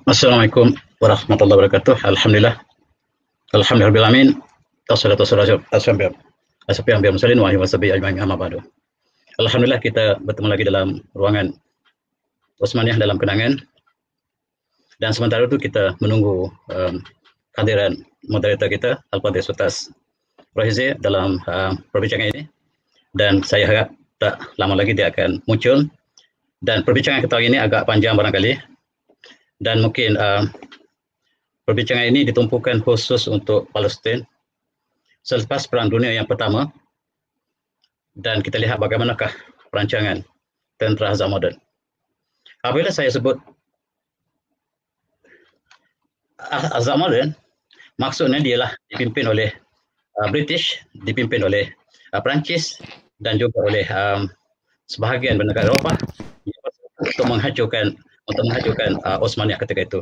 Assalamualaikum warahmatullahi wabarakatuh. Alhamdulillahirabbil Wassalatu wassalamu ala asyrofil mursalin wa alihi washabihi ajmain amma ba'du. Alhamdulillah kita bertemu lagi dalam ruangan Osmaniyah dalam kenangan. Dan sementara itu kita menunggu kehadiran moderator kita Al-Fadhil Ustaz Rohizi dalam perbincangan ini. Dan saya harap tak lama lagi dia akan muncul. Dan perbincangan kita hari ini agak panjang barangkali. Dan mungkin perbincangan ini ditumpukan khusus untuk Palestin selepas Perang Dunia yang pertama, dan kita lihat bagaimanakah perancangan tentera Hazard moden. Apabila saya sebut Hazard moden, maksudnya dialah dipimpin oleh British, dipimpin oleh Perancis dan juga oleh sebahagian negara Eropah untuk menghancurkan Osmaniyah ketika itu.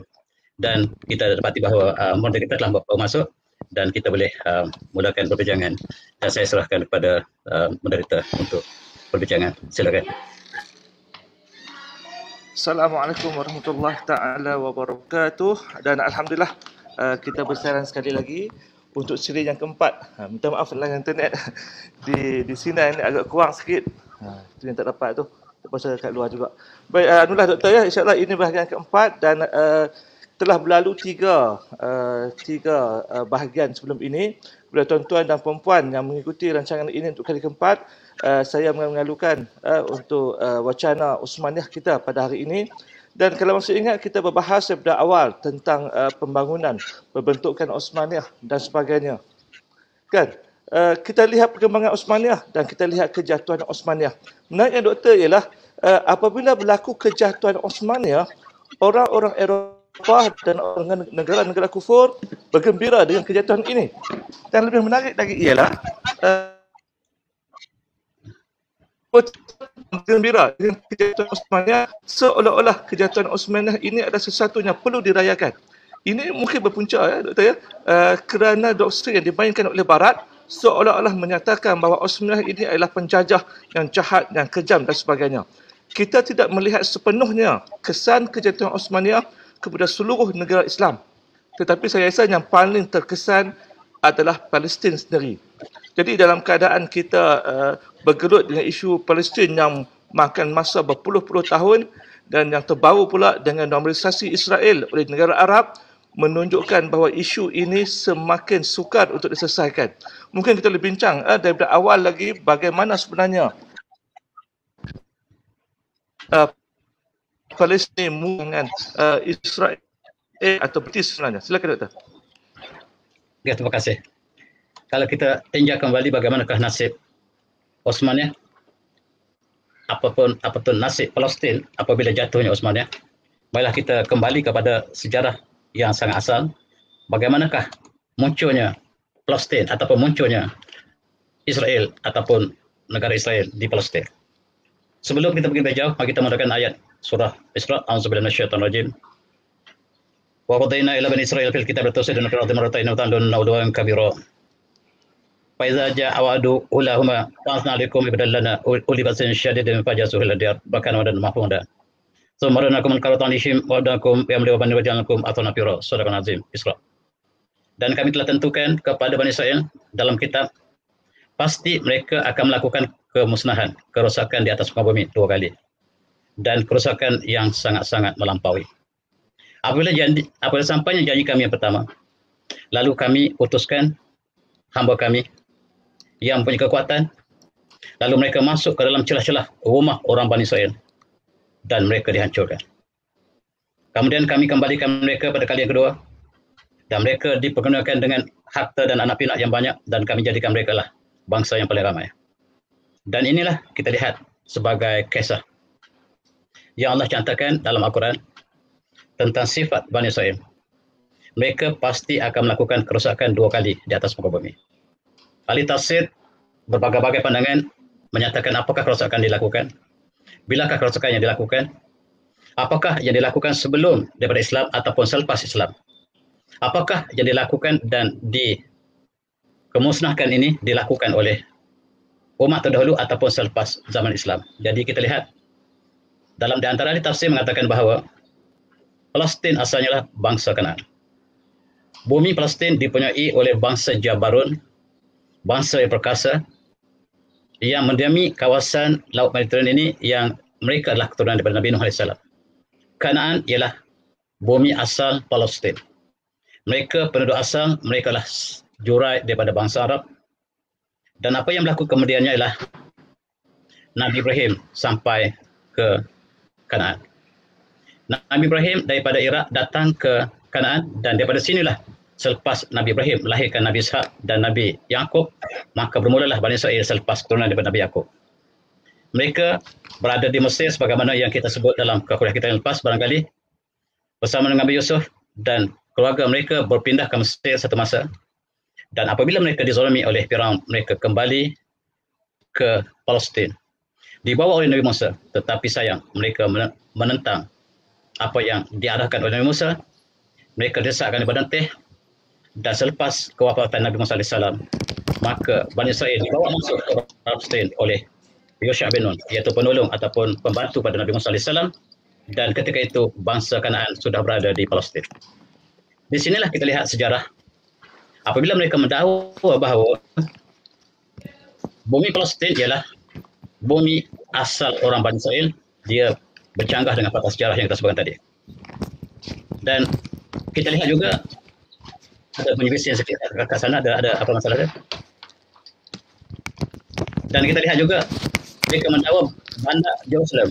Dan kita dapati bahawa moderator kita telah baru masuk dan kita boleh mulakan perbincangan. Dan saya serahkan kepada moderator untuk perbincangan. Silakan. Assalamualaikum warahmatullahi taala wabarakatuh. Dan alhamdulillah kita bersiaran sekali lagi untuk siri yang keempat. Minta maaf lah internet di sini ini agak kurang sikit. Itu yang tak dapat tu. Terpaksa kat luar juga. Baik, alhamdulillah doktor ya, insyaAllah ini bahagian keempat dan telah berlalu tiga bahagian sebelum ini. Kepada tuan-tuan dan perempuan yang mengikuti rancangan ini untuk kali keempat, saya mengalukan untuk wacana Osmaniyah kita pada hari ini. Dan kalau masih ingat, kita berbahas daripada awal tentang pembangunan, pembentukan Osmaniyah dan sebagainya. Kan? Kita lihat perkembangan Osmaniyah dan kita lihat kejatuhan Osmaniyah. Menariknya doktor ialah apabila berlaku kejatuhan Osmaniyah, orang-orang Eropah dan orang negara-negara kufur bergembira dengan kejatuhan ini. Dan lebih menarik lagi ialah bergembira dengan kejatuhan Osmaniyah seolah-olah kejatuhan Osmaniyah ini adalah sesuatu yang perlu dirayakan. Ini mungkin berpunca ya doktor ya, kerana doktrin yang dimainkan oleh Barat seolah-olah menyatakan bahawa Osmaniyah ini adalah penjajah yang jahat, yang kejam dan sebagainya. Kita tidak melihat sepenuhnya kesan kejatuhan Osmaniyah kepada seluruh negara Islam. Tetapi saya rasa yang paling terkesan adalah Palestin sendiri. Jadi dalam keadaan kita bergelut dengan isu Palestin yang makan masa berpuluh-puluh tahun dan yang terbaru pula dengan normalisasi Israel oleh negara Arab, menunjukkan bahawa isu ini semakin sukar untuk diselesaikan. Mungkin kita boleh bincang daripada awal lagi bagaimana sebenarnya Palestin dengan Israel atau British sebenarnya. Silakan doktor. Ya, terima kasih. Kalau kita tinjau kembali bagaimanakah nasib Osmaniyah, apapun nasib Palestin apabila jatuhnya Osmaniyah, marilah kita kembali kepada sejarah yang sangat asal, bagaimanakah munculnya Palestin ataupun munculnya Israel ataupun negara Israel di Palestin. Sebelum kita pergi lebih jauh, mari kita mulakan ayat surah Isra. A'udzubillahi minasyaitonir rajim. Wa qadaina ila bani Israil fil kitab tusiduna fil ardi marratayn wa ta'dun udwan kabira. Fa idza ja'a wa'du ulahuma fa'asna 'alaikum ibadallana uli basin syadidin fajasu ila diyar bakana wadan mahmuda. Sumaranakum al-karatan ishim wa'adakum yamli wa bani wajalakum atana piro. Sadaqan azim. Isra. Dan kami telah tentukan kepada Bani Israel dalam kitab, pasti mereka akan melakukan kemusnahan, kerosakan di atas muka bumi 2 kali. Dan kerosakan yang sangat-sangat melampaui. Apabila sampainya janji kami yang pertama, lalu kami utuskan hamba kami yang punya kekuatan, lalu mereka masuk ke dalam celah-celah rumah orang Bani Israel dan mereka dihancurkan. Kemudian kami kembalikan mereka pada kali yang kedua dan mereka dipergunakan dengan harta dan anak pinak yang banyak dan kami jadikan mereka lah bangsa yang paling ramai. Dan inilah kita lihat sebagai kisah yang Allah cantakan dalam Al-Quran tentang sifat Bani Israel. Mereka pasti akan melakukan kerosakan 2 kali di atas muka bumi. Ahli tafsir berbagai-bagai pandangan menyatakan apakah kerosakan dilakukan, bilakah kerosakan yang dilakukan, apakah yang dilakukan sebelum daripada Islam ataupun selepas Islam, apakah yang dilakukan dan kemusnahkan ini dilakukan oleh umat terdahulu ataupun selepas zaman Islam. Jadi kita lihat Dalam di antara ahli tafsir mengatakan bahawa Palestin asalnya lah bangsa Kanaan. Bumi Palestin dipunyai oleh bangsa Jabarun, bangsa yang perkasa, yang mendiami kawasan Laut Mediterranean ini, yang mereka adalah keturunan daripada Nabi Nuh AS. Kanaan ialah bumi asal Palestin. Mereka penduduk asal, mereka adalah jurai daripada bangsa Arab. Dan apa yang berlaku kemudiannya ialah Nabi Ibrahim sampai ke Kanaan. Nabi Ibrahim daripada Iraq datang ke Kanaan, dan daripada sinilah selepas Nabi Ibrahim melahirkan Nabi Ishak dan Nabi Yaqub, maka bermulalah Bani Israel selepas keturunan daripada Nabi Yaqub. Mereka berada di Mesir sebagaimana yang kita sebut dalam kuliah kita yang lepas barangkali, bersama dengan Nabi Yusuf, dan keluarga mereka berpindah ke Mesir satu masa. Dan apabila mereka dizalimi oleh Firaun, mereka kembali ke Palestin, dibawa oleh Nabi Musa. Tetapi sayang, mereka menentang apa yang diarahkan oleh Nabi Musa. Mereka desakkan di Padang Teh, dan selepas kewafatan Nabi Musa AS, maka Bani Israel dibawa masuk ke Palestin oleh Yosha bin Nun, iaitu penolong ataupun pembantu pada Nabi Musa AS, dan ketika itu bangsa Kanaan sudah berada di Palestin. Di sinilah kita lihat sejarah apabila mereka mendakwa bahawa bumi Palestin ialah bumi asal orang Bani Israel, dia bercanggah dengan fakta sejarah yang kita sebutkan tadi. Dan kita lihat juga ada penyelisih sikit kat sana, ada apa masalah dia. Dan kita lihat juga mereka mendakwa bandar Jerusalem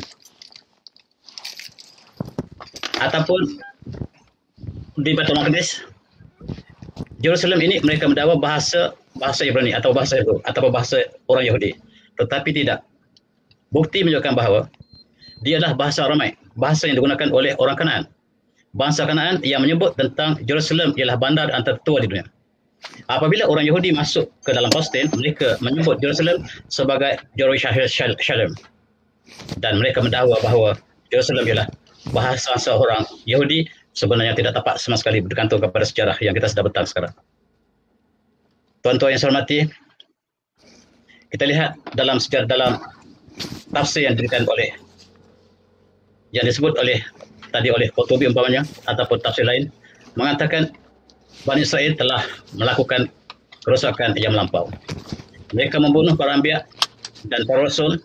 ataupun di Baitul Maqdis. Jerusalem ini mereka mendakwa bahasa Ibrani atau bahasa Hebrew atau bahasa orang Yahudi. Tetapi tidak. Bukti menunjukkan bahawa dia adalah bahasa Aramaik, bahasa yang digunakan oleh orang Kanaan. Bangsa Kanaan yang menyebut tentang Jerusalem ialah bandar antara tua di dunia. Apabila orang Yahudi masuk ke dalam Palestin, mereka menyebut Jerusalem sebagai Jerusalem. Dan mereka mendakwa bahawa Jerusalem ialah bahasa seorang Yahudi, sebenarnya tidak tepat sama sekali bergantung kepada sejarah yang kita sedang bentang sekarang. Tuan-tuan yang saya hormati, kita lihat dalam sejarah, dalam tafsir yang diberikan oleh, yang disebut oleh tadi oleh Qurtubi umpamanya ataupun tafsir lain, mengatakan Bani Israel telah melakukan kerosakan yang melampau. Mereka membunuh para anbiya dan para rasul.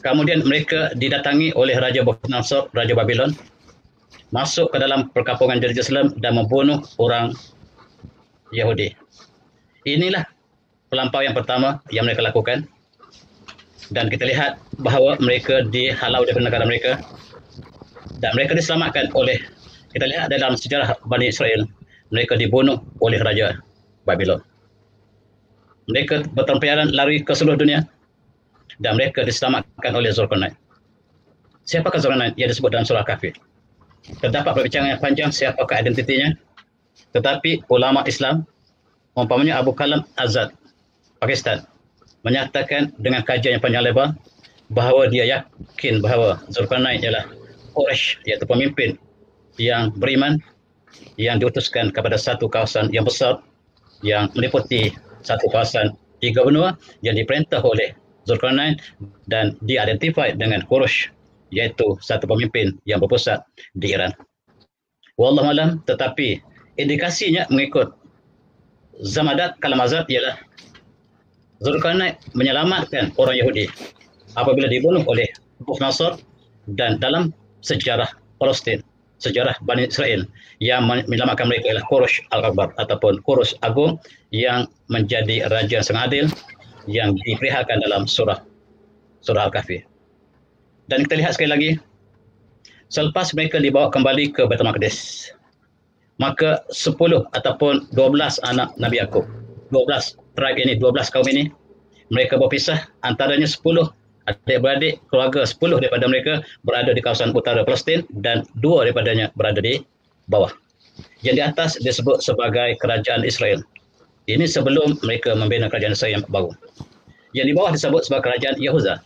Kemudian mereka didatangi oleh Raja Belshazzar, Raja Babylon, masuk ke dalam perkampungan Jerusalem dan membunuh orang Yahudi. Inilah pelampau yang pertama yang mereka lakukan. Dan kita lihat bahawa mereka dihalau dari negara mereka dan mereka diselamatkan oleh, kita lihat dalam sejarah Bani Israel, mereka dibunuh oleh Raja Babylon. Mereka bertempiaran lari ke seluruh dunia dan mereka diselamatkan oleh Zulkarnain. Siapakah Zulkarnain? Ia disebut dalam surah Kahfi. Terdapat perbincangan yang panjang siapakah identitinya, tetapi ulama Islam, umpamanya Abu Kalam Azad, Pakistan, menyatakan dengan kajian yang panjang lebar bahawa dia yakin bahawa Zulkarnain ialah Quraisy, iaitu pemimpin yang beriman yang diutuskan kepada satu kawasan yang besar yang meliputi satu kawasan 3 benua yang diperintah oleh Zulkarnain, dan diidentified dengan Quraisy, iaitu satu pemimpin yang berpusat di Iran. Wallahu alam, tetapi indikasinya mengikut Zamadat Kalam Azad ialah Zulkarnain menyelamatkan orang Yahudi apabila dibunuh oleh Belshazzar, dan dalam sejarah Palestin, sejarah Bani Israel, yang menyelamatkan mereka ialah Quraisy Al-Akbar ataupun Quraisy Agung yang menjadi raja yang sangat adil yang diperihalkan dalam surah Al-Kahfi. Dan kita lihat sekali lagi, selepas mereka dibawa kembali ke Baitul Maqdis, maka 10 ataupun 12 anak Nabi Yaqub, 12 tribe ini, 12 kaum ini, mereka berpisah. Antaranya 10 adik-beradik keluarga, 10 daripada mereka berada di kawasan utara Palestin dan 2 daripadanya berada di bawah. Yang di atas disebut sebagai kerajaan Israel. Ini sebelum mereka membina kerajaan Israel yang baru. Yang di bawah disebut sebagai kerajaan Yahuda.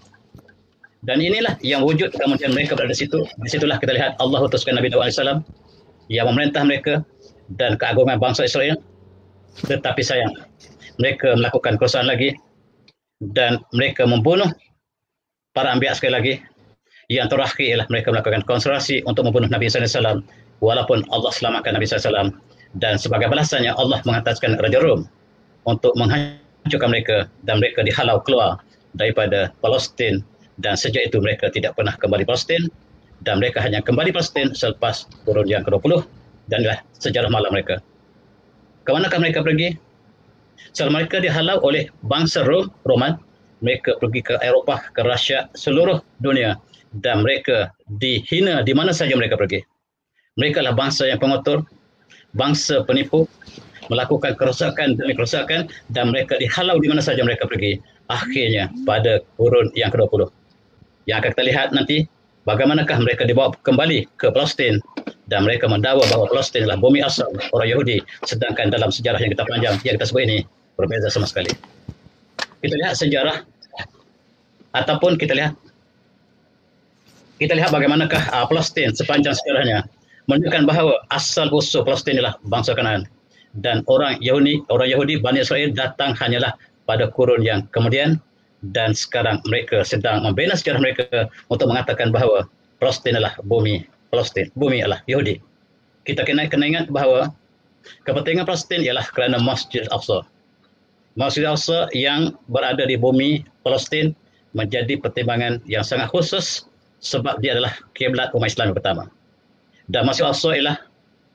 Dan inilah yang wujud kemudian mereka berada di situ. Disitulah kita lihat Allah utuskan Nabi Nuh AS yang memerintah mereka dan keagungan bangsa Israel. Tetapi sayang, mereka melakukan kerosakan lagi dan mereka membunuh para anbiya sekali lagi. Yang terakhir ialah mereka melakukan konspirasi untuk membunuh Nabi SAW, walaupun Allah selamatkan Nabi SAW. Dan sebagai balasannya Allah mengataskan Raja Rom untuk menghancurkan mereka, dan mereka dihalau keluar daripada Palestin, dan sejak itu mereka tidak pernah kembali Palestin, dan mereka hanya kembali Palestin selepas kurun yang ke-20, dan inilah sejarah malam mereka. Kemanakah mereka pergi? Setelah mereka dihalau oleh bangsa Roman, mereka pergi ke Eropah, ke Rusia, seluruh dunia, dan mereka dihina di mana saja mereka pergi. Mereka adalah bangsa yang pengotor, bangsa penipu, melakukan kerosakan demi kerosakan, dan mereka dihalau di mana saja mereka pergi. Akhirnya pada kurun yang ke-20, yang akan kita lihat nanti, bagaimanakah mereka dibawa kembali ke Palestin, dan mereka mendakwa bahawa Palestin adalah bumi asal orang Yahudi, sedangkan dalam sejarah yang kita panjang, yang kita sebut ini, berbeza sama sekali. Kita lihat sejarah, ataupun kita lihat bagaimanakah Palestin sepanjang sejarahnya, menunjukkan bahawa asal usul Palestin adalah bangsa Kanaan, dan orang Yahudi, Bani Israel datang hanyalah pada kurun yang kemudian, dan sekarang mereka sedang membina sejarah mereka untuk mengatakan bahawa Palestin adalah bumi Palestin, bumi adalah Yahudi. Kita kena ingat bahawa kepentingan Palestin ialah kerana Masjid Al-Aqsa. Masjid Al-Aqsa yang berada di bumi Palestin menjadi pertimbangan yang sangat khusus sebab dia adalah kiblat umat Islam yang pertama. Dan Masjid Al-Aqsa ialah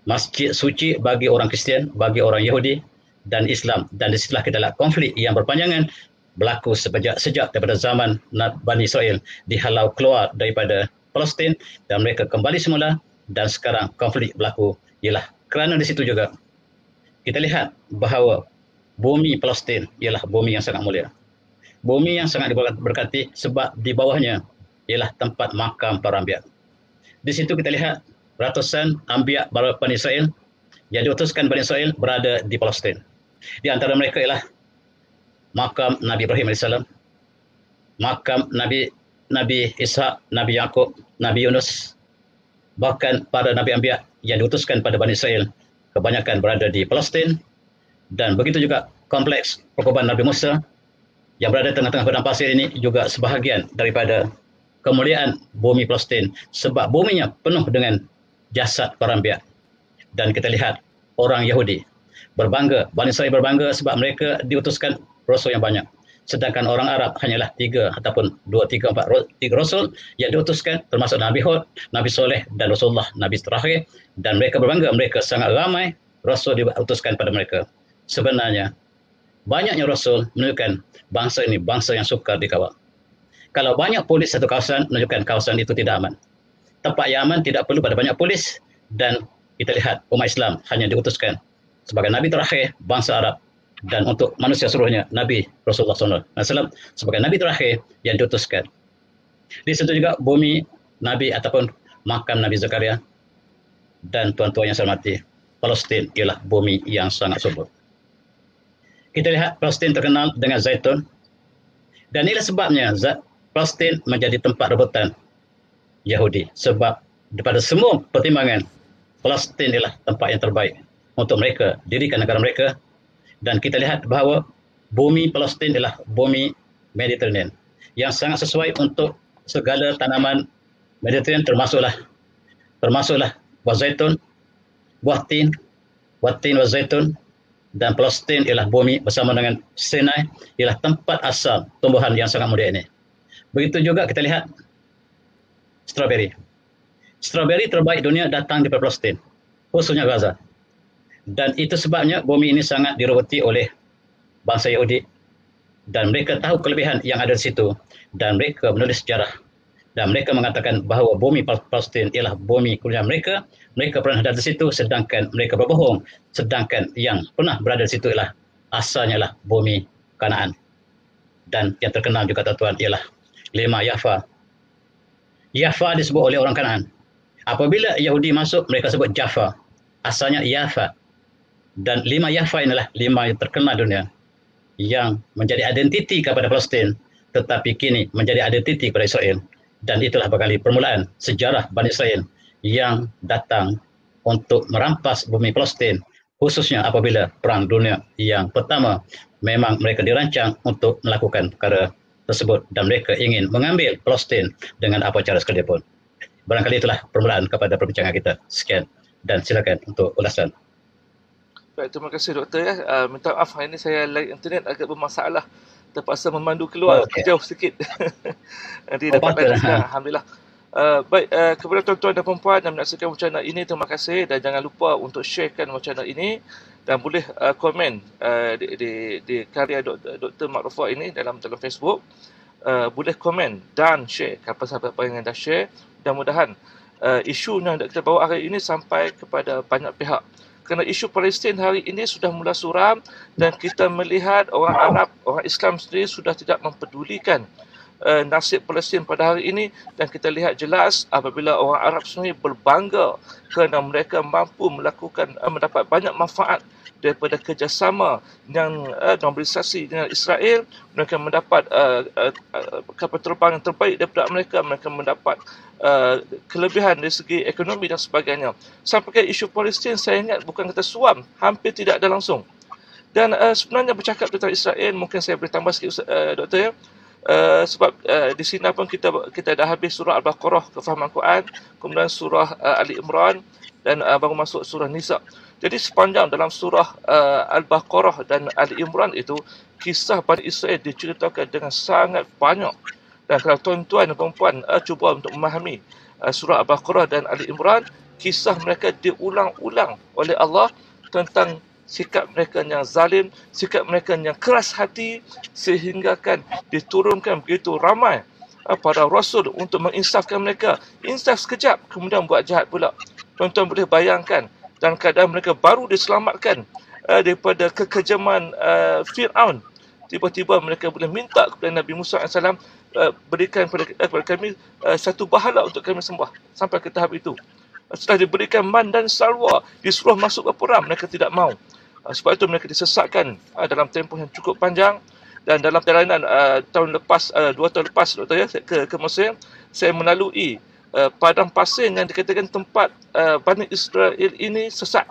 masjid suci bagi orang Kristian, bagi orang Yahudi dan Islam. Dan disitulah kita lihat konflik yang berpanjangan berlaku sejak daripada zaman Bani Israel dihalau keluar daripada Palestin, dan mereka kembali semula, dan sekarang konflik berlaku ialah kerana di situ juga kita lihat bahawa bumi Palestin ialah bumi yang sangat mulia, bumi yang sangat diberkati, sebab di bawahnya ialah tempat makam para anbiya. Di situ kita lihat ratusan anbiya Bani Israel yang diutuskan Bani Israel berada di Palestin. Di antara mereka ialah makam Nabi Ibrahim AS, makam Nabi Ishak, Nabi Yaqub, Nabi Yunus, bahkan para Nabi Anbiya yang diutuskan pada Bani Israel kebanyakan berada di Palestin. Dan begitu juga kompleks perkuburan Nabi Musa yang berada di tengah-tengah padang pasir ini juga sebahagian daripada kemuliaan bumi Palestin, sebab buminya penuh dengan jasad para anbiya. Dan kita lihat orang Yahudi berbangga, Bani Israel berbangga sebab mereka diutuskan rasul yang banyak. Sedangkan orang Arab hanyalah 3 ataupun 2, 3, 4, 3 rasul yang diutuskan, termasuk Nabi Hud, Nabi Soleh dan Rasulullah, Nabi terakhir. Dan mereka berbangga, mereka sangat ramai rasul diutuskan pada mereka. Sebenarnya, banyaknya rasul menunjukkan bangsa ini bangsa yang sukar dikawal. Kalau banyak polis satu kawasan, menunjukkan kawasan itu tidak aman. Tempat yang aman tidak perlu pada banyak polis, dan kita lihat umat Islam hanya diutuskan sebagai Nabi terakhir bangsa Arab, dan untuk manusia seluruhnya Nabi Rasulullah SAW sebagai Nabi terakhir yang diutuskan. Di situ juga bumi Nabi ataupun makam Nabi Zakaria. Dan tuan-tuan yang saya hormati, Palestin ialah bumi yang sangat subur. Kita lihat Palestin terkenal dengan zaitun, dan inilah sebabnya Palestin menjadi tempat rebutan Yahudi, sebab daripada semua pertimbangan Palestin ialah tempat yang terbaik untuk mereka dirikan negara mereka. Dan kita lihat bahawa bumi Palestin adalah bumi Mediterranean yang sangat sesuai untuk segala tanaman Mediterranean, termasuklah buah zaitun, buah tin buah zaitun. Dan Palestin ialah bumi bersama dengan Sinai ialah tempat asal tumbuhan yang sangat mulia ini. Begitu juga kita lihat strawberry. Strawberry terbaik dunia datang dari Palestin, khususnya Gaza. Dan itu sebabnya bumi ini sangat direbuti oleh bangsa Yahudi, dan mereka tahu kelebihan yang ada di situ, dan mereka menulis sejarah, dan mereka mengatakan bahawa bumi Palestin ialah bumi kelahiran mereka. Mereka pernah ada di situ, sedangkan mereka berbohong, sedangkan yang pernah berada di situ ialah asalnya ialah bumi Kanaan. Dan yang terkenal juga tuan-tuan ialah 5 Yafa. Yafa disebut oleh orang Kanaan. Apabila Yahudi masuk, mereka sebut Jaffa, asalnya Yafa. Dan 5 Yafa inilah 5 yang terkenal dunia, yang menjadi identiti kepada Palestin, tetapi kini menjadi identiti kepada Israel. Dan itulah berkali permulaan sejarah Bani Israel yang datang untuk merampas bumi Palestin, khususnya apabila Perang Dunia yang Pertama memang mereka dirancang untuk melakukan perkara tersebut dan mereka ingin mengambil Palestin dengan apa cara sekalipun. Barangkali itulah permulaan kepada perbincangan kita. Sekian dan silakan untuk ulasan. Baik, terima kasih doktor ya. Minta maaf hari ini saya line internet agak bermasalah. Terpaksa memandu keluar jauh sikit. Nanti dapat lanjutkan. Alhamdulillah. Baik, kepada tuan-tuan dan puan yang menyaksikan wacana ini, terima kasih dan jangan lupa untuk sharekan wacana ini dan boleh komen di karya Dr. Mak Rofah ini dalam Facebook. Boleh komen dan share siapa-siapa yang dah share. Mudah-mudahan isu yang kita bawa hari ini sampai kepada banyak pihak. Kerana isu Palestin hari ini sudah mula suram dan kita melihat orang Arab, orang Islam sendiri sudah tidak mempedulikan nasib Palestin pada hari ini, dan kita lihat jelas apabila orang Arab sendiri berbangga kerana mereka mampu mendapat banyak manfaat daripada kerjasama yang normalisasi dengan Israel. Mereka mendapat kapal terbang yang terbaik daripada mereka mendapat kelebihan dari segi ekonomi dan sebagainya. Sampai ke isu Palestin, saya ingat bukan kata suam, hampir tidak ada langsung. Dan sebenarnya bercakap tentang Israel, mungkin saya boleh tambah sikit doktor ya. Sebab di sini pun kita dah habis surah Al-Baqarah, kefahaman Quran, kemudian surah Ali Imran dan baru masuk surah Nisa. Jadi sepanjang dalam surah Al-Baqarah dan Ali Imran itu, kisah Bani Israel diceritakan dengan sangat banyak. Dan kalau tuan-tuan dan puan cuba untuk memahami surah Al-Baqarah dan Ali Imran, kisah mereka diulang-ulang oleh Allah tentang sikap mereka yang zalim, sikap mereka yang keras hati, sehingga kan diturunkan begitu ramai para rasul untuk menginsafkan mereka. Insaf sekejap, kemudian buat jahat pula. Tuan-tuan boleh bayangkan, dan keadaan mereka baru diselamatkan daripada kekejaman Fir'aun. Tiba-tiba mereka boleh minta kepada Nabi Musa AS, berikan kepada kami satu bahala untuk kami sembah. Sampai ke tahap itu. Setelah diberikan man dan salwa, disuruh masuk berperang, mereka tidak mau. Sebab itu mereka disesatkan dalam tempoh yang cukup panjang. Dan dalam perjalanan tahun lepas, 2 tahun lepas doktor ya, ke Mesir, saya melalui padang pasir yang dikatakan tempat Bani Israel ini sesat.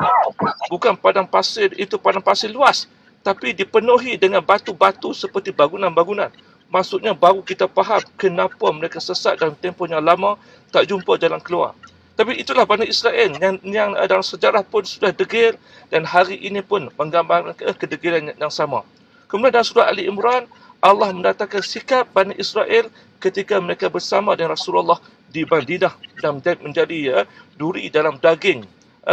Bukan padang pasir, itu padang pasir luas, tapi dipenuhi dengan batu-batu seperti bangunan-bangunan. Maksudnya baru kita faham kenapa mereka sesat dalam tempoh yang lama, tak jumpa jalan keluar. Tapi itulah Bani Israel yang dalam sejarah pun sudah degil, dan hari ini pun menggambarkan kedegilan yang sama. Kemudian dalam surah Ali Imran, Allah mendatangkan sikap Bani Israel ketika mereka bersama dengan Rasulullah di Madinah dan menjadi duri dalam daging,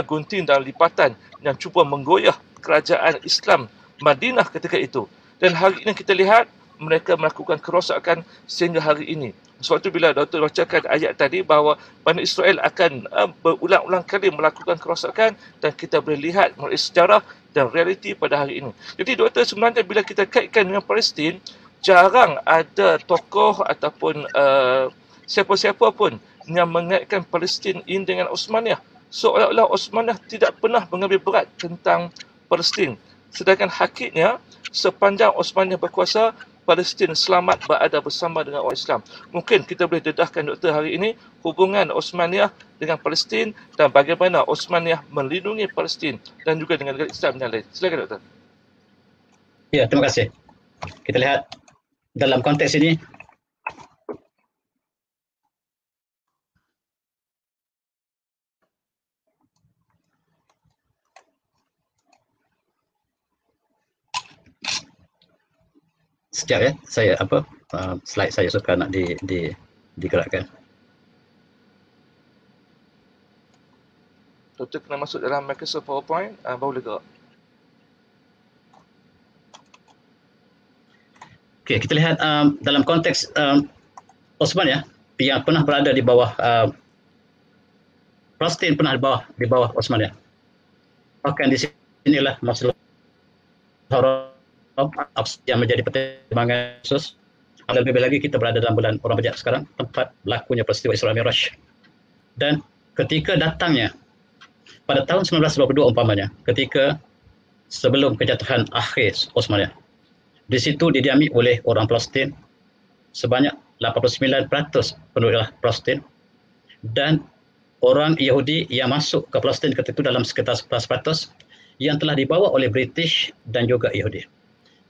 gunting dalam lipatan yang cuba menggoyah kerajaan Islam Madinah ketika itu. Dan hari ini kita lihat mereka melakukan kerosakan sehingga hari ini. Sebab itu bila Dr. bacakan ayat tadi bahawa Bani Israel akan berulang-ulang kali melakukan kerosakan, dan kita boleh lihat melalui sejarah dan realiti pada hari ini. Jadi Dr. sebenarnya bila kita kaitkan dengan Palestin, jarang ada tokoh ataupun siapa-siapa pun yang mengaitkan Palestin ini dengan Osmaniyah. Seolah-olah Osmaniyah tidak pernah mengambil berat tentang Palestin. Sedangkan hakikatnya, sepanjang Osmaniyah berkuasa, Palestin selamat berada bersama dengan orang Islam. Mungkin kita boleh dedahkan doktor hari ini hubungan Osmaniyah dengan Palestin dan bagaimana Osmaniyah melindungi Palestin dan juga dengan negara Islam yang lain. Silakan doktor. Ya, terima kasih. Kita lihat dalam konteks ini, sekejap ya, saya slide saya suka nak digerakkan. Doktor kena masuk dalam Microsoft PowerPoint, baru boleh gerak. Okey, kita lihat dalam konteks Osmaniyah yang pernah berada di bawah Palestin, pernah di bawah Osmaniyah. Bahkan di sinilah masalah yang menjadi pertimbangan khusus. Lebih lagi kita berada dalam bulan Orang Bejat sekarang, tempat berlakunya peristiwa Isra Mi'raj. Dan ketika datangnya pada tahun 1922 umpamanya, ketika sebelum kejatuhan akhir Osmaniyah, di situ didiami oleh orang Palestin sebanyak 89% penduduk Palestin, dan orang Yahudi yang masuk ke Palestin ketika itu dalam sekitar 11% yang telah dibawa oleh British dan juga Yahudi.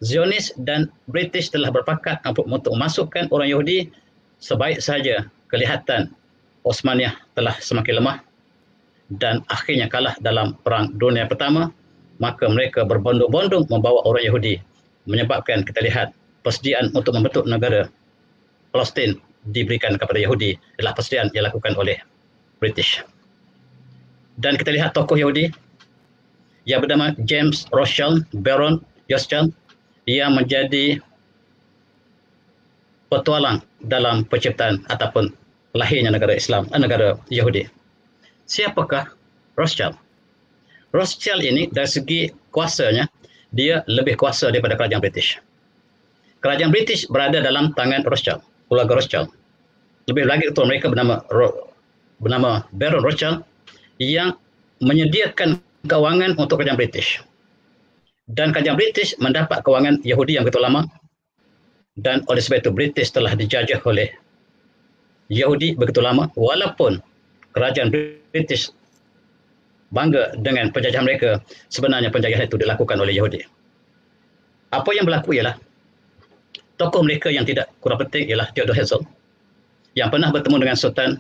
Zionis dan British telah berpakat untuk memasukkan orang Yahudi. Sebaik saja kelihatan Osmaniyah telah semakin lemah dan akhirnya kalah dalam Perang Dunia Pertama, maka mereka berbondong-bondong membawa orang Yahudi, menyebabkan kita lihat persediaan untuk membentuk negara Palestin diberikan kepada Yahudi adalah persediaan yang dilakukan oleh British. Dan kita lihat tokoh Yahudi yang bernama James Rothschild, Baron Rothschild, yang menjadi petualang dalam penciptaan ataupun lahirnya negara Islam, negara Yahudi. Siapakah Rothschild? Rothschild ini dari segi kuasanya, dia lebih kuasa daripada kerajaan British. Kerajaan British berada dalam tangan Rothschild, keluarga Rothschild. Lebih lagi ketua mereka bernama Baron Rothschild yang menyediakan kewangan untuk kerajaan British. Dan kerajaan British mendapat kewangan Yahudi yang begitu lama, dan oleh sebab itu British telah dijajah oleh Yahudi begitu lama, walaupun kerajaan British bangga dengan penjajahan mereka, sebenarnya penjajahan itu dilakukan oleh Yahudi. Apa yang berlaku ialah tokoh mereka yang tidak kurang penting ialah Theodore Herzl, yang pernah bertemu dengan Sultan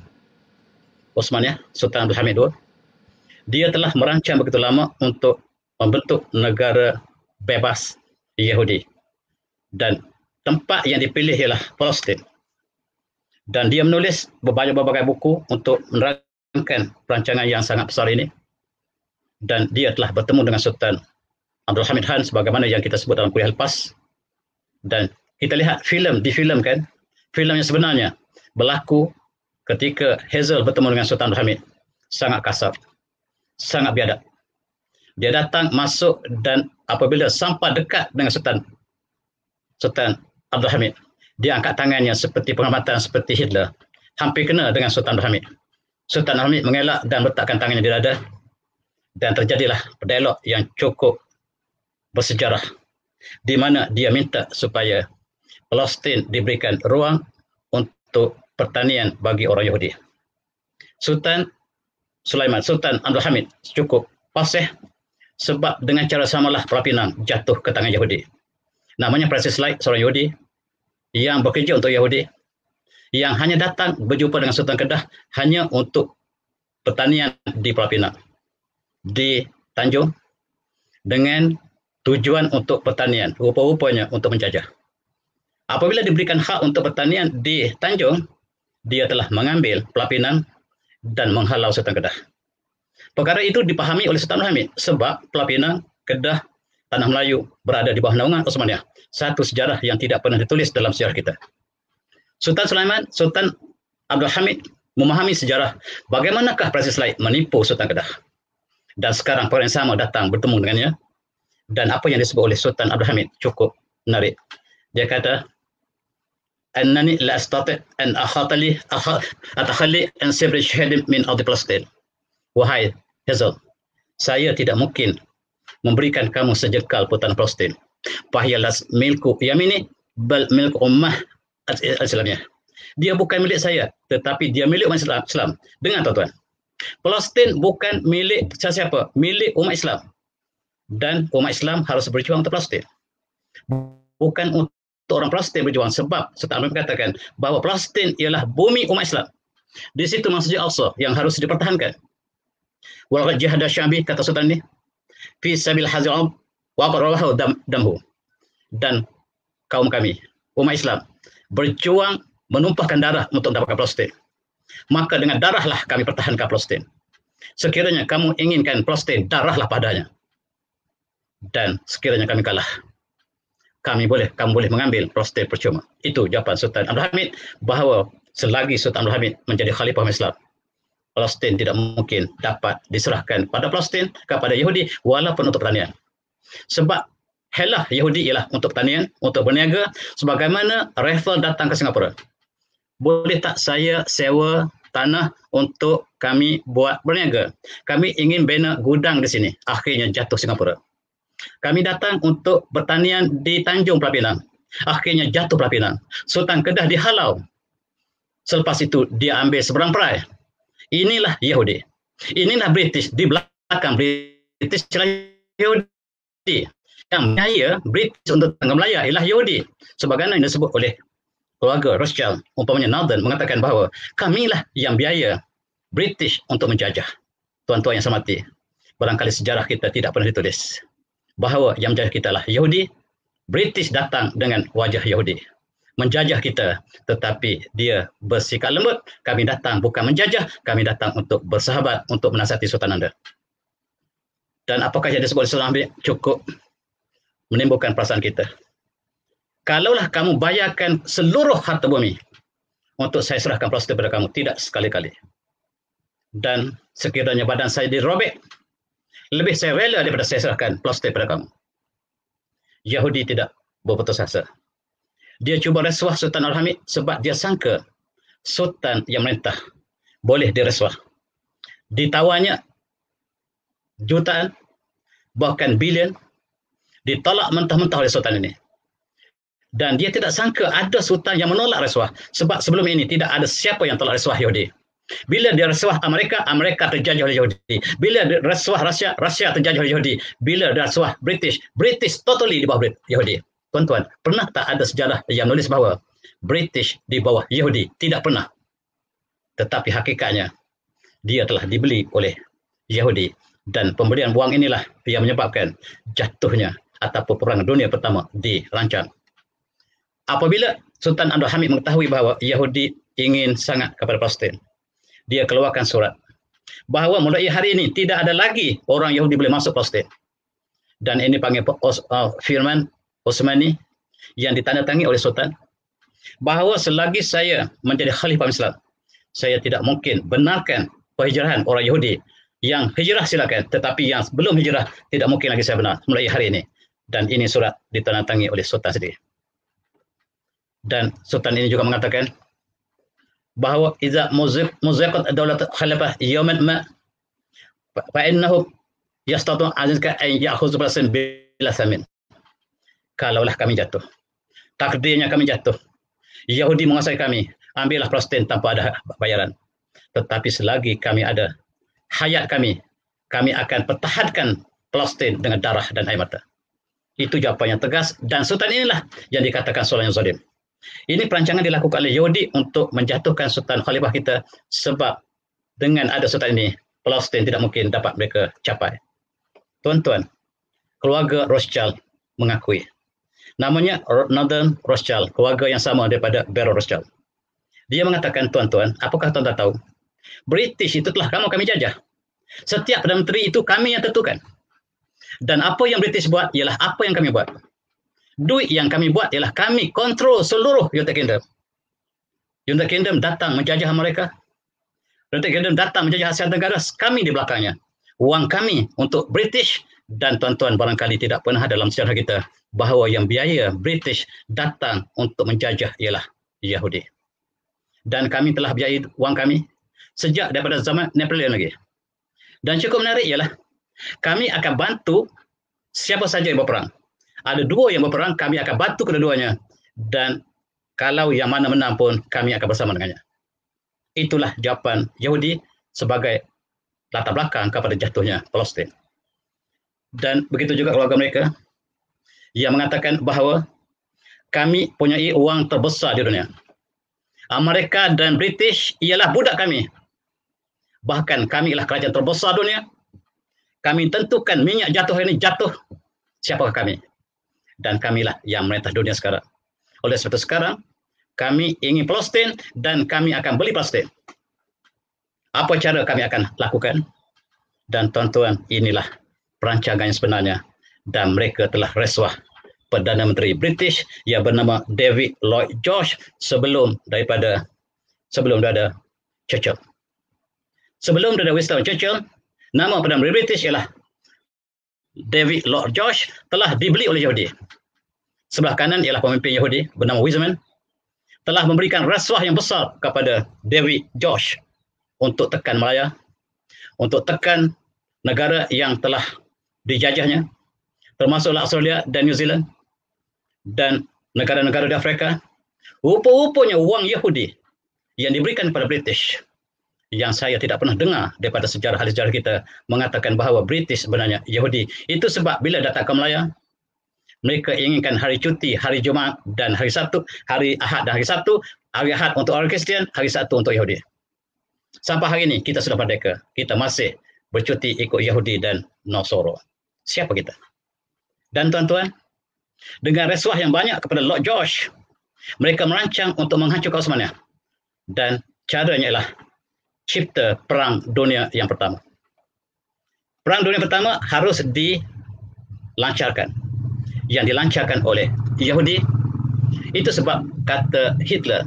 Osmaniyah, Sultan Abdul Hamid II. Dia telah merancang begitu lama untuk membentuk negara bebas Yahudi, dan tempat yang dipilih ialah Palestin. Dan dia menulis berbagai buku untuk menerangkan perancangan yang sangat besar ini. Dan dia telah bertemu dengan Sultan Abdul Hamid Khan sebagaimana yang kita sebut dalam kuliah lepas. Dan kita lihat difilmkan, filem yang sebenarnya berlaku ketika Herzl bertemu dengan Sultan Abdul Hamid. Sangat kasar, sangat biadab. Dia datang, masuk, dan apabila sampai dekat dengan Sultan Abdul Hamid, dia angkat tangannya seperti pengamatan seperti Hitler, hampir kena dengan Sultan Abdul Hamid. Sultan Abdul Hamid mengelak dan letakkan tangannya di dada, dan terjadilah dialog yang cukup bersejarah, di mana dia minta supaya Palestin diberikan ruang untuk pertanian bagi orang Yahudi. Sultan Abdul Hamid cukup fasih, sebab dengan cara samalah Pulau Pinang jatuh ke tangan Yahudi. Namanya Francis Light, seorang Yahudi yang bekerja untuk Yahudi, yang hanya datang berjumpa dengan Sultan Kedah hanya untuk pertanian di Pulau Pinang, di Tanjung, dengan tujuan untuk pertanian, rupa-rupanya untuk menjajah. Apabila diberikan hak untuk pertanian di Tanjung, dia telah mengambil Pulau Pinang dan menghalau Sultan Kedah. Perkara itu dipahami oleh Sultan Abdul Hamid sebab Pulau Pinang, Kedah, Tanah Melayu berada di bawah naungan Osmaniyah. Satu sejarah yang tidak pernah ditulis dalam sejarah kita. Sultan Abdul Hamid memahami sejarah bagaimanakah Francis Light menipu Sultan Kedah. Dan sekarang orang yang sama datang bertemu dengannya. Dan apa yang disebut oleh Sultan Abdul Hamid cukup menarik. Dia kata, "Annani la astati' an atakhalli an sabri syahid min ardi Palestin." Wahai Herzl, saya tidak mungkin memberikan kamu sejengkal tanah Palestin. Fahyalas milku yamini bal milku ummah al-Islamiyah. Dia bukan milik saya, tetapi dia milik umat Islam. Dengar tuan-tuan. Palestin bukan milik siapa, milik umat Islam. Dan umat Islam harus berjuang untuk Palestin. Bukan untuk orang Palestin berjuang, sebab Sultan Ahmad mengatakan bahawa Palestin ialah bumi umat Islam. Di situ Masjid Al-Aqsa yang harus dipertahankan. Wal jihad asy-sya'bi, kata Sultan ini, fi sabil hazil wa qarawahu damhu. Dan kaum kami, umat Islam, berjuang menumpahkan darah untuk mendapatkan Palestin. Maka dengan darahlah kami pertahankan Palestin. Sekiranya kamu inginkan Palestin, darahlah padanya. Dan sekiranya kami kalah, kamu boleh mengambil Palestin percuma. Itu jawapan Sultan Abdul Hamid, bahawa selagi Sultan Abdul Hamid menjadi khalifah Islam, Palestin tidak mungkin dapat diserahkan pada Palestin kepada Yahudi walaupun untuk pertanian. Sebab helah Yahudi ialah untuk pertanian, untuk berniaga, sebagaimana Raffles datang ke Singapura. Boleh tak saya sewa tanah untuk kami buat berniaga? Kami ingin bina gudang di sini. Akhirnya jatuh Singapura. Kami datang untuk pertanian di Tanjung Pulau Pinang. Akhirnya jatuh Pulau Pinang. Sultan Kedah dihalau. Selepas itu dia ambil seberang perai. Inilah Yahudi. Inilah British. Di belakang British Yahudi. Yang biaya British untuk datang ke Melaya ialah Yahudi. Sebagaimana yang disebut oleh keluarga Rothschild, umpamanya Northern, mengatakan bahawa kamilah yang biaya British untuk menjajah. Tuan-tuan yang saya hormati, barangkali sejarah kita tidak pernah ditulis bahawa yang menjajah kita adalah Yahudi. British datang dengan wajah Yahudi menjajah kita, tetapi dia bersikap lembut. Kami datang bukan menjajah, kami datang untuk bersahabat, untuk menasihati sultan anda. Dan apakah yang disebut Sultan Hamid cukup menimbulkan perasaan kita. Kalaulah kamu bayarkan seluruh harta bumi untuk saya serahkan Palestin kepada kamu, tidak sekali-kali. Dan sekiranya badan saya dirobek, lebih saya rela daripada saya serahkan Palestin kepada kamu. Yahudi tidak berputus asa. Dia cuba rasuah Sultan Al-Hamid sebab dia sangka Sultan yang merintah boleh dirasuah. Ditawarnya jutaan, bahkan bilion, ditolak mentah-mentah oleh Sultan ini. Dan dia tidak sangka ada Sultan yang menolak rasuah. Sebab sebelum ini tidak ada siapa yang tolak rasuah Yahudi. Bila dia rasuah Amerika, Amerika terjajah oleh Yahudi. Bila dia rasuah Rusia, Rusia terjajah oleh Yahudi. Bila dia rasuah British, British totally di bawah Yahudi. Tuan-tuan, pernah tak ada sejarah yang menulis bahawa British di bawah Yahudi? Tidak pernah. Tetapi hakikatnya, dia telah dibeli oleh Yahudi. Dan pembelian wang inilah yang menyebabkan jatuhnya atau peperangan dunia pertama dirancang. Apabila Sultan Abdul Hamid mengetahui bahawa Yahudi ingin sangat kepada Palestin, dia keluarkan surat bahawa mulai hari ini tidak ada lagi orang Yahudi boleh masuk Palestin. Dan ini panggil firman Osmani yang ditandatangani oleh Sultan bahawa selagi saya menjadi khalifah Islam, saya tidak mungkin benarkan penghijrahan orang Yahudi. Yang hijrah silakan, tetapi yang belum hijrah tidak mungkin lagi saya benar mulai hari ini. Dan ini surat ditandatangani oleh Sultan sendiri. Dan Sultan ini juga mengatakan bahawa iza muziqat daulat khalifah yawman ma fa innahu yastatu azizka an ya'khudh Palestin bila samin. Kalaulah kami jatuh, takdirnya kami jatuh, Yahudi menguasai kami, ambillah Palestin tanpa ada bayaran. Tetapi selagi kami ada hayat kami akan pertahankan Palestin dengan darah dan air mata. Itu jawapan yang tegas, dan Sultan inilah yang dikatakan Sultan yang zalim. Ini perancangan dilakukan oleh Yahudi untuk menjatuhkan Sultan Khalifah kita, sebab dengan ada Sultan ini, Palestin tidak mungkin dapat mereka capai. Tuan-tuan, keluarga Rothschild mengakui. Namanya Northern Rothschild, keluarga yang sama daripada Baron Rothschild. Dia mengatakan, tuan-tuan, apakah tuan-tuan tahu? British itu telah kami jajah. Setiap Perdana Menteri itu kami yang tentukan. Dan apa yang British buat ialah apa yang kami buat. Duit yang kami buat ialah kami kontrol seluruh United Kingdom. United Kingdom datang menjajah mereka. United Kingdom datang menjajah Asia Tenggara, kami di belakangnya. Wang kami untuk British, dan tuan-tuan barangkali tidak pernah dalam sejarah kita bahawa yang biaya British datang untuk menjajah ialah Yahudi. Dan kami telah biayai wang kami sejak daripada zaman Napoleon lagi. Dan cukup menarik ialah kami akan bantu siapa saja yang berperang. Ada dua yang berperang, kami akan bantu kedua-duanya. Dan kalau yang mana menang pun, kami akan bersama dengannya. Itulah jawapan Yahudi sebagai latar belakang kepada jatuhnya Palestin. Dan begitu juga keluarga mereka yang mengatakan bahawa kami punyai uang terbesar di dunia. Amerika dan British ialah budak kami. Bahkan kami ialah kerajaan terbesar dunia. Kami tentukan minyak jatuh hari ini jatuh, siapakah kami? Dan kamilah yang merintah dunia sekarang. Oleh sebab itu sekarang, kami ingin Palestin dan kami akan beli Palestin. Apa cara kami akan lakukan? Dan tuan-tuan, inilah perancangan yang sebenarnya. Dan mereka telah rasuah Perdana Menteri British yang bernama David Lloyd George sebelum ada Churchill. Sebelum ada Winston Churchill, nama Perdana Menteri British ialah David Lloyd George, telah dibeli oleh Yahudi. Sebelah kanan ialah pemimpin Yahudi bernama Wiseman, telah memberikan rasuah yang besar kepada David George untuk tekan Malaya, untuk tekan negara yang telah dijajahnya, termasuklah Australia dan New Zealand, dan negara-negara di Afrika. Rupa-rupanya wang Yahudi yang diberikan kepada British, yang saya tidak pernah dengar daripada sejarah ahli sejarah kita mengatakan bahawa British sebenarnya Yahudi. Itu sebab bila datang ke Malaya, Mereka inginkan hari cuti, hari Jumaat dan hari Sabtu, hari Ahad dan hari Sabtu, hari Ahad untuk orang Kristian, hari Sabtu untuk Yahudi. Sampai hari ini kita sudah merdeka. Kita masih bercuti ikut Yahudi dan Nasoro. Siapa kita? Dan tuan-tuan, dengan rasuah yang banyak kepada Lord George, mereka merancang untuk menghancurkan Osmania. Dan caranya ialah cipta Perang Dunia yang pertama. Perang Dunia pertama harus dilancarkan. Yang dilancarkan oleh Yahudi. Itu sebab kata Hitler,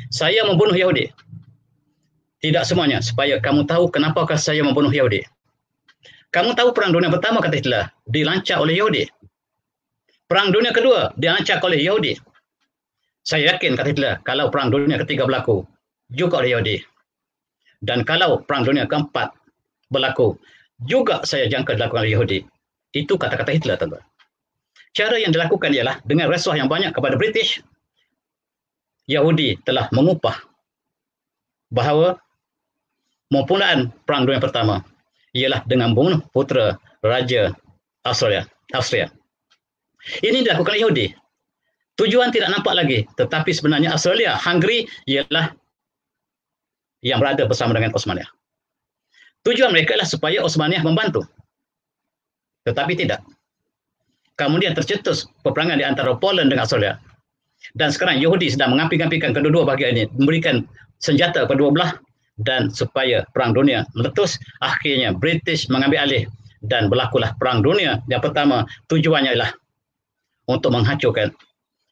saya membunuh Yahudi. Tidak semuanya, supaya kamu tahu kenapakah saya membunuh Yahudi. Kamu tahu Perang Dunia pertama, kata Hitler, dilancar oleh Yahudi. Perang Dunia kedua dilancar oleh Yahudi. Saya yakin, kata Hitler, kalau Perang Dunia ketiga berlaku, juga oleh Yahudi. Dan kalau Perang Dunia keempat berlaku, juga saya jangka dilakukan oleh Yahudi. Itu kata-kata Hitler, tuan-tuan. Cara yang dilakukan ialah dengan rasuah yang banyak kepada British, Yahudi telah mengupah bahawa mempunyai Perang Dunia pertama ialah dengan membunuh putera Raja Austria. Ini dilakukan oleh Yahudi. Tujuan tidak nampak lagi, tetapi sebenarnya Australia, Hungary ialah yang berada bersama dengan Osmania. Tujuan mereka adalah supaya Osmania membantu. Tetapi tidak. Kemudian tercetus peperangan di antara Poland dengan Australia. Dan sekarang Yahudi sedang mengampi-ampikan kedua-dua bahagian ini, memberikan senjata kedua belah, dan supaya Perang Dunia meletus, akhirnya British mengambil alih dan berlakulah Perang Dunia yang pertama. Tujuannya ialah untuk menghancurkan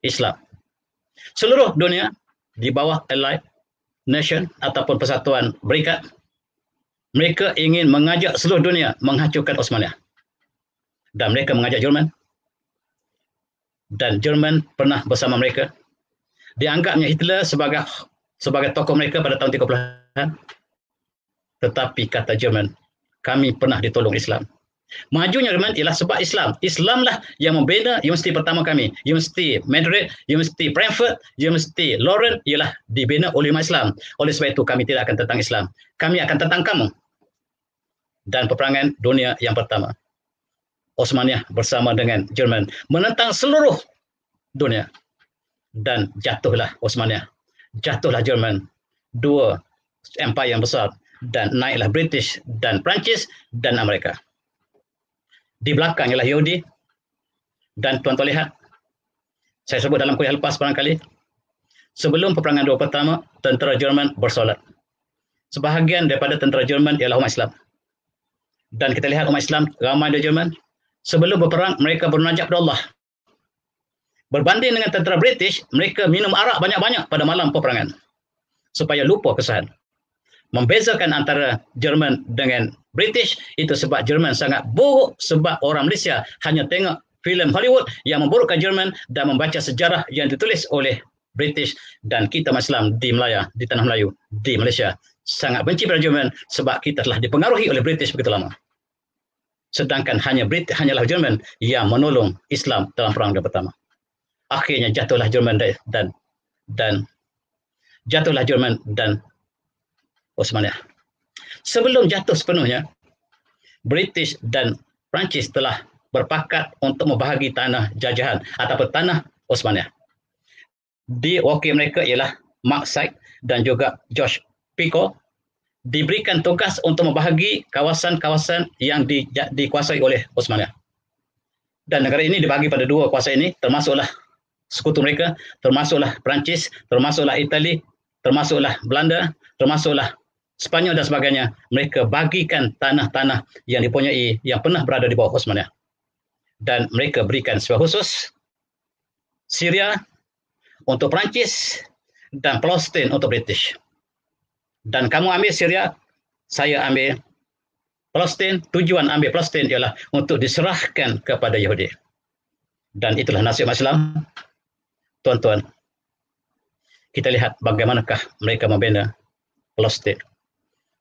Islam. Seluruh dunia di bawah Allied Nation ataupun Persatuan Berikat, mereka ingin mengajak seluruh dunia menghancurkan Osmania. Dan mereka mengajak Jerman. Dan Jerman pernah bersama mereka. Dianggapnya Hitler sebagai tokoh mereka pada tahun 30-an. Tetapi kata Jerman, kami pernah ditolong Islam. Majunya Jerman ialah sebab Islam. Islamlah yang membina universiti pertama kami. Universiti Madrid, Universiti Frankfurt, Universiti Leuven ialah dibina oleh umat Islam. Oleh sebab itu kami tidak akan tentang Islam. Kami akan tentang kamu. Dan peperangan dunia yang pertama, Osmania bersama dengan Jerman menentang seluruh dunia. Dan jatuhlah Osmania. Jatuhlah Jerman. Dua empire yang besar. Dan naiklah British dan Perancis dan Amerika. Di belakang ialah Yahudi. Dan tuan-tuan lihat, saya sebut dalam kuliah lepas barangkali, sebelum peperangan dunia pertama, tentera Jerman bersolat. Sebahagian daripada tentera Jerman ialah umat Islam. Dan kita lihat umat Islam ramai di Jerman. Sebelum berperang, mereka bernajak kepada Allah. Berbanding dengan tentera British, mereka minum arak banyak-banyak pada malam peperangan. Supaya lupa kesalahan. Membezakan antara Jerman dengan British, itu sebab Jerman sangat buruk, sebab orang Malaysia hanya tengok filem Hollywood yang memburukkan Jerman dan membaca sejarah yang ditulis oleh British. Dan kita Islam di Melaya, di Tanah Melayu, di Malaysia, sangat benci pada Jerman sebab kita telah dipengaruhi oleh British begitu lama. Sedangkan hanyalah Jerman yang menolong Islam dalam Perang Dunia Pertama. Akhirnya jatuhlah Jerman dan jatuhlah Jerman dan Osmania. Sebelum jatuh sepenuhnya, British dan Perancis telah berpakat untuk membahagi tanah jajahan ataupun tanah Osmania. Di wakil mereka ialah Mark Sykes dan juga George Picot, diberikan tugas untuk membahagi kawasan-kawasan yang dikuasai oleh Osmania. Dan negara ini dibagi pada dua kuasa ini, termasuklah sekutu mereka, termasuklah Perancis, termasuklah Itali, termasuklah Belanda, termasuklah Spanyol dan sebagainya. Mereka bagikan tanah-tanah yang dipunyai, yang pernah berada di bawah Osmania. Dan mereka berikan secara khusus Syria untuk Perancis dan Palestin untuk British. Dan kamu ambil Syria, saya ambil Palestin. Tujuan ambil Palestin ialah untuk diserahkan kepada Yahudi. Dan itulah nasib Islam. Tuan-tuan, kita lihat bagaimanakah mereka membina Palestin.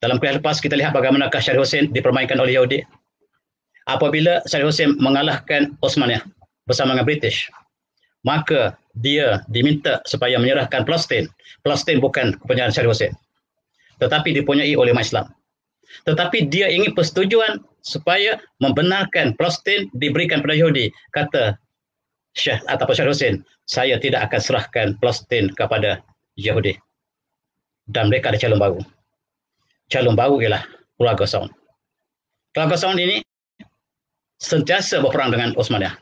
Dalam kuliah lepas kita lihat bagaimanakah Saddam Hussein dipermainkan oleh Yahudi. Apabila Saddam Hussein mengalahkan Osmania bersama dengan British, maka dia diminta supaya menyerahkan Palestin. Palestin bukan kepunyaan Saddam Hussein, tetapi dipunyai oleh umat Islam. Tetapi dia ingin persetujuan supaya membenarkan Palestin diberikan pada Yahudi. Kata Syekh ataupun Syekh Hussein, saya tidak akan serahkan Palestin kepada Yahudi. Dan mereka ada calon baru. Calon baru ialah keluarga Saud. Keluarga Saud ini sentiasa berperang dengan Osmaniyah.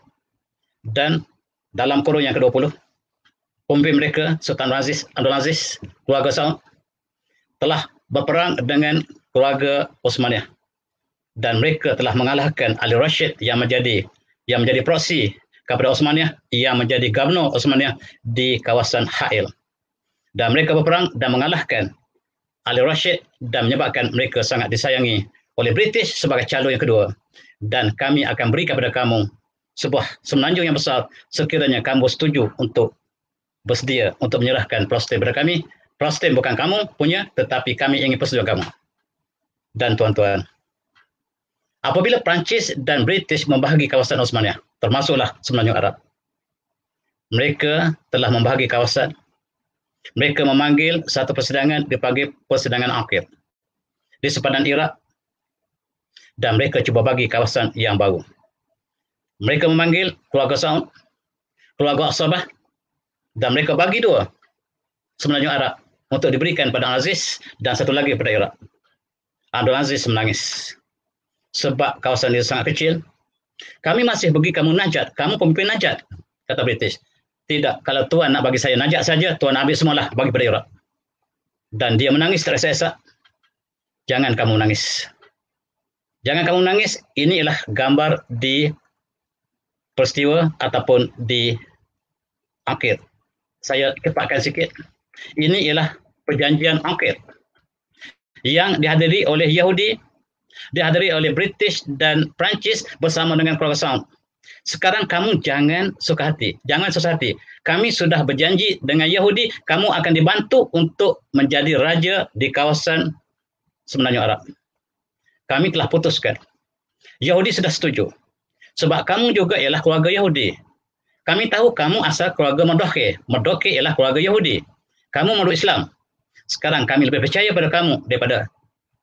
Dan dalam kurun yang ke-20, pemimpin mereka, Sultan Abdul Aziz, keluarga Saud, telah berperang dengan keluarga Osmaniyah. Dan mereka telah mengalahkan Ali Rashid yang menjadi proksi kepada Osmaniyah, yang menjadi gubernur Osmaniyah di kawasan Ha'il. Dan mereka berperang dan mengalahkan Ali Rashid dan menyebabkan mereka sangat disayangi oleh British sebagai calon yang kedua. Dan kami akan beri kepada kamu sebuah semenanjung yang besar sekiranya kamu setuju untuk bersedia untuk menyerahkan Palestin kepada kami. Palestin bukan kamu punya, tetapi kami ingin persetujuan kamu. Dan tuan-tuan, apabila Perancis dan British membahagi kawasan Osmaniyah, termasuklah Semenanjung Arab, mereka telah membahagi kawasan. Mereka memanggil satu persidangan, dipanggil persidangan akhir di sepadan Iraq, dan mereka cuba bagi kawasan yang baru. Mereka memanggil keluarga Saud, keluarga Asabah, dan mereka bagi dua Semenanjung Arab untuk diberikan pada Aziz dan satu lagi pada Iraq. Abdul Aziz menangis sebab kawasan itu sangat kecil. Kami masih bagi kamu Najat, kamu pemimpin Najat, kata British. Tidak, kalau Tuan nak bagi saya Najat saja, Tuan ambil semualah bagi pada Iraq. Dan dia menangis tersesak. Jangan kamu menangis. Jangan kamu menangis, ini ialah gambar di peristiwa ataupun di akhir. Saya cepatkan sikit. Ini ialah perjanjian akhir yang dihadiri oleh Yahudi, dihadiri oleh British dan Perancis bersama dengan keluarga Saud. Sekarang kamu jangan suka hati. Jangan susah hati. Kami sudah berjanji dengan Yahudi, kamu akan dibantu untuk menjadi raja di kawasan Semenanjung Arab. Kami telah putuskan. Yahudi sudah setuju. Sebab kamu juga ialah keluarga Yahudi. Kami tahu kamu asal keluarga Mardokhai. Mardokhai ialah keluarga Yahudi. Kamu memeluk Islam. Sekarang kami lebih percaya pada kamu daripada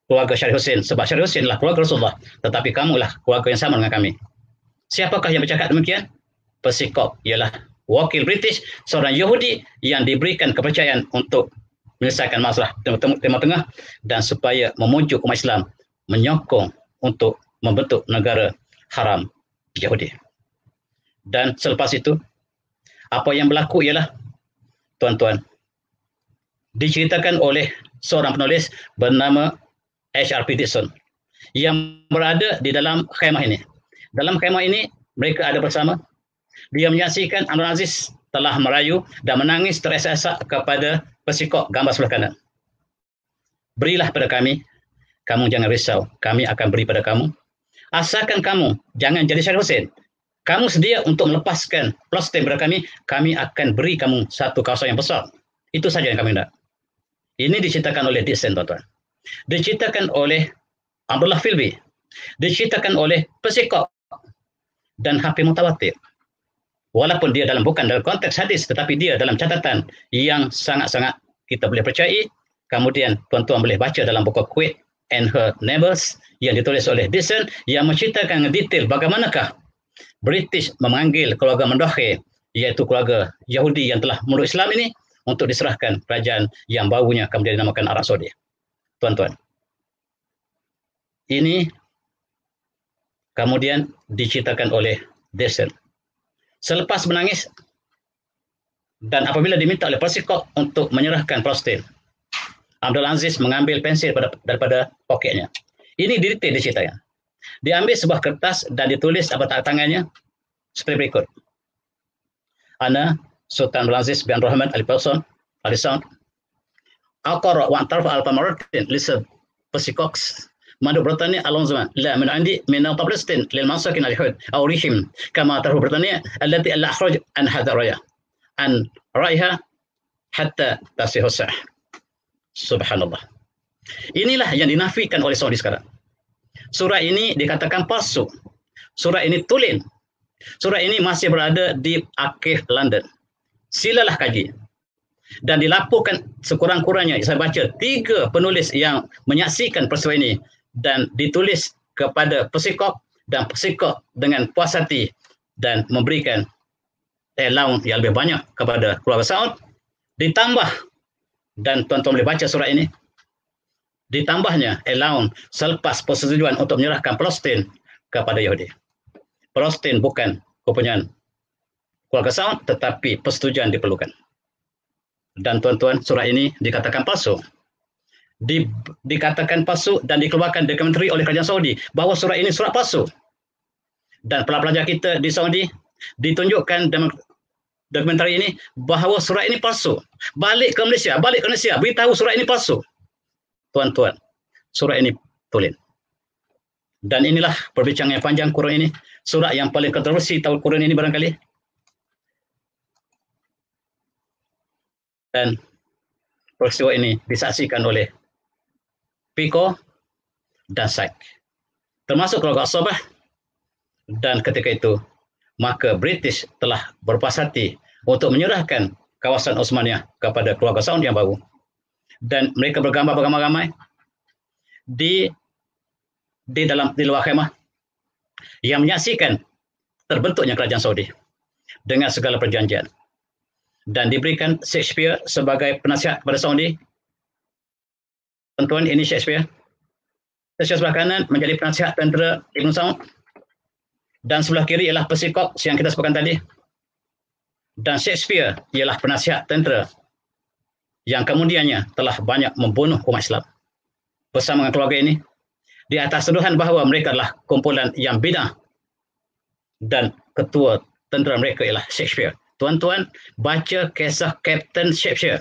keluarga Syarif Hussein. Sebab Syarif Hussein adalah keluarga Rasulullah. Tetapi kamu adalah keluarga yang sama dengan kami. Siapakah yang bercakap demikian? Persikop ialah wakil British, seorang Yahudi yang diberikan kepercayaan untuk menyelesaikan masalah Timur Tengah dan supaya memujuk umat Islam menyokong untuk membentuk negara haram Yahudi. Dan selepas itu, apa yang berlaku ialah, tuan-tuan, diceritakan oleh seorang penulis bernama H.R.P. Dixon yang berada di dalam khemah ini. Dalam khemah ini, mereka ada bersama. Dia menyaksikan Abdul Aziz telah merayu dan menangis teresak-esak kepada persikop gambar sebelah kanan. Berilah pada kami, kamu jangan risau, kami akan beri pada kamu. Asalkan kamu jangan jadi Syarif Hussein. Kamu sedia untuk melepaskan Palestin kepada kami akan beri kamu satu kawasan yang besar. Itu saja yang kami nak. Ini diceritakan oleh Dixon, tuan-tuan. Diceritakan oleh Abdullah Filbi. Diceritakan oleh persikop dan Hafiz Mutawatir. Walaupun dia bukan dalam konteks hadis, tetapi dia dalam catatan yang sangat-sangat kita boleh percayai. Kemudian tuan-tuan boleh baca dalam buku Kuwait and Her Neighbors yang ditulis oleh Dixon yang menceritakan detail bagaimanakah British memanggil keluarga Mardokhai, iaitu keluarga Yahudi yang telah memeluk Islam ini, untuk diserahkan kerajaan yang barunya kemudian dinamakan Arab Saudi. Tuan-tuan, ini kemudian diceritakan oleh Dixon. Selepas menangis dan apabila diminta oleh persikop untuk menyerahkan Palestin, Abdul Aziz mengambil pensil daripada poketnya. Ini detail diceritanya. Diambil sebuah kertas dan ditulis apa tangannya seperti berikut. Ana Sultan Abdul Aziz bin Rahman Al-Pawson Al-Saud Aqara wa antarfa al-Pamaratin lisa Persikoks Madu Britania al-Zaman la min andi min Palestin lil masakin al-Hud aw rihim kama tarhu Britania allati al-akhraj an hadha raya an raiha hatta tasihu sah. Subhanallah. Inilah yang dinafikan oleh Saudi sekarang. Surah ini dikatakan palsu. Surah ini tulen. Surah ini masih berada di arkiv London. Silalah kaji. Dan dilaporkan sekurang-kurangnya, saya baca 3 penulis yang menyaksikan peristiwa ini dan ditulis kepada persikop dan persikop dengan puas hati dan memberikan allowance yang lebih banyak kepada keluarga Saud, ditambah, dan tuan-tuan boleh baca surat ini, ditambahnya allowance selepas persetujuan untuk menyerahkan Palestin kepada Yahudi. Palestin bukan kepunyaan keluarga Saud, tetapi persetujuan diperlukan. Dan tuan-tuan, surat ini dikatakan palsu. Dikatakan palsu dan dikeluarkan dokumentari oleh kerajaan Saudi bahawa surat ini surat palsu. Dan pelajar kita di Saudi ditunjukkan dokumentari ini bahawa surat ini palsu. Balik ke Malaysia, beritahu surat ini palsu. Tuan-tuan, surat ini tulen. Dan inilah perbincangan yang panjang kurun ini, surat yang paling kontroversi tahun kurun ini barangkali. Dan peristiwa ini disaksikan oleh Piko dan Said, termasuk keluarga As-Sabah. Dan ketika itu, maka British telah berpuas hati untuk menyerahkan kawasan Osmaniyah kepada keluarga Saud yang baru. Dan mereka bergambar beramai-ramai di luar khemah yang menyaksikan terbentuknya kerajaan Saudi dengan segala perjanjian. Dan diberikan Shakespeare sebagai penasihat kepada Saudi. Tuan-tuan, ini Shakespeare. Shakespeare sebelah kanan menjadi penasihat tentera Ibn Saud. Dan sebelah kiri ialah Persikok yang kita sebutkan tadi. Dan Shakespeare ialah penasihat tentera yang kemudiannya telah banyak membunuh umat Islam bersama dengan keluarga ini, di atas tuduhan bahawa mereka adalah kumpulan yang bidah, dan ketua tentera mereka ialah Shakespeare. Tuan-tuan, baca kisah Captain Shakespeare,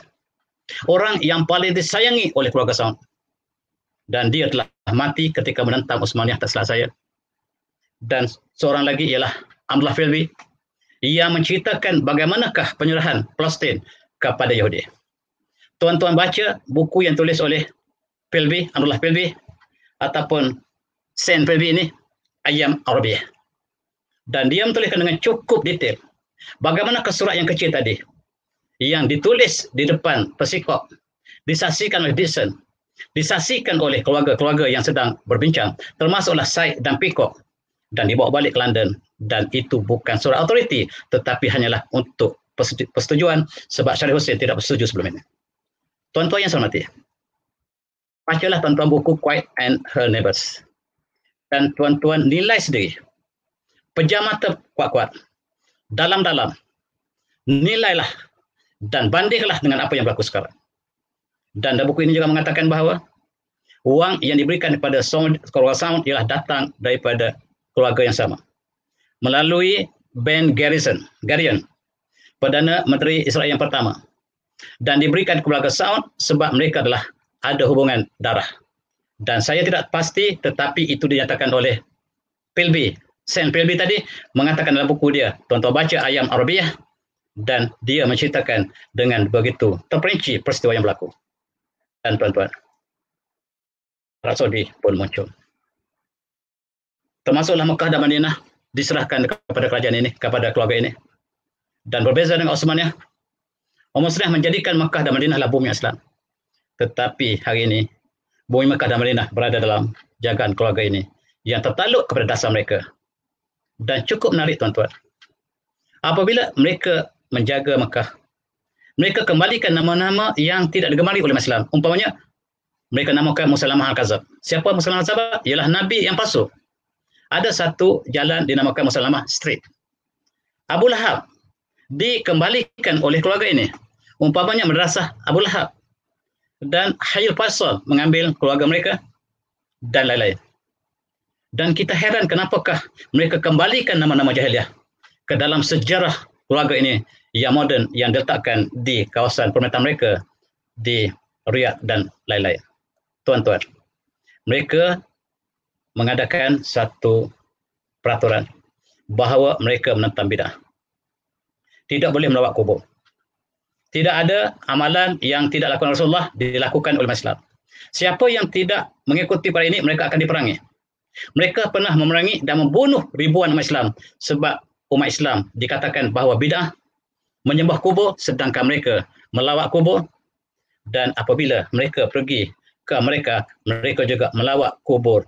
orang yang paling disayangi oleh keluarga Saud, dan dia telah mati ketika menentang Osmaniyah, tak salah saya. Dan seorang lagi ialah Abdullah Philby yang menceritakan bagaimanakah penyerahan Palestin kepada Yahudi. Tuan-tuan baca buku yang tulis oleh Philby, Abdullah Philby ataupun Saint Philby ini, Ayyam Arabiyah. Dan dia menuliskan dengan cukup detail bagaimana surat yang kecil tadi yang ditulis di depan Persikok, disaksikan oleh Dixon, disaksikan oleh keluarga-keluarga yang sedang berbincang, termasuklah Said dan Peacock, dan dibawa balik ke London. Dan itu bukan surat autoriti, tetapi hanyalah untuk persetujuan sebab Syarif Hussein tidak bersetuju sebelum ini. Tuan-tuan yang saya hormati, bacalah tuan-tuan buku Quiet and Her Neighbors. Dan tuan-tuan nilai sendiri, pejam mata kuat-kuat, dalam-dalam, nilailah dan bandinglah dengan apa yang berlaku sekarang. Dan dalam buku ini juga mengatakan bahawa wang yang diberikan kepada keluarga Saud ialah datang daripada keluarga yang sama, melalui Ben Gurion, Perdana Menteri Israel yang pertama, dan diberikan keluarga Saud sebab mereka adalah ada hubungan darah. Dan saya tidak pasti, tetapi itu dinyatakan oleh Philby. Saint Philby tadi mengatakan dalam buku dia, tuan-tuan baca Ayyam Arabiyah, dan dia menceritakan dengan begitu terperinci peristiwa yang berlaku. Dan tuan-tuan, Arab Saudi pun muncul. Termasuklah Mekah dan Madinah diserahkan kepada kerajaan ini, kepada keluarga ini. Dan berbeza dengan Osmaniyah, Osmaniyah menjadikan Mekah dan Madinah adalah bumi Islam. Tetapi hari ini, bumi Mekah dan Madinah berada dalam jagaan keluarga ini yang tertakluk kepada dasar mereka. Dan cukup menarik tuan-tuan, apabila mereka menjaga Mekah, mereka kembalikan nama-nama yang tidak digemari oleh Islam. Umpamanya, mereka namakan Musailamah Al-Kadzab. Siapa Musailamah Al-Kadzab? Ialah Nabi yang palsu. Ada satu jalan dinamakan Musailamah Street. Abu Lahab dikembalikan oleh keluarga ini. Umpamanya madrasah Abu Lahab. Dan Hayul Faisal mengambil keluarga mereka, dan lain-lain. Dan kita heran kenapakah mereka kembalikan nama-nama jahiliah ke dalam sejarah keluarga ini yang moden, yang diletakkan di kawasan permetan mereka di Riyadh dan lain-lain. Tuan-tuan, mereka mengadakan satu peraturan bahawa mereka menentang bidah. Tidak boleh melawat kubur. Tidak ada amalan yang tidak dilakukan Rasulullah dilakukan oleh Islam. Siapa yang tidak mengikuti perkara ini, mereka akan diperangi. Mereka pernah memerangi dan membunuh ribuan umat Islam sebab umat Islam dikatakan bahawa bidah, menyembah kubur, sedangkan mereka melawat kubur. Dan apabila mereka pergi ke Amerika, mereka juga melawat kubur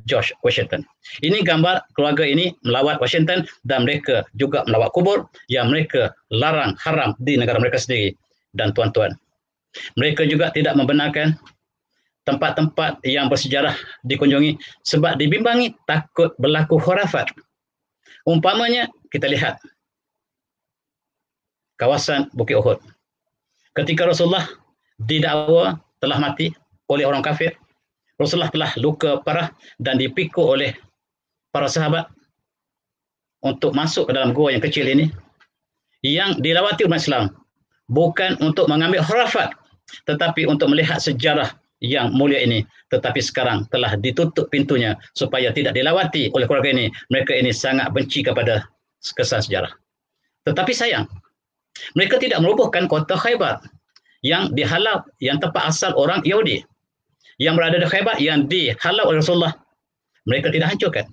George Washington. Ini gambar keluarga ini melawat Washington dan mereka juga melawat kubur yang mereka larang haram di negara mereka sendiri. Dan tuan-tuan, mereka juga tidak membenarkan tempat-tempat yang bersejarah dikunjungi sebab dibimbangi takut berlaku khurafat. Umpamanya kita lihat kawasan Bukit Uhud. Ketika Rasulullah didakwa telah mati oleh orang kafir, Rasulullah telah luka parah dan dipikul oleh para sahabat untuk masuk ke dalam gua yang kecil ini, yang dilawati umat Islam bukan untuk mengambil khurafat, tetapi untuk melihat sejarah yang mulia ini. Tetapi sekarang telah ditutup pintunya supaya tidak dilawati oleh keluarga ini. Mereka ini sangat benci kepada kesan sejarah. Tetapi sayang, mereka tidak merobohkan kota Khaybar yang dihalau, yang tempat asal orang Yahudi yang berada di Khaybar, yang dihalau oleh Rasulullah. Mereka tidak hancurkan,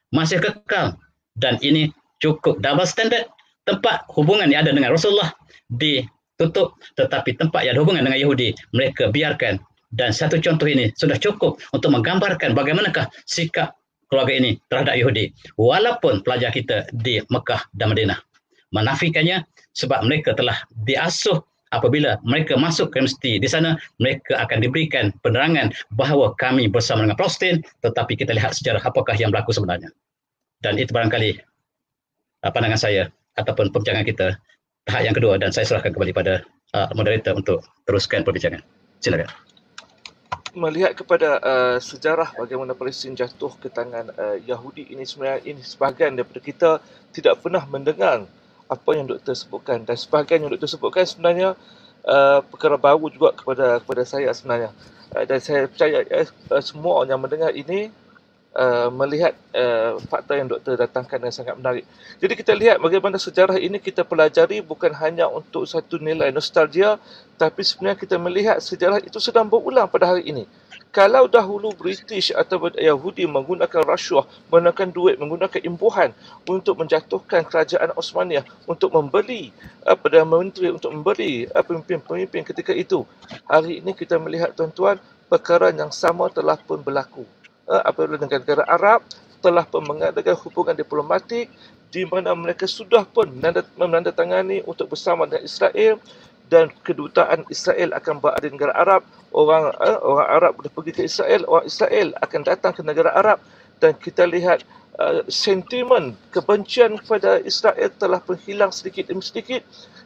masih kekal. Dan ini cukup double standard. Tempat hubungan yang ada dengan Rasulullah ditutup, tetapi tempat yang ada hubungan dengan Yahudi mereka biarkan. Dan satu contoh ini sudah cukup untuk menggambarkan bagaimanakah sikap keluarga ini terhadap Yahudi. Walaupun pelajar kita di Mekah dan Madinah menafikannya, sebab mereka telah diasuh. Apabila mereka masuk ke universiti di sana, mereka akan diberikan penerangan bahawa kami bersama dengan Palestin, tetapi kita lihat sejarah apakah yang berlaku sebenarnya. Dan itu barangkali pandangan saya ataupun perbincangan kita tahap yang kedua, dan saya serahkan kembali pada moderator untuk teruskan perbincangan. Silakan. Melihat kepada sejarah bagaimana Palestin jatuh ke tangan Yahudi ini, sebenarnya ini sebahagian daripada kita tidak pernah mendengar apa yang doktor sebutkan, dan sebahagian yang doktor sebutkan sebenarnya perkara baru juga kepada saya sebenarnya. Dan saya percaya semua orang yang mendengar ini melihat fakta yang doktor datangkan yang sangat menarik. Jadi kita lihat bagaimana sejarah ini kita pelajari bukan hanya untuk satu nilai nostalgia, tapi sebenarnya kita melihat sejarah itu sedang berulang pada hari ini. Kalau dahulu British atau Yahudi menggunakan rasuah, menggunakan duit, menggunakan imbuhan untuk menjatuhkan kerajaan Osmaniyah, untuk membeli Perdana Menteri, untuk membeli pemimpin-pemimpin ketika itu. Hari ini kita melihat, tuan-tuan, perkara yang sama telah pun berlaku. Apabila negara-negara Arab telah pun mengadakan hubungan diplomatik di mana mereka sudah pun menandatangani untuk bersama dengan Israel, dan kedutaan Israel akan berada di negara Arab. Orang Arab boleh pergi ke Israel, orang Israel akan datang ke negara Arab, dan kita lihat sentimen kebencian kepada Israel telah pun hilang sedikit demi sedikit,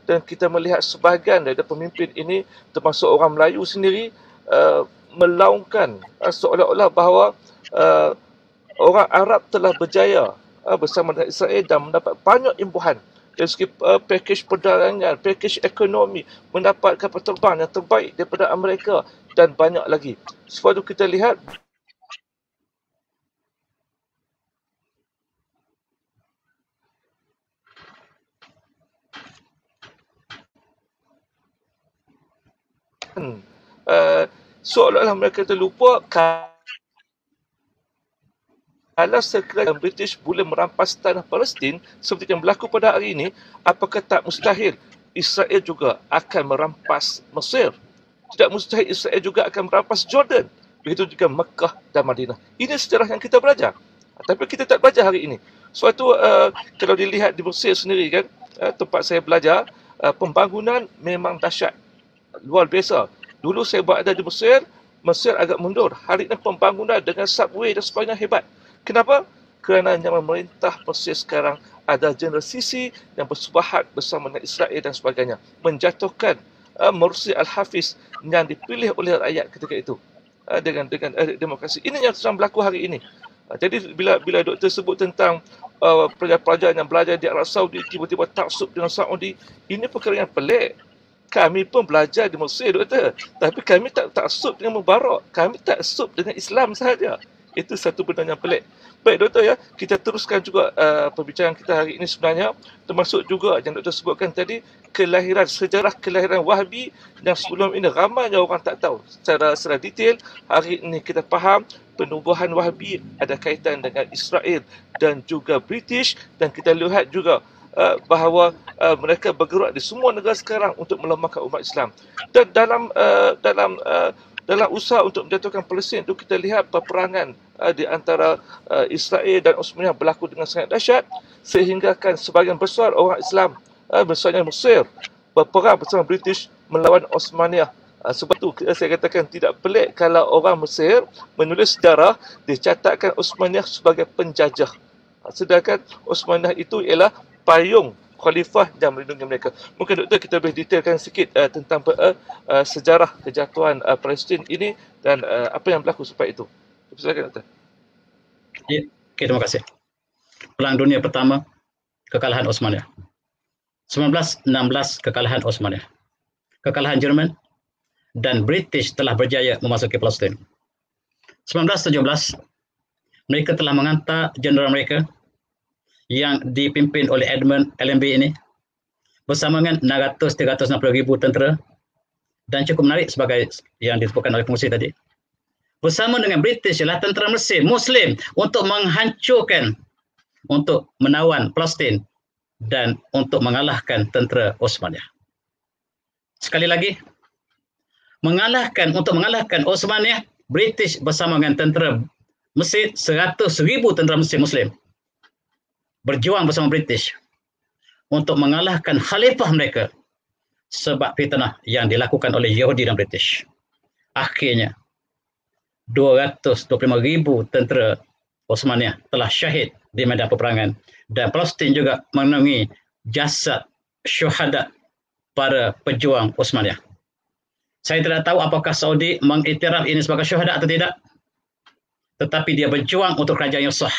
dan kita melihat sebahagian dari pemimpin ini, termasuk orang Melayu sendiri, melaungkan seolah-olah bahawa orang Arab telah berjaya bersama dengan Israel dan mendapat banyak imbuhan dari segi pakej perdagangan, pakej ekonomi, mendapat kapal terbang yang terbaik daripada Amerika dan banyak lagi. Sebab itu kita lihat seolah-olah mereka terlupa kalau sekiranya British boleh merampas tanah Palestin seperti yang berlaku pada hari ini, apakah tak mustahil Israel juga akan merampas Mesir? Tidak mustahil Israel juga akan merampas Jordan. Begitu juga Mekah dan Madinah. Ini sejarah yang kita belajar. Tapi kita tak belajar hari ini. Suatu kalau dilihat di Mesir sendiri kan, tempat saya belajar, pembangunan memang dahsyat. Luar biasa. Dulu saya berada di Mesir, Mesir agak mundur. Hari ini pembangunan dengan subway dan sebagainya hebat. Kenapa? Kerana yang memerintah Mesir sekarang ada Jeneral Sisi yang bersubahat bersama dengan Israel dan sebagainya, menjatuhkan Mursi Al-Hafiz yang dipilih oleh rakyat ketika itu dengan demokrasi. Ini yang sedang berlaku hari ini. Jadi bila doktor sebut tentang pelajar-pelajar yang belajar di Arab Saudi tiba-tiba taksub dengan Saudi, ini perkara yang pelik. Kami pun belajar di Mesir, doktor, tapi kami tak taksub dengan Mubarak. Kami taksub dengan Islam sahaja. Itu satu benda yang pelik. Baik doktor, ya, kita teruskan juga perbincangan kita hari ini sebenarnya, termasuk juga yang doktor sebutkan tadi, sejarah kelahiran Wahabi yang sebelum ini ramai orang tak tahu secara detail. Hari ini kita faham penubuhan Wahabi ada kaitan dengan Israel dan juga British, dan kita lihat juga bahawa mereka bergerak di semua negara sekarang untuk melemahkan umat Islam. Dan dalam dalam usaha untuk menjatuhkan Palestin itu kita lihat peperangan di antara Israel dan Osmaniyah berlaku dengan sangat dahsyat, sehingga kan sebahagian besar orang Islam besarnya Mesir berperang bersama British melawan Osmaniyah. Sebab itu saya katakan tidak pelik kalau orang Mesir menulis sejarah dicatatkan Osmaniyah sebagai penjajah. Sedangkan Osmaniyah itu ialah payung khalifah yang melindungi mereka. Mungkin Doktor kita boleh detailkan sikit tentang sejarah kejatuhan Palestin ini dan apa yang berlaku selepas itu. Silakan Doktor. Ya, okay, terima kasih. Perang Dunia Pertama, kekalahan Osmaniyah. 1916 kekalahan Osmaniyah. Kekalahan Jerman dan British telah berjaya memasuki Palestin. 1917 mereka telah menghantar jeneral mereka yang dipimpin oleh Edmund Allenby ini bersama dengan 360,000 tentera, dan cukup menarik sebagai yang disebutkan oleh pengurusi tadi, bersama dengan British ialah tentera Mesir Muslim untuk menghancurkan, untuk menawan Palestin dan untuk mengalahkan tentera Osmaniyah. Sekali lagi, untuk mengalahkan Osmaniyah, British bersama dengan tentera Mesir, 100,000 tentera Mesir Muslim berjuang bersama British untuk mengalahkan khalifah mereka sebab fitnah yang dilakukan oleh Yahudi dan British. Akhirnya 225,000 tentera Osmaniyah telah syahid di medan peperangan, dan Palestin juga menemui jasad syuhada para pejuang Osmaniyah. Saya tidak tahu apakah Saudi mengiktiraf ini sebagai syuhada atau tidak, tetapi dia berjuang untuk kerajaan yang sah.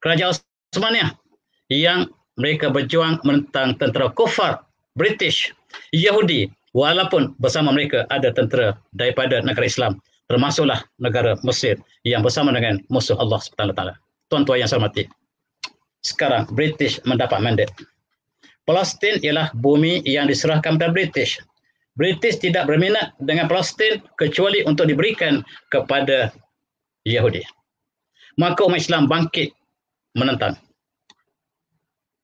Kerajaan Osmaniyah yang mereka berjuang menentang tentera kufar British, Yahudi, walaupun bersama mereka ada tentera daripada negara Islam, termasuklah negara Mesir yang bersama dengan musuh Allah SWT. Tuan-tuan yang saya hormati, sekarang British mendapat mandat. Palestin ialah bumi yang diserahkan kepada British. British tidak berminat dengan Palestin kecuali untuk diberikan kepada Yahudi. Maka umat Islam bangkit menentang.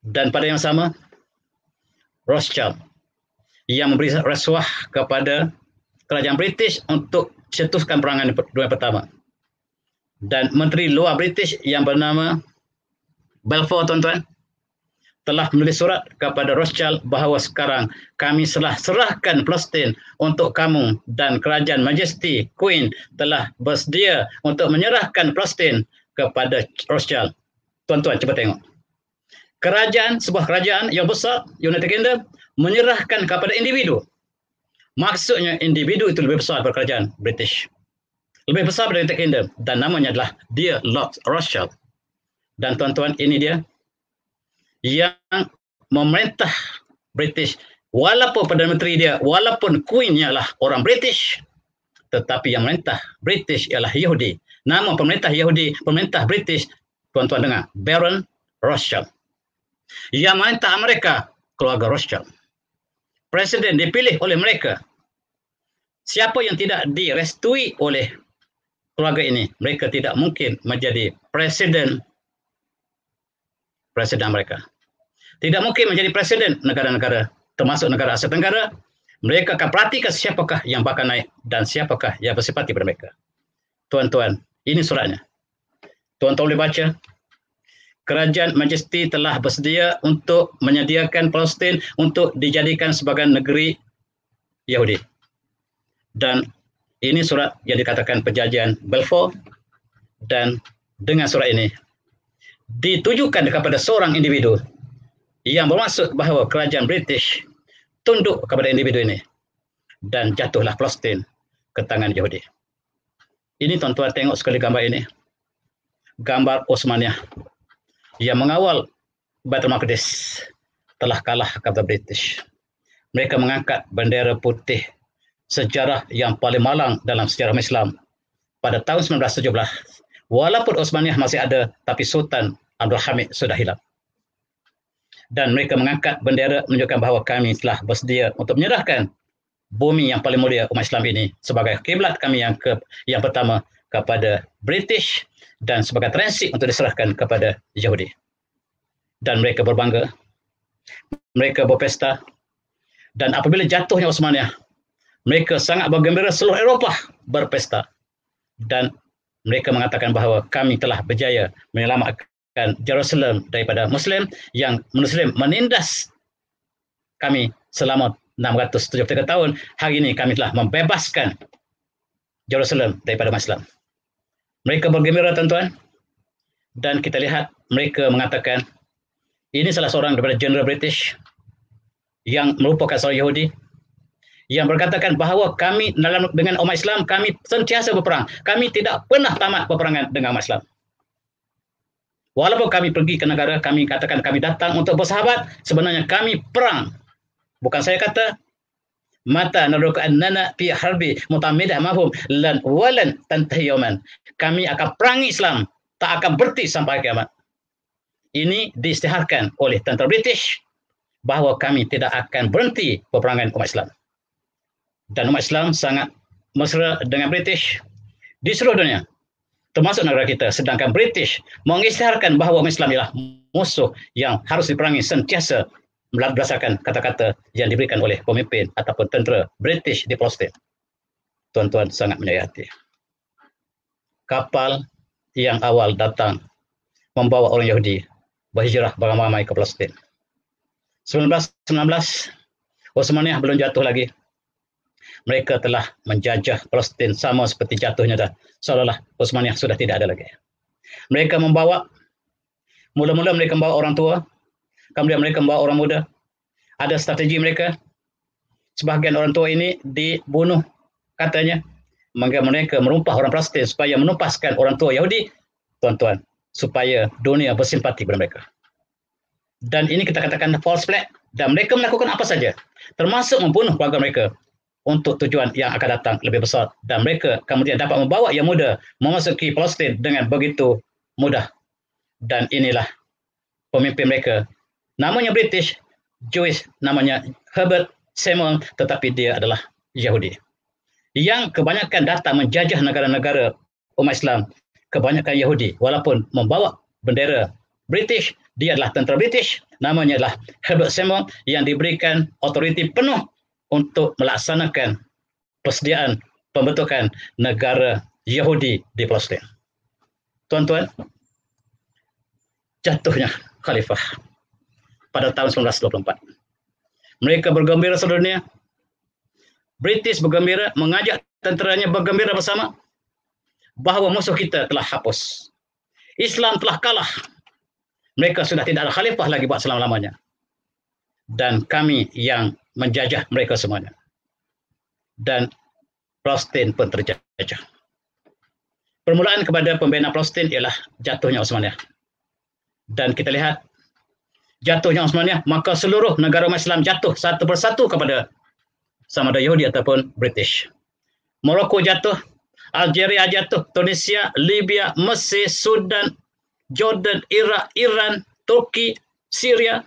Dan pada yang sama, Rothschild yang memberi rasuah kepada kerajaan British untuk cetuskan perangan dunia pertama. Dan Menteri Luar British yang bernama Balfour, tuan-tuan, telah menulis surat kepada Rothschild bahawa sekarang kami telah serahkan Palestin untuk kamu, dan kerajaan Majesty Queen telah bersedia untuk menyerahkan Palestin kepada Rothschild. Tuan-tuan, cuba tengok. Sebuah kerajaan yang besar, United Kingdom, menyerahkan kepada individu. Maksudnya individu itu lebih besar daripada kerajaan British. Lebih besar daripada United Kingdom, dan namanya adalah Dear Lord Rothschild. Dan tuan-tuan, ini dia yang memerintah British, walaupun Perdana Menteri dia, walaupun Queen-nya adalah orang British, tetapi yang memerintah British ialah Yahudi. Nama pemerintah Yahudi, pemerintah British, tuan-tuan dengar, Baron Rothschild. Yang memerintah Amerika, keluarga Rothschild. Presiden dipilih oleh mereka. Siapa yang tidak direstui oleh keluarga ini, mereka tidak mungkin menjadi presiden Amerika. Tidak mungkin menjadi presiden negara-negara, termasuk negara Asia Tenggara. Mereka akan perhatikan siapakah yang bakal naik dan siapakah yang bersifati pada mereka. Tuan-tuan, ini suratnya. Tuan-tuan boleh baca. Kerajaan Majesty telah bersedia untuk menyediakan Palestin untuk dijadikan sebagai negeri Yahudi. Dan ini surat yang dikatakan perjanjian Balfour, dan dengan surat ini ditujukan kepada seorang individu yang bermaksud bahawa kerajaan British tunduk kepada individu ini, dan jatuhlah Palestin ke tangan Yahudi. Ini tuan-tuan tengok sekali gambar ini. Gambar Osmaniyah yang mengawal Baitul Maqdis telah kalah kepada British. Mereka mengangkat bendera putih, sejarah yang paling malang dalam sejarah Islam pada tahun 1917. Walaupun Osmaniyah masih ada, tapi Sultan Abdul Hamid sudah hilang. Dan mereka mengangkat bendera menunjukkan bahawa kami telah bersedia untuk menyerahkan bumi yang paling mulia umat Islam ini sebagai kiblat kami yang pertama kepada British, dan sebagai transit untuk diserahkan kepada Yahudi. Dan mereka berbangga, mereka berpesta, dan apabila jatuhnya Osmaniyah, Mereka sangat bergembira, seluruh Eropah berpesta. Dan mereka mengatakan bahawa kami telah berjaya menyelamatkan Jerusalem daripada Muslim yang Muslim menindas kami selama 673 tahun. Hari ini kami telah membebaskan Jerusalem daripada Muslim. Mereka bergembira, tuan-tuan. Dan kita lihat mereka mengatakan, ini salah seorang daripada General British yang merupakan seorang Yahudi, yang berkatakan bahawa kami dengan umat Islam, kami sentiasa berperang. Kami tidak pernah tamat peperangan dengan umat Islam. Walaupun kami pergi ke negara, kami katakan kami datang untuk bersahabat, sebenarnya kami perang. Bukan saya kata, mata naruka annana fi harbi mutamidah mahum lan walan tantahi yawman. Kami akan perangi Islam, tak akan berhenti sampai kiamat. Ini diisytiharkan oleh tentera British bahawa kami tidak akan berhenti peperangan umat Islam. Dan umat Islam sangat mesra dengan British di seluruh dunia, termasuk negara kita. Sedangkan British mengisytiharkan bahawa umat Islam ialah musuh yang harus diperangi sentiasa berdasarkan kata-kata yang diberikan oleh pemimpin ataupun tentera British di Palestin. Tuan-tuan sangat menyayat hati. Kapal yang awal datang membawa orang Yahudi berhijrah beramai-ramai ke Palestin. 1919, Osmania belum jatuh lagi. Mereka telah menjajah Palestin sama seperti jatuhnya dah. Seolah-olah Osmania sudah tidak ada lagi. Mereka membawa, mula-mula mereka membawa orang tua, kemudian mereka membawa orang muda. Ada strategi mereka. Sebahagian orang tua ini dibunuh, katanya. Maka mereka merumpah orang Palestin supaya menupaskan orang tua Yahudi, tuan-tuan, supaya dunia bersimpati kepada mereka. Dan ini kita katakan false flag, dan mereka melakukan apa saja, termasuk membunuh keluarga mereka untuk tujuan yang akan datang lebih besar. Dan mereka kemudian dapat membawa yang muda memasuki Palestin dengan begitu mudah. Dan inilah pemimpin mereka. Namanya British, Jewish, namanya Herbert Samuel, tetapi dia adalah Yahudi. Yang kebanyakan datang menjajah negara-negara umat Islam, kebanyakan Yahudi, walaupun membawa bendera British. Dia adalah tentera British, namanya adalah Herbert Samuel, yang diberikan otoriti penuh untuk melaksanakan persediaan pembentukan negara Yahudi di Palestin. Tuan-tuan, jatuhnya khalifah pada tahun 1924. Mereka bergembira seluruh dunia. British bergembira, mengajak tenteranya bergembira bersama bahawa musuh kita telah hapus. Islam telah kalah. Mereka sudah tidak ada khalifah lagi buat selama-lamanya. Dan kami yang menjajah mereka semuanya. Dan Palestin pun terjajah. Permulaan kepada pembinaan Palestin ialah jatuhnya Osmania. Dan kita lihat jatuhnya Osmania, maka seluruh negara umat Islam jatuh satu persatu kepada sama ada Yahudi ataupun British. Morocco jatuh, Algeria jatuh, Tunisia, Libya, Mesir, Sudan, Jordan, Iraq, Iran, Turki, Syria,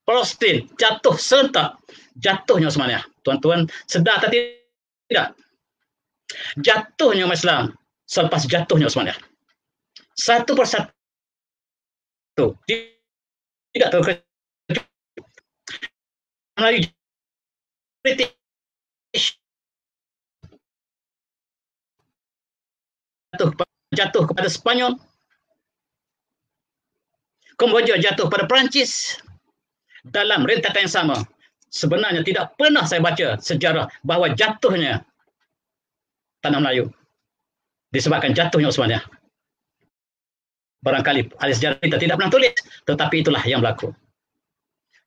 Palestin jatuh serentak. Jatuhnya Osmania. Tuan-tuan sedar atau tidak? Jatuhnya umat Islam selepas jatuhnya Osmania. Satu persatu. Tidak terkejut. Melayu British jatuh kepada Spanyol. Kamboja jatuh pada Perancis. Dalam rentakan yang sama, sebenarnya tidak pernah saya baca sejarah bahawa jatuhnya tanah Melayu disebabkan jatuhnya Osmania. Barangkali ahli sejarah kita tidak pernah tulis, tetapi itulah yang berlaku.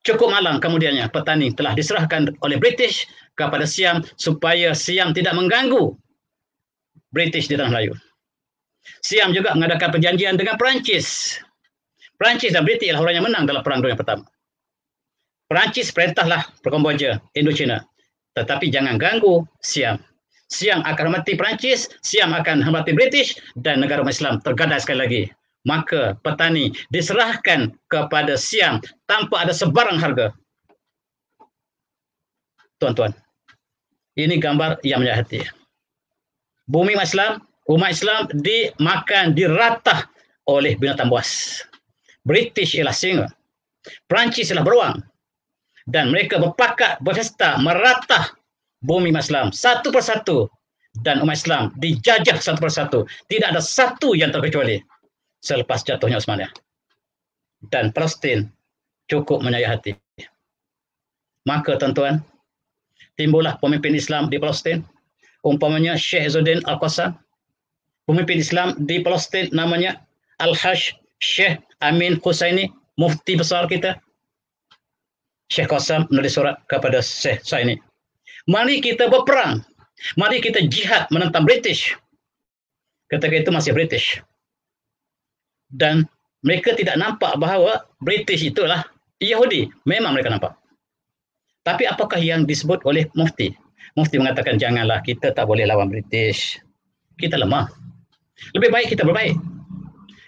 Cukup malang kemudiannya petani telah diserahkan oleh British kepada Siam supaya Siam tidak mengganggu British di tanah Melayu. Siam juga mengadakan perjanjian dengan Perancis. Perancis dan British ialah orang yang menang dalam Perang Dunia Pertama. Perancis perintahlah Kamboja, Indochina. Tetapi jangan ganggu Siam. Siam akan hormati Perancis, Siam akan hormati British, dan negara umat Islam tergadai sekali lagi. Maka petani diserahkan kepada Siam tanpa ada sebarang harga. Tuan-tuan, ini gambar yang menyayat hati. Bumi umat Islam dimakan, diratah oleh binatang buas. British ialah singa, Perancis ialah beruang, dan mereka berpakat, berpesta, meratah bumi umat Islam satu persatu, dan umat Islam dijajah satu persatu. Tidak ada satu yang terkecuali selepas jatuhnya Utsmaniyah. Dan Palestin cukup menyayat hati. Maka tuan-tuan, timbullah pemimpin Islam di Palestin, umpamanya Syekh Izzuddin Al-Qassam. Pemimpin Islam di Palestin namanya Al-Hajj Syekh Amin Husaini, mufti besar kita. Syekh Qassam menulis surat kepada Syekh Husaini. Mari kita berperang. Mari kita jihad menentang British. Ketika itu masih British. Dan mereka tidak nampak bahawa British itulah Yahudi. Memang mereka nampak. Tapi apakah yang disebut oleh mufti? Mufti mengatakan, janganlah, kita tak boleh lawan British. Kita lemah. Lebih baik kita berbaik.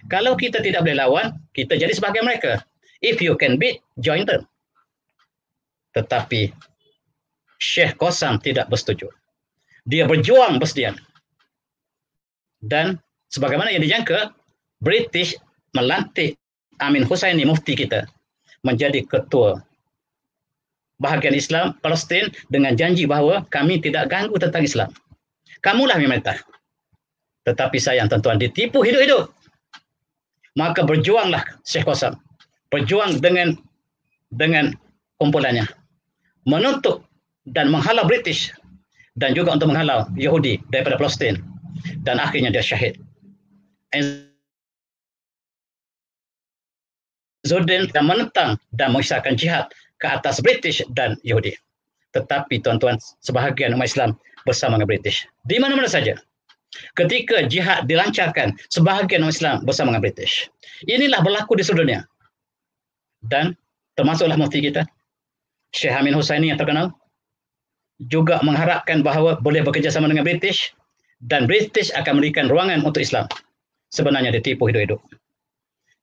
Kalau kita tidak boleh lawan, kita jadi sebahagian mereka. If you can beat, join them. Tetapi Syekh Qassam tidak bersetuju. Dia berjuang bersedia. Dan sebagaimana yang dijangka, British melantik Amin Husaini, mufti kita, menjadi ketua bahagian Islam Palestin dengan janji bahawa kami tidak ganggu tentang Islam. Kamulah yang memerintah. Tetapi sayang tuan-tuan, ditipu hidup-hidup. Maka berjuanglah Syekh Qassam. Berjuang dengan kumpulannya. Menuntut dan menghalau British. Dan juga untuk menghalau Yahudi daripada Palestin. Dan akhirnya dia syahid. Izzuddin dan menentang dan mengisahkan jihad ke atas British dan Yahudi. Tetapi tuan-tuan, sebahagian umat Islam bersama dengan British. Di mana-mana saja. Ketika jihad dilancarkan, sebahagian umat Islam bersama dengan British. Inilah berlaku di seluruh dunia. Dan termasuklah mufti kita, Syekh Amin Husaini yang terkenal, juga mengharapkan bahawa boleh bekerjasama dengan British dan British akan memberikan ruangan untuk Islam. Sebenarnya ditipu hidup-hidup.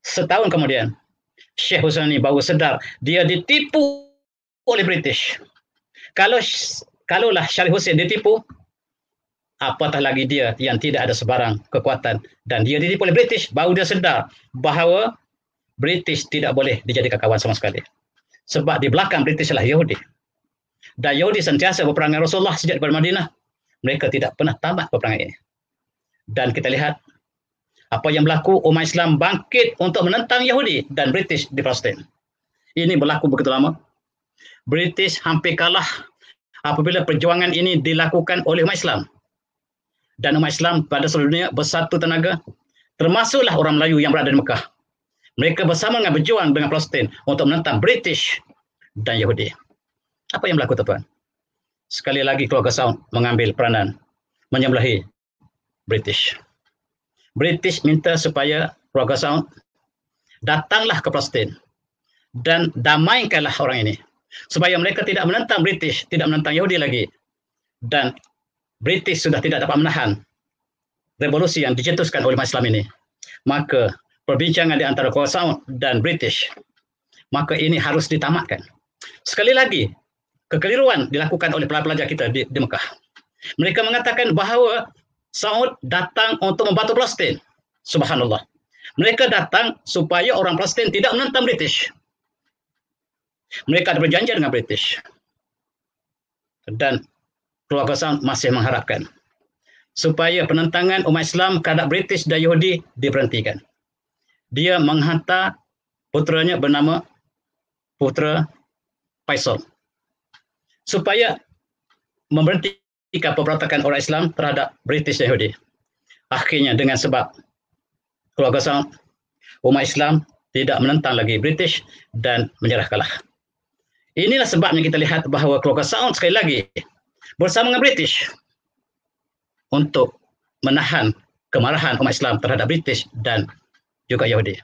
Setahun kemudian, Syekh Husaini baru sedar dia ditipu oleh British. Kalaulah Syarif Hussein ditipu, apatah lagi dia yang tidak ada sebarang kekuatan. Dan dia ditipu oleh British, baru dia sedar bahawa British tidak boleh dijadikan kawan sama sekali. Sebab di belakang British adalah Yahudi. Dan Yahudi sentiasa berperang dengan Rasulullah sejak daripada Madinah. Mereka tidak pernah tamat peperangan ini. Dan kita lihat apa yang berlaku, umat Islam bangkit untuk menentang Yahudi dan British di Palestin. Ini berlaku begitu lama. British hampir kalah apabila perjuangan ini dilakukan oleh umat Islam. Dan umat Islam pada seluruh dunia bersatu tenaga, termasuklah orang Melayu yang berada di Mekah. Mereka bersama dengan berjuang dengan Palestin untuk menentang British dan Yahudi. Apa yang berlaku, tuan-tuan? Sekali lagi keluarga Saud mengambil peranan menyembelahi British. British minta supaya keluarga Saud datanglah ke Palestin dan damaikanlah orang ini. Supaya mereka tidak menentang British, tidak menentang Yahudi lagi. Dan British sudah tidak dapat menahan revolusi yang dicetuskan oleh umat Islam ini. Maka perbincangan di antara keluarga Saud dan British, maka ini harus ditamatkan. Sekali lagi, kekeliruan dilakukan oleh pelajar kita di Mekah. Mereka mengatakan bahawa Saud datang untuk membantu Palestin. Subhanallah. Mereka datang supaya orang Palestin tidak menentang British. Mereka ada berjanji dengan British. Dan keluarga Saud masih mengharapkan supaya penentangan umat Islam terhadap British dan Yahudi diberhentikan. Dia menghantar putranya bernama Putra Faisal supaya memberhentikan pemberontakan orang Islam terhadap British dan Yahudi. Akhirnya dengan sebab keluarga Saud, umat Islam tidak menentang lagi British dan menyerah kalah. Inilah sebabnya kita lihat bahawa keluarga Saud sekali lagi bersama dengan British untuk menahan kemarahan umat Islam terhadap British dan juga Yahudi.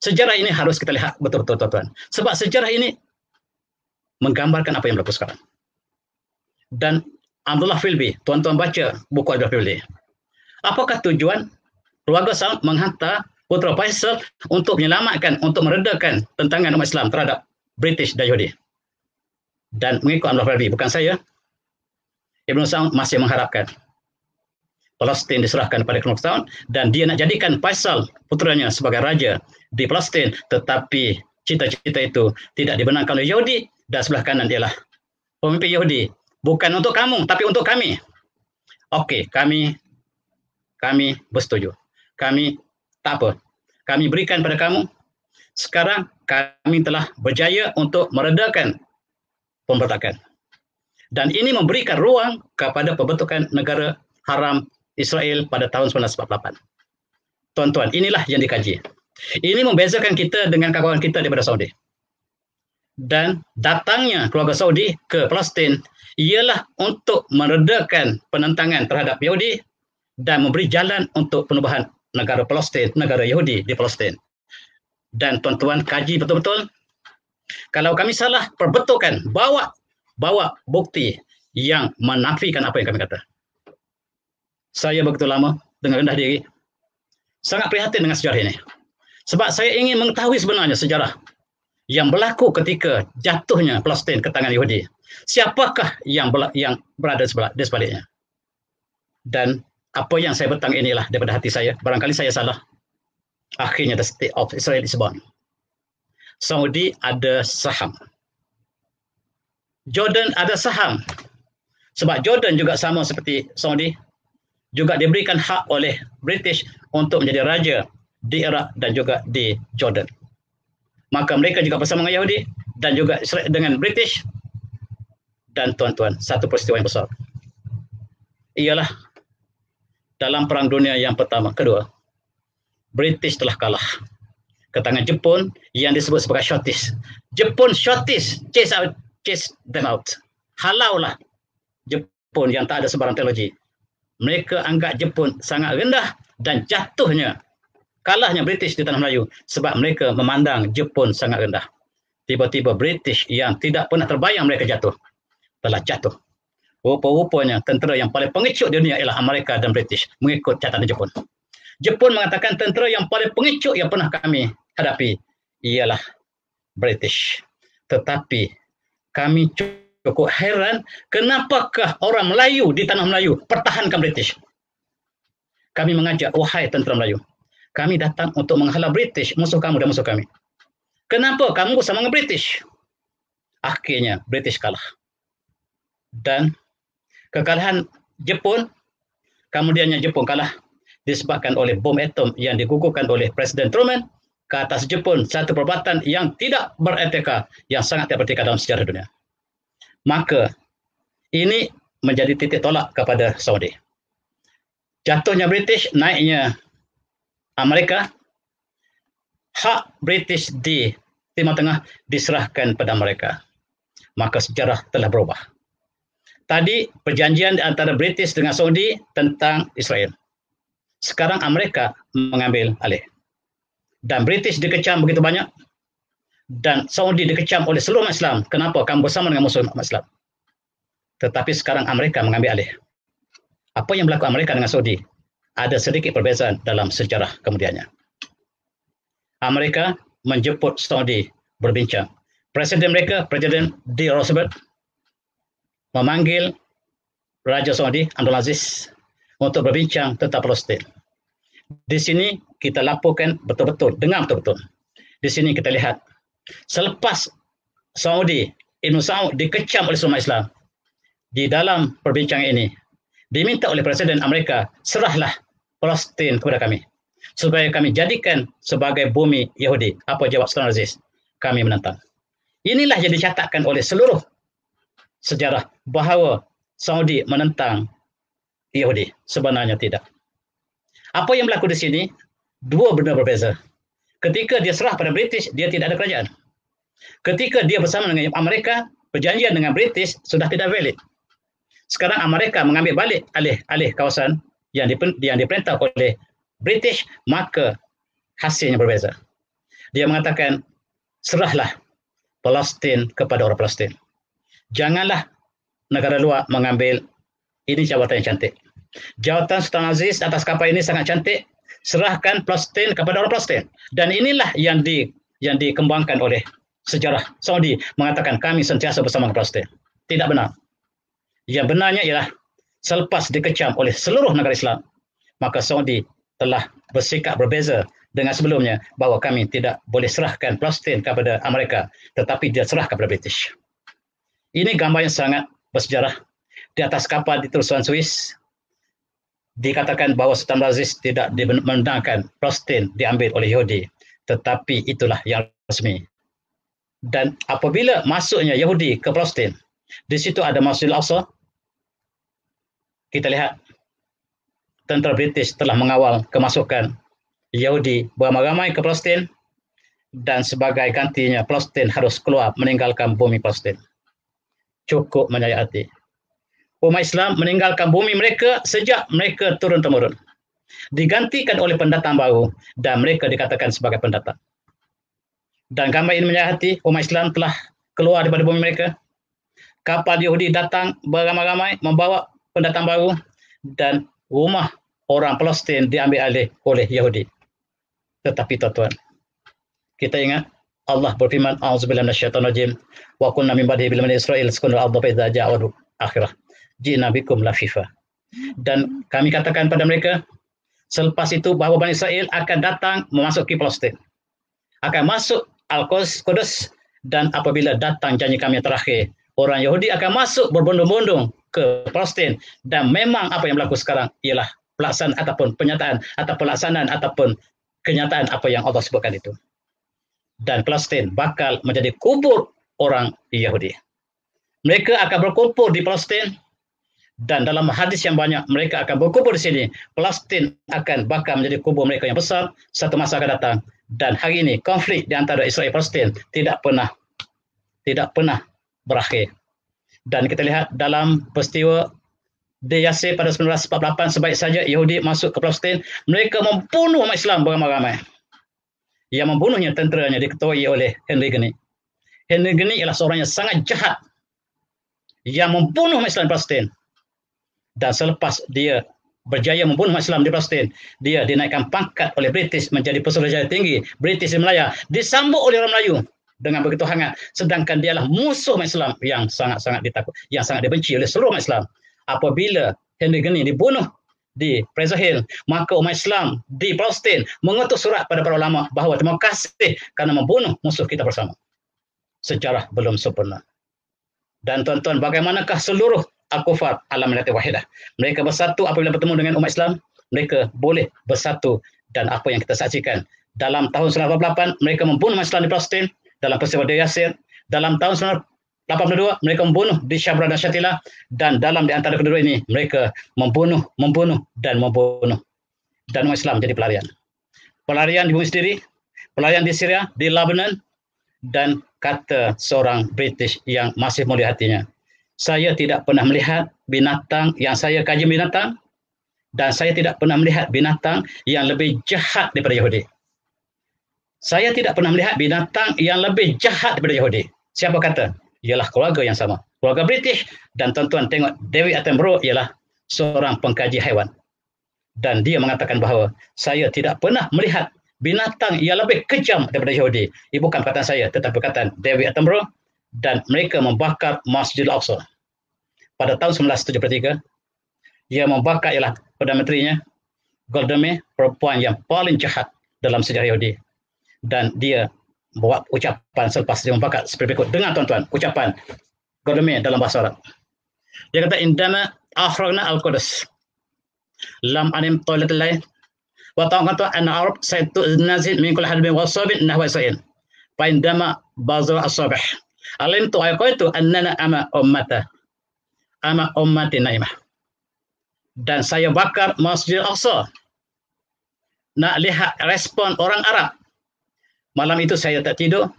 Sejarah ini harus kita lihat betul-betul, tuan-tuan. Sebab sejarah ini menggambarkan apa yang berlaku sekarang. Dan Abdullah Filbi, tuan-tuan baca buku Abdullah Filbi. Apakah tujuan keluarga Saud menghantar Putra Faisal untuk menyelamatkan, untuk meredakan tentangan umat Islam terhadap British dan Yahudi? Dan mengikut Abdullah Filbi, bukan saya, Ibn Saud masih mengharapkan Palestin diserahkan kepada keluarga Saud dan dia nak jadikan Faisal putranya sebagai raja di Palestin, tetapi cita-cita itu tidak dibenarkan oleh Yahudi dan sebelah kanan ialah pemimpin Yahudi Bukan untuk kamu, tapi untuk kami. Okey, kami bersetuju. Kami tak apa. Kami berikan pada kamu. Sekarang kami telah berjaya untuk meredakan pemberontakan. Dan ini memberikan ruang kepada pembentukan negara haram Israel pada tahun 1948. Tuan-tuan, inilah yang dikaji. Ini membezakan kita dengan kawan kita daripada Saudi. Dan datangnya keluarga Saudi ke Palestin ialah untuk meredakan penentangan terhadap Yahudi dan memberi jalan untuk penubuhan negara Palestin, negara Yahudi di Palestin. Dan tuan-tuan kaji betul-betul. Kalau kami salah, perbetulkan, bawa bukti yang menafikan apa yang kami kata. Saya begitu lama dengan rendah diri, sangat prihatin dengan sejarah ini. Sebab saya ingin mengetahui sebenarnya sejarah yang berlaku ketika jatuhnya Palestin ke tangan Yahudi. Siapakah yang berada di sebaliknya? Dan apa yang saya betang inilah daripada hati saya. Barangkali saya salah. Akhirnya the state of Israel is born. Saudi ada saham. Jordan ada saham. Sebab Jordan juga sama seperti Saudi, juga diberikan hak oleh British untuk menjadi raja di Iraq dan juga di Jordan. Maka mereka juga bersama dengan Yahudi dan juga dengan British. Dan tuan-tuan, satu peristiwa yang besar ialah dalam Perang Dunia yang kedua, British telah kalah ke tangan Jepun yang disebut sebagai Scottish. Jepun Scottish chase them out. Halaulah Jepun yang tak ada sebarang teknologi. Mereka anggap Jepun sangat rendah dan jatuhnya, kalahnya British di tanah Melayu sebab mereka memandang Jepun sangat rendah. Tiba-tiba British yang tidak pernah terbayang mereka jatuh, telah jatuh. Rupa-rupanya tentera yang paling pengecut di dunia ialah Amerika dan British mengikut catatan Jepun. Jepun mengatakan tentera yang paling pengecut yang pernah kami hadapi ialah British. Tetapi kami cukup heran kenapakah orang Melayu di tanah Melayu pertahankan British. Kami mengajak, wahai tentera Melayu, kami datang untuk menghalau British, musuh kamu dan musuh kami. Kenapa kamu bersama dengan British? Akhirnya British kalah. Dan kekalahan Jepun, kemudiannya Jepun kalah disebabkan oleh bom atom yang digugurkan oleh Presiden Truman ke atas Jepun, satu perbuatan yang tidak beretika, yang sangat tidak beretika dalam sejarah dunia. Maka ini menjadi titik tolak kepada Saudi. Jatuhnya British, naiknya Amerika, hak British di Timur Tengah diserahkan pada mereka. Maka sejarah telah berubah. Tadi perjanjian antara British dengan Saudi tentang Israel. Sekarang Amerika mengambil alih. Dan British dikecam begitu banyak. Dan Saudi dikecam oleh seluruh umat Islam. Kenapa? Kamu bersama dengan musuh umat Islam. Tetapi sekarang Amerika mengambil alih. Apa yang berlaku Amerika dengan Saudi? Ada sedikit perbezaan dalam sejarah kemudiannya. Amerika menjemput Saudi berbincang. Presiden mereka, Presiden D. Roosevelt, memanggil Raja Saudi, Abdul Aziz, untuk berbincang tentang Palestin. Di sini kita laporkan betul-betul, dengar betul-betul. Di sini kita lihat, selepas Saudi, Ibn Saud dikecam oleh semua Islam, di dalam perbincangan ini, diminta oleh Presiden Amerika, serahlah Palestin kepada kami, supaya kami jadikan sebagai bumi Yahudi. Apa jawab Sultan Aziz? Kami menentang. Inilah yang dicatatkan oleh seluruh sejarah bahawa Saudi menentang Yahudi. Sebenarnya tidak. Apa yang berlaku di sini, dua benda berbeza. Ketika dia serah pada British, dia tidak ada kerajaan. Ketika dia bersama dengan Amerika, perjanjian dengan British sudah tidak valid. Sekarang Amerika mengambil balik alih kawasan yang diperintah oleh British, maka hasilnya berbeza. Dia mengatakan, serahlah Palestin kepada orang Palestin. Janganlah negara luar mengambil. Ini jawatan yang cantik. Jawatan Sultan Aziz atas kapal ini sangat cantik. Serahkan Palestin kepada orang Palestin. Dan inilah yang dikembangkan oleh sejarah Saudi, mengatakan kami sentiasa bersama Palestin. Tidak benar. Yang benarnya ialah selepas dikecam oleh seluruh negara Islam, maka Saudi telah bersikap berbeza dengan sebelumnya, bahawa kami tidak boleh serahkan Palestin kepada Amerika, tetapi dia serah kepada British. Ini gambar yang sangat bersejarah. di atas kapal di Terusan Swiss, dikatakan bahawa Sultan Aziz tidak dimenangkan Palestin diambil oleh Yahudi, tetapi itulah yang resmi. Dan apabila masuknya Yahudi ke Palestin, di situ ada Masjidil Aqsa, kita lihat tentera British telah mengawal kemasukan Yahudi beramai-ramai ke Palestin, dan sebagai gantinya Palestin harus keluar meninggalkan bumi Palestin. Cukup menyayati. Umat Islam meninggalkan bumi mereka sejak mereka turun-temurun. Digantikan oleh pendatang baru dan mereka dikatakan sebagai pendatang. Dan gambar ini menyayati umat Islam telah keluar daripada bumi mereka. Kapal Yahudi datang beramai-ramai membawa pendatang baru dan rumah orang Palestin diambil alih oleh Yahudi. Tetapi tuan-tuan, kita ingat Allah berfirman, A'udzubillahi minasyaitonir rajim, wa kunna min ba'dihi bil bani Israil skunul ardha fa idza ja'a wa'du akhirah ji'na bikum lafifa. Dan kami katakan pada mereka selepas itu bahawa Bani Israel akan datang memasuki Palestin, akan masuk Al-Qudus, dan apabila datang janji kami yang terakhir, orang Yahudi akan masuk berbondong-bondong ke Palestin. Dan memang apa yang berlaku sekarang ialah pelaksanaan ataupun penyataan atau pelaksanaan ataupun kenyataan apa yang Allah sebutkan itu. Dan Palestin bakal menjadi kubur orang Yahudi. Mereka akan berkumpul di Palestin, dan dalam hadis yang banyak mereka akan berkumpul di sini. Palestin akan bakal menjadi kubur mereka yang besar satu masa akan datang. Dan hari ini konflik di antara Israel dan Palestin tidak pernah berakhir. Dan kita lihat dalam peristiwa di Yasir pada 1948, sebaik saja Yahudi masuk ke Palestin, mereka membunuh umat Islam beramai-ramai. Yang membunuhnya tenteranya diketuai oleh Henry Geni. Henry Geni ialah seorang yang sangat jahat yang membunuh umat Islam di Palestin. Dan selepas dia berjaya membunuh umat Islam di Palestin, dia dinaikkan pangkat oleh British menjadi Pusarajaya Tinggi British di Malaya, disambut oleh orang Melayu dengan begitu hangat, sedangkan dialah musuh umat Islam yang sangat-sangat ditakut, yang sangat dibenci oleh seluruh umat Islam. Apabila Henry Geni dibunuh di Fraser Hill, maka umat Islam di Palestin mengutus surat pada para ulama bahawa terima kasih kerana membunuh musuh kita bersama. Sejarah belum sempurna. Dan tuan-tuan, bagaimanakah seluruh Al-Kufar ala millati wahidah? Mereka bersatu apabila bertemu dengan umat Islam, mereka boleh bersatu. Dan apa yang kita saksikan dalam tahun 1988 mereka membunuh umat Islam di Palestin dalam peristiwa di Yasir. Dalam tahun 1982 mereka membunuh di Shabra dan Shatila, dan dalam di antara kedua ini mereka membunuh dan membunuh. Dan umat Islam jadi pelarian. Pelarian di bumi sendiri, pelarian di Syria, di Lebanon, dan kata seorang British yang masih mulia hatinya, saya tidak pernah melihat binatang yang saya kaji binatang, dan saya tidak pernah melihat binatang yang lebih jahat daripada Yahudi. Saya tidak pernah melihat binatang yang lebih jahat daripada Yahudi. Siapa kata? Ialah keluarga yang sama, keluarga British. Dan tuan-tuan tengok, David Attenborough ialah seorang pengkaji haiwan, dan dia mengatakan bahawa saya tidak pernah melihat binatang yang lebih kejam daripada Yahudi. Ini bukan perkataan saya, tetapi perkataan David Attenborough. Dan mereka membakar Masjidil Aqsa pada tahun 1973. Dia membakar ialah Perdana Menterinya Golda Meir, perempuan yang paling jahat dalam sejarah Yahudi. Dan dia buat ucapan selepas dia membakar seperti berikut. Dengar tuan-tuan ucapan Golda Meir dalam bahasa Arab. Dia kata, indana akhrajna al-Qudus lam anim toilet lain wa ta'aqatu anna arab saytu nazil min kulli hadbin wa sabin nahwa Israil fa indama bazar as-sabih alimtu ayqaitu annana ama ummati naimah. Dan saya bakar Masjid Al-Aqsa nak lihat respon orang Arab. Malam itu saya tak tidur.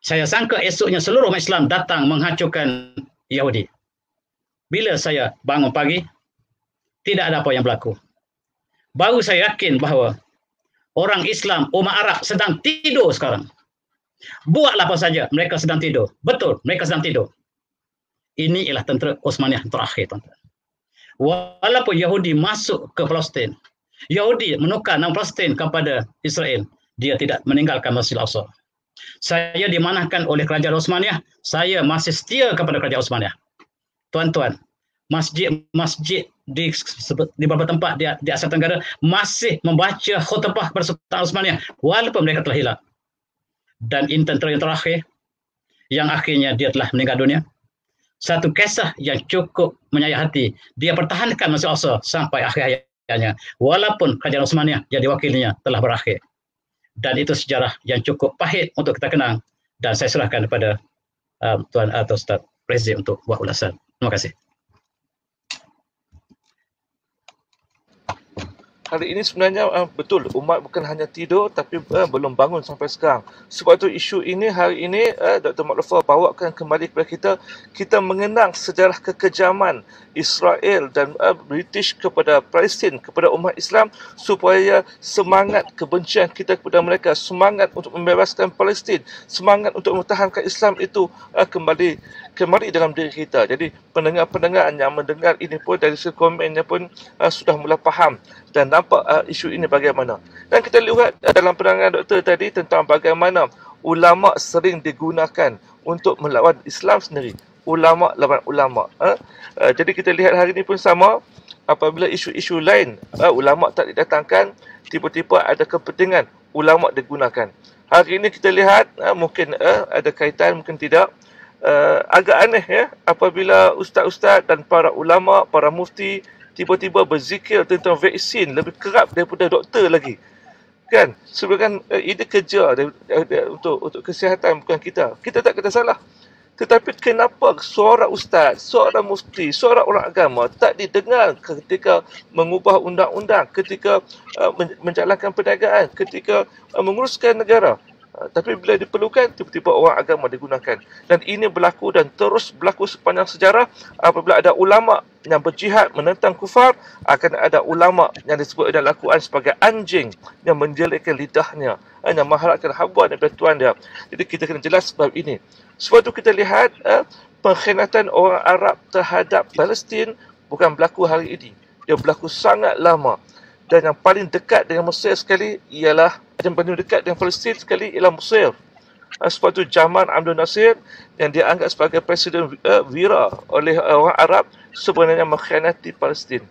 Saya sangka esoknya seluruh umat Islam datang menghancurkan Yahudi. Bila saya bangun pagi, tidak ada apa yang berlaku. Baru saya yakin bahawa orang Islam, umat Arab sedang tidur sekarang. Buatlah apa saja, mereka sedang tidur. Betul, mereka sedang tidur. Ini ialah tentera Osmaniyah terakhir, tuan-tuan. Walaupun Yahudi masuk ke Palestin, Yahudi menukar nama Palestin kepada Israel, dia tidak meninggalkan Masjid Al-Aqsa. Saya dimanahkan oleh kerajaan Osmaniyah, saya masih setia kepada kerajaan Osmaniyah. Tuan-tuan, masjid-masjid di beberapa tempat di Asia Tenggara masih membaca khutbah pada Sultan Osmaniyah walaupun mereka telah hilang. Dan ini tentera yang terakhir yang akhirnya dia telah meninggal dunia. satu kisah yang cukup menyayat hati. Dia pertahankan Masjid Al-Aqsa sampai akhir hayatnya, walaupun kerajaan Utsmaniyah yang diwakilinya telah berakhir. Dan itu sejarah yang cukup pahit untuk kita kenang. Dan saya serahkan kepada Tuan atau Ustaz Presiden untuk buat ulasan. Terima kasih. Hari ini sebenarnya betul umat bukan hanya tidur tapi belum bangun sampai sekarang. Sebab itu isu ini hari ini Dr. Mat Lofa bawakan kembali kepada kita. Kita mengenang sejarah kekejaman Israel dan British kepada Palestin, kepada umat Islam, supaya semangat kebencian kita kepada mereka, semangat untuk membebaskan Palestin, semangat untuk mempertahankan Islam itu kembali dalam diri kita. Jadi pendengar-pendengar yang mendengar ini pun dari segi komennya pun sudah mula faham dan nampak isu ini bagaimana. Dan kita lihat dalam penerangan doktor tadi tentang bagaimana ulama sering digunakan untuk melawan Islam sendiri. Ulama lawan ulama. Jadi kita lihat hari ini pun sama, apabila isu-isu lain ulama tak didatangkan, tiba-tiba ada kepentingan ulama digunakan. Hari ini kita lihat mungkin ada kaitan, mungkin tidak. Agak aneh ya, apabila ustaz-ustaz dan para ulama, para mufti tiba-tiba berzikir tentang vaksin lebih kerap daripada doktor lagi. Kan? Sebenarnya ini kerja untuk kesihatan bukan kita. Kita tak kata salah. Tetapi kenapa seorang ustaz, seorang mufti, seorang orang agama tak didengar ketika mengubah undang-undang, ketika menjalankan perniagaan, ketika menguruskan negara? Tapi bila diperlukan, tiba-tiba orang agama digunakan. Dan ini berlaku dan terus berlaku sepanjang sejarah. Apabila ada ulama yang berjihad menentang kufar, akan ada ulama yang disebut dalam Al-Quran sebagai anjing yang menjelekkan lidahnya, yang mengharapkan habuan daripada Tuhan dia. Jadi kita kena jelas sebab ini. Sebab itu kita lihat pengkhianatan orang Arab terhadap Palestin bukan berlaku hari ini. Dia berlaku sangat lama. Dan yang paling dekat dengan Mesir sekali ialah, yang paling dekat dengan Palestin sekali ialah Mesir. Sebab itu Jamal Abdel Nasir yang dianggap sebagai presiden wira oleh orang Arab sebenarnya mengkhianati Palestin.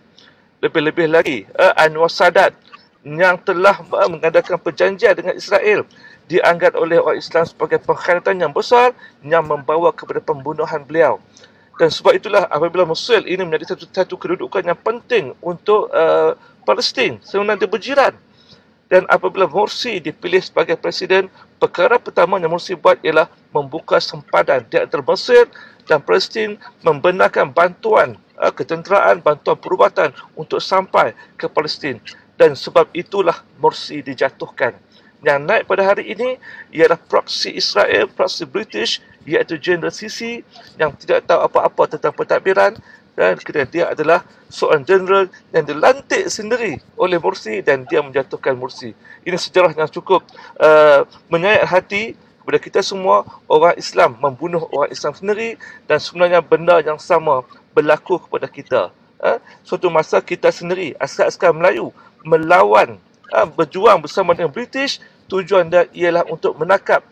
Lebih-lebih lagi Anwar Sadat yang telah mengadakan perjanjian dengan Israel dianggap oleh orang Islam sebagai pengkhianatan yang besar yang membawa kepada pembunuhan beliau. Dan sebab itulah apabila Mesir ini menjadi satu kedudukan yang penting untuk Palestin, sebenarnya dia berjiran. Dan apabila Morsi dipilih sebagai presiden, perkara pertama yang Morsi buat ialah membuka sempadan di antara Mesir dan Palestin, membenarkan bantuan ketenteraan, bantuan perubatan untuk sampai ke Palestin. Dan sebab itulah Morsi dijatuhkan. Yang naik pada hari ini ialah proksi Israel, proksi British, iaitu General Sisi yang tidak tahu apa-apa tentang pentadbiran, dan dia adalah seorang general yang dilantik sendiri oleh Morsi dan dia menjatuhkan Morsi. Ini sejarah yang cukup menyayat hati kepada kita semua. Orang Islam membunuh orang Islam sendiri dan sebenarnya benda yang sama berlaku kepada kita. Suatu masa kita sendiri, askar-askar Melayu, melawan, berjuang bersama dengan British. Tujuan dia ialah untuk menangkap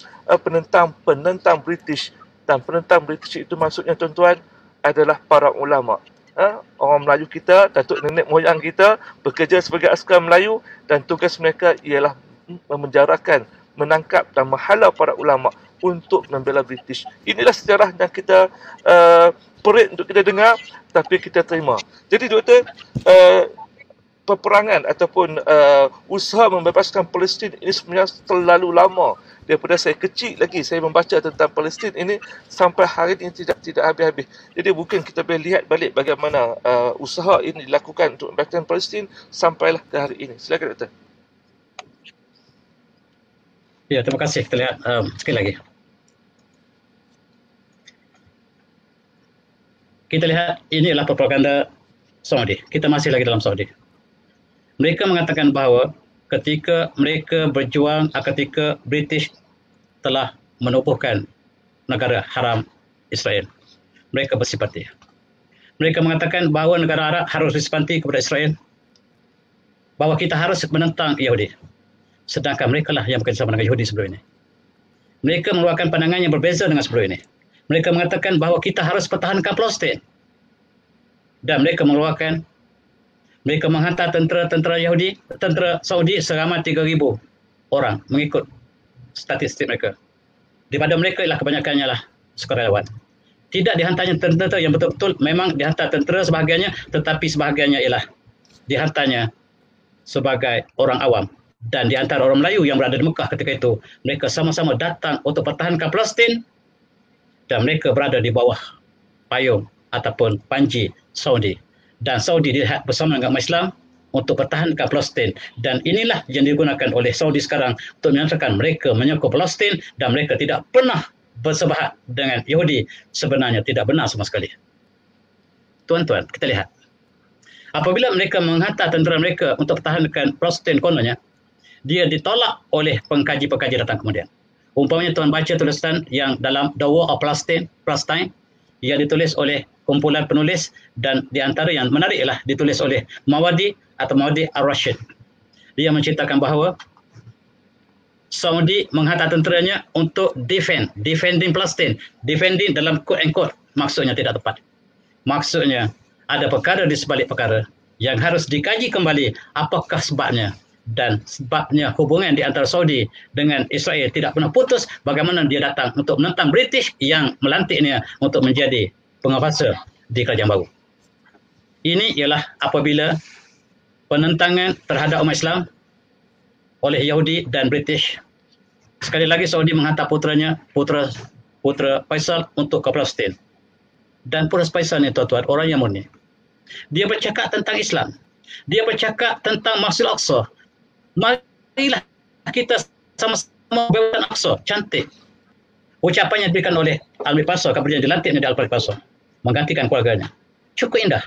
penentang British. Dan penentang British itu maksudnya tuan-tuan adalah para ulama. Orang Melayu kita, datuk nenek moyang kita bekerja sebagai askar Melayu dan tugas mereka ialah memenjarakan, menangkap dan menghalau para ulama untuk membela British. Inilah sejarah yang kita perit untuk kita dengar tapi kita terima. Jadi doktor, peperangan ataupun usaha membebaskan Palestin ini sebenarnya terlalu lama. Daripada saya kecil lagi saya membaca tentang Palestin ini sampai hari ini tidak habis-habis. Jadi mungkin kita boleh lihat balik bagaimana usaha ini dilakukan untuk membebaskan Palestin sampailah ke hari ini. Silakan doktor. Ya, terima kasih. Kita lihat sekali lagi. Kita lihat ini adalah propaganda Saudi. Kita masih lagi dalam Saudi. Mereka mengatakan bahawa ketika mereka berjuang, ketika British telah menubuhkan negara haram Israel, mereka bersimpati. Mereka mengatakan bahawa negara Arab harus bersimpati kepada Israel, bahawa kita harus menentang Yahudi. Sedangkan mereka lah yang bekerjasama dengan Yahudi sebelum ini. Mereka mengeluarkan pandangan yang berbeza dengan sebelum ini. Mereka mengatakan bahawa kita harus pertahankan Palestin. Dan mereka menghantar tentera Yahudi, tentera Saudi seramai 3,000 orang mengikut statistik mereka. Daripada mereka ialah kebanyakannya lah sukarelawan. Tidak dihantarnya tentera yang betul-betul memang dihantar tentera sebahagiannya, tetapi sebahagiannya ialah dihantarnya sebagai orang awam. Dan di antara orang Melayu yang berada di Mekah ketika itu, mereka sama-sama datang untuk pertahankan Palestin dan mereka berada di bawah payung ataupun panji Saudi. Dan Saudi dilihat bersama dengan umat Islam untuk pertahankan Palestin. Dan inilah yang digunakan oleh Saudi sekarang untuk menyatakan mereka menyokong Palestin dan mereka tidak pernah bersebahag dengan Yahudi. Sebenarnya tidak benar sama sekali. Tuan-tuan, kita lihat. Apabila mereka menghantar tentera mereka untuk pertahankan Palestin kononnya, dia ditolak oleh pengkaji-pengkaji datang kemudian. Umpamanya tuan baca tulisan yang dalam The War of Palestine yang ditulis oleh kumpulan penulis dan di antara yang menarik ialah ditulis oleh Mawadi atau Mawadi Ar-Rashid. Dia menceritakan bahawa Saudi menghantar tenteranya untuk defending Palestine. Defending dalam quote and quote maksudnya tidak tepat. Maksudnya ada perkara di sebalik perkara yang harus dikaji kembali apakah sebabnya. Dan sebabnya hubungan di antara Saudi dengan Israel tidak pernah putus, bagaimana dia datang untuk menentang British yang melantiknya untuk menjadi penguasa di Kerajaan Baru. Ini ialah apabila penentangan terhadap umat Islam oleh Yahudi dan British. Sekali lagi Saudi menghantar putra Faisal untuk ke Palestin. Dan putra Faisal ni tuan-tuan, orang yang murni. Dia bercakap tentang Islam. Dia bercakap tentang Masjid Al-Aqsa. Marilah kita sama-sama bebasan Aqsa. Cantik. Ucapannya diberikan oleh Al-Malik Pasha, kemudian dilantik menjadi Al-Malik Pasha, menggantikan keluarganya. Cukup indah.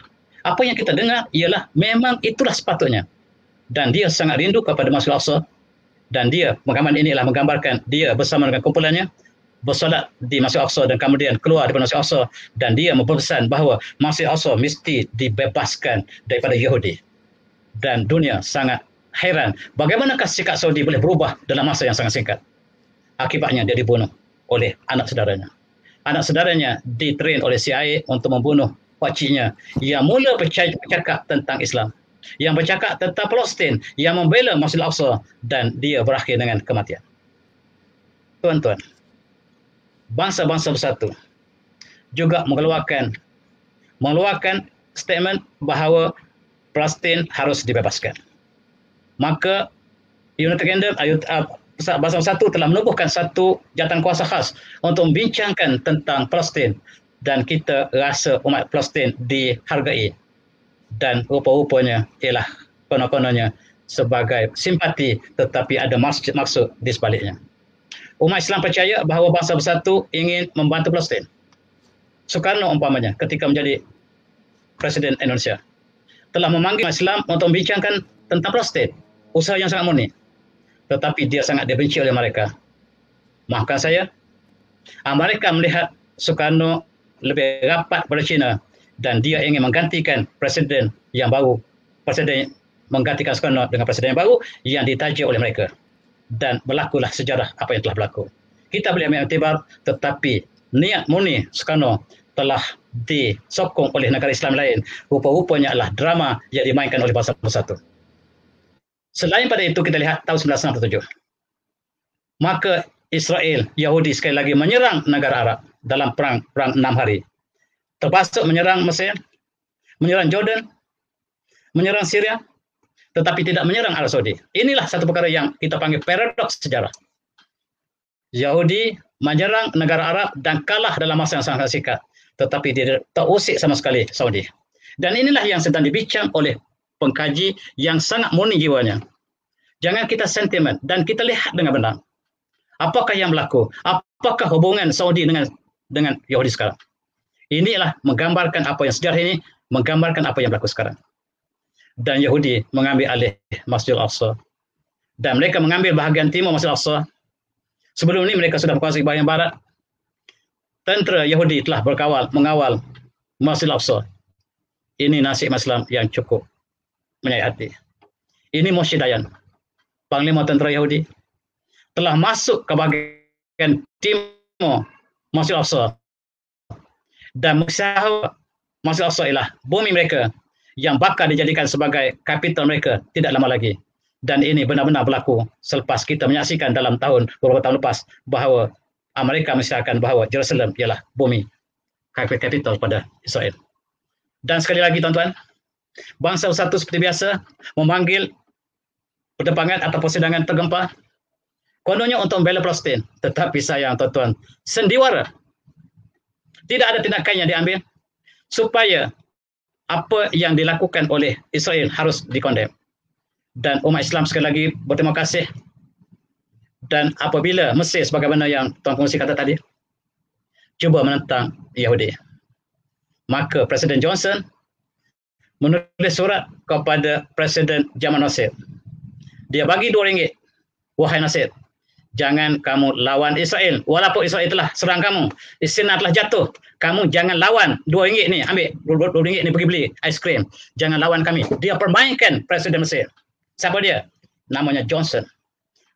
Apa yang kita dengar ialah memang itulah sepatutnya. Dan dia sangat rindu kepada Masjid Al-Aqsa. Dan dia, rekaman ini adalah menggambarkan dia bersama dengan kumpulannya bersolat di Masjid Al-Aqsa dan kemudian keluar daripada Masjid Al-Aqsa, dan dia berpesan bahawa Masjid Al-Aqsa mesti dibebaskan daripada Yahudi. Dan dunia sangat heran bagaimanakah sikap Saudi boleh berubah dalam masa yang sangat singkat. Akibatnya dia dibunuh oleh anak saudaranya. Anak saudaranya ditrain oleh CIA untuk membunuh pakciknya yang mula bercakap tentang Islam, yang bercakap tentang Palestin, yang membela Masjid Al-Aqsa, dan dia berakhir dengan kematian. Tuan-tuan, bangsa-bangsa bersatu juga mengeluarkan statement bahawa Palestin harus dibebaskan. Maka United Kingdom, Bangsa Bersatu telah menubuhkan satu jawatan kuasa khas untuk membincangkan tentang Palestin, dan kita rasa umat Palestin dihargai dan rupa-rupanya ialah konon-kononnya sebagai simpati, tetapi ada maksud di sebaliknya. Umat Islam percaya bahawa Bangsa Bersatu ingin membantu Palestin. Soekarno umpamanya ketika menjadi Presiden Indonesia telah memanggil Islam untuk membincangkan tentang Palestin, usaha yang sangat murni. Tetapi dia sangat dibenci oleh mereka. Maafkan saya, mereka melihat Soekarno lebih rapat pada China dan dia ingin menggantikan presiden yang baru. Presiden menggantikan Soekarno dengan presiden yang baru yang ditaja oleh mereka. Dan berlakulah sejarah apa yang telah berlaku. Kita boleh ambil iktibar, tetapi niat murni Soekarno telah disokong oleh negara Islam lain. Rupa-rupanya adalah drama yang dimainkan oleh Bangsa Bersatu. Selain pada itu, kita lihat tahun 1967. Maka Israel, Yahudi sekali lagi menyerang negara Arab dalam perang 6 hari. Termasuk menyerang Mesir, menyerang Jordan, menyerang Syria, tetapi tidak menyerang Arab Saudi. Inilah satu perkara yang kita panggil paradoks sejarah. Yahudi menyerang negara Arab dan kalah dalam masa yang sangat singkat, tetapi dia tak usik sama sekali Saudi. Dan inilah yang sedang dibincang oleh pengkaji yang sangat murni jiwanya. Jangan kita sentimen dan kita lihat dengan benar. Apakah yang berlaku? Apakah hubungan Saudi dengan Yahudi sekarang? Inilah menggambarkan apa yang sejarah ini, menggambarkan apa yang berlaku sekarang. Dan Yahudi mengambil alih Masjid Al-Aqsa. Dan mereka mengambil bahagian timur Masjid Al-Aqsa. Sebelum ini mereka sudah menguasai bahagian barat. Tentera Yahudi telah mengawal Masjid Al-Aqsa. Ini nasib Islam yang cukup menyayat hati. Ini Moshe Dayan, Panglima Tentera Yahudi, telah masuk ke bahagian timur Masjid Al-Aqsa dan mengusahakan Masjid Al-Aqsa ialah bumi mereka yang bakal dijadikan sebagai kapital mereka tidak lama lagi. Dan ini benar-benar berlaku selepas kita menyaksikan beberapa tahun lepas bahawa Amerika mengisyaratkan bahawa Jerusalem ialah bumi capital pada Israel. Dan sekali lagi tuan-tuan, bangsa Bersatu seperti biasa memanggil perdepangan atau persidangan tergempar kononnya untuk membela Palestin, tetapi sayang tuan-tuan, sendiwara. Tidak ada tindakan yang diambil supaya apa yang dilakukan oleh Israel harus dikondem. Dan umat Islam sekali lagi berterima kasih. Dan apabila Mesir, sebagaimana yang Tuan Pengerusi kata tadi, cuba menentang Yahudi, maka Presiden Johnson menulis surat kepada Presiden Jamal Nasir. Dia bagi RM2. Wahai Nasir, jangan kamu lawan Israel. Walaupun Israel telah serang kamu, Palestina telah jatuh, kamu jangan lawan. RM2 ni, ambil RM2 ni pergi beli aiskrim. Jangan lawan kami. Dia permainkan Presiden Mesir. Siapa dia? Namanya Johnson.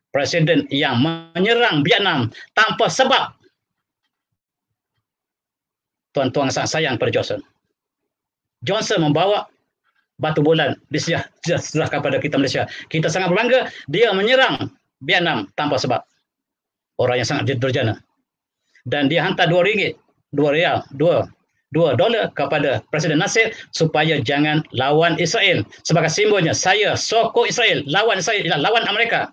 Presiden yang menyerang Vietnam tanpa sebab. Tuan-tuan sangat sayang pada Johnson. Johnson membawa batu bulan diserahkan kepada kita Malaysia. Kita sangat berbangga dia menyerang Vietnam tanpa sebab. Orang yang sangat durjana. Dan dia hantar RM2, $2 kepada Presiden Nasir supaya jangan lawan Israel. Sebagai simbolnya, saya sokong Israel, lawan Israel, lawan Amerika.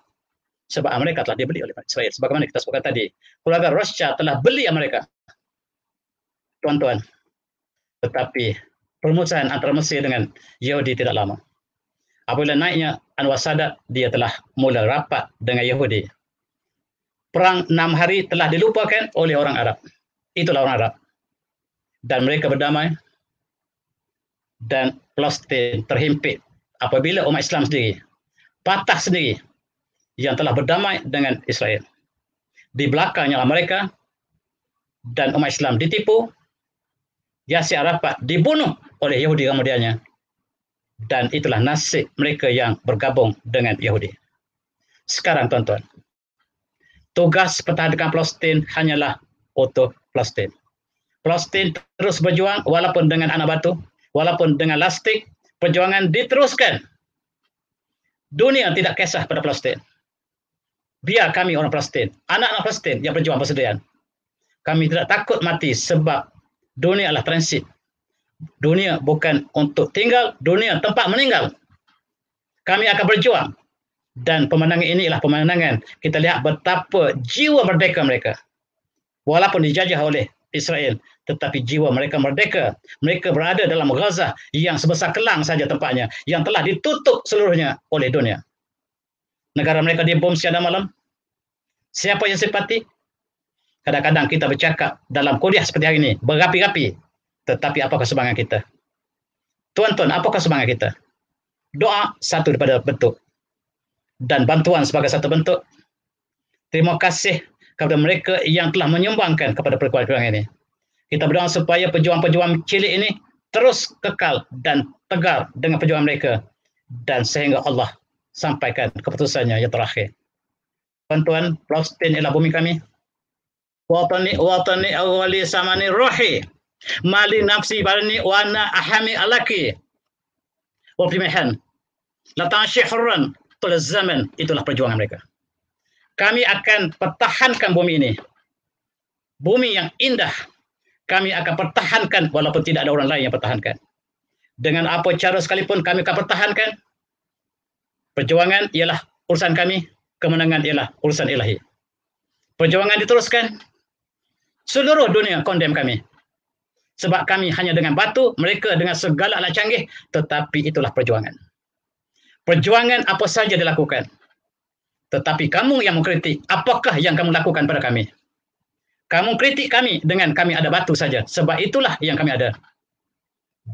Sebab Amerika telah dibeli oleh Israel. Sebagaimana kita sebutkan tadi, keluarga Rothschild telah beli Amerika. Tuan-tuan, tetapi permusuhan antara Mesir dengan Yahudi tidak lama. Apabila naiknya Anwar Sadat, dia telah mula rapat dengan Yahudi. Perang 6 hari telah dilupakan oleh orang Arab. Itulah orang Arab. Dan mereka berdamai. Dan Palestin terhimpit apabila umat Islam sendiri, patah sendiri, yang telah berdamai dengan Israel. Di belakangnya mereka dan umat Islam ditipu. Yasir Arafat dibunuh oleh Yahudi kemudiannya. Dan itulah nasib mereka yang bergabung dengan Yahudi. Sekarang tuan-tuan, tugas pertahanan Palestin hanyalah untuk Palestin. Palestin terus berjuang walaupun dengan anak batu, walaupun dengan lastik, perjuangan diteruskan. Dunia tidak kisah pada Palestin. Biar kami orang Palestin, anak-anak Palestin yang berjuang persediaan. Kami tidak takut mati sebab dunia adalah transit. Dunia bukan untuk tinggal, dunia tempat meninggal. Kami akan berjuang. Dan pemenangan ini adalah pemenangan. Kita lihat betapa jiwa merdeka mereka. Walaupun dijajah oleh Israel, tetapi jiwa mereka merdeka. Mereka berada dalam Gaza yang sebesar Kelang saja tempatnya, yang telah ditutup seluruhnya oleh dunia. Negara mereka dibom siang dan malam. Siapa yang simpati? Kadang-kadang kita bercakap dalam kuliah seperti hari ini, berapi-api. Tetapi apakah semangat kita? Tuan-tuan, apakah semangat kita? Doa satu daripada bentuk. Dan bantuan sebagai satu bentuk. Terima kasih kepada mereka yang telah menyumbangkan kepada perjuangan ini. Kita berdoa supaya pejuang-pejuang cilik ini terus kekal dan tegar dengan perjuangan mereka. Dan sehingga Allah sampaikan keputusannya yang terakhir. Tuan-tuan, Palestin ialah bumi kami. Watani awali samani rohi. Mali nafsi barani wana ahami alaki. Wafimihan. Latanshi hurran tul zaman. Itulah perjuangan mereka. Kami akan pertahankan bumi ini. Bumi yang indah. Kami akan pertahankan walaupun tidak ada orang lain yang pertahankan. Dengan apa cara sekalipun kami akan pertahankan. Perjuangan ialah urusan kami. Kemenangan ialah urusan ilahi. Perjuangan diteruskan. Seluruh dunia kondem kami. Sebab kami hanya dengan batu, mereka dengan segala alat canggih. Tetapi itulah perjuangan. Perjuangan apa saja dilakukan. Tetapi kamu yang mengkritik, apakah yang kamu lakukan pada kami? Kamu kritik kami dengan kami ada batu saja. Sebab itulah yang kami ada.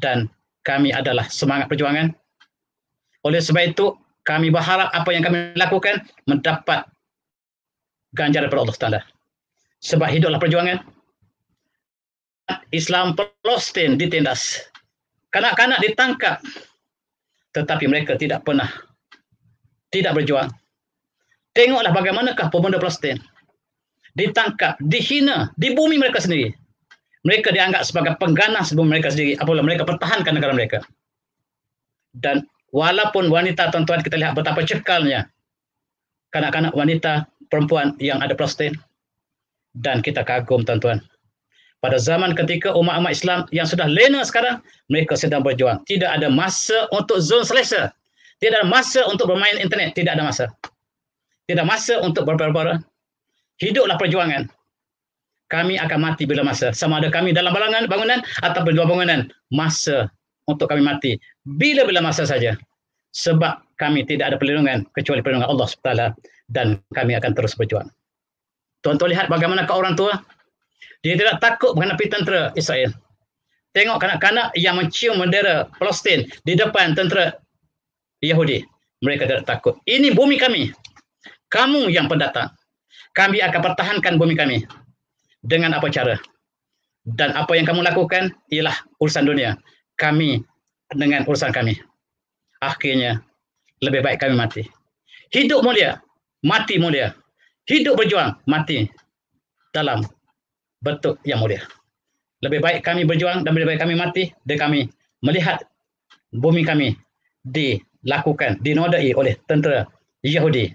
Dan kami adalah semangat perjuangan. Oleh sebab itu, kami berharap apa yang kami lakukan mendapat ganjaran daripada Allah Ta'ala. Sebab hiduplah perjuangan. Islam Palestin ditindas. Kanak-kanak ditangkap. Tetapi mereka tidak pernah tidak berjuang. Tengoklah bagaimanakah pemuda Palestin. Ditangkap, dihina, di bumi mereka sendiri. Mereka dianggap sebagai pengganas bumi mereka sendiri apabila mereka pertahankan negara mereka. Dan walaupun wanita, tuan-tuan, kita lihat betapa cekalnya kanak-kanak wanita, perempuan yang ada Palestin. Dan kita kagum, tuan-tuan. Pada zaman ketika umat-umat Islam yang sudah lena sekarang, mereka sedang berjuang. Tidak ada masa untuk zon selesa. Tidak ada masa untuk bermain internet. Tidak ada masa. Tidak masa untuk berpera-pera. Hiduplah perjuangan. Kami akan mati bila masa. Sama ada kami dalam bangunan atau di luar bangunan. Masa untuk kami mati. Bila-bila masa saja. Sebab kami tidak ada perlindungan kecuali perlindungan Allah SWT. Dan kami akan terus berjuang. Tuan-tuan lihat bagaimana orang tua. Dia tidak takut menghadapi tentera Israel. Tengok kanak-kanak yang mencium bendera Palestin di depan tentera Yahudi. Mereka tidak takut. Ini bumi kami. Kamu yang pendatang. Kami akan pertahankan bumi kami. Dengan apa cara? Dan apa yang kamu lakukan ialah urusan dunia. Kami dengan urusan kami. Akhirnya, lebih baik kami mati. Hidup mulia, mati mulia. Hidup berjuang, mati dalam bentuk yang mulia. Lebih baik kami berjuang dan lebih baik kami mati dan kami melihat bumi kami dinodai oleh tentera Yahudi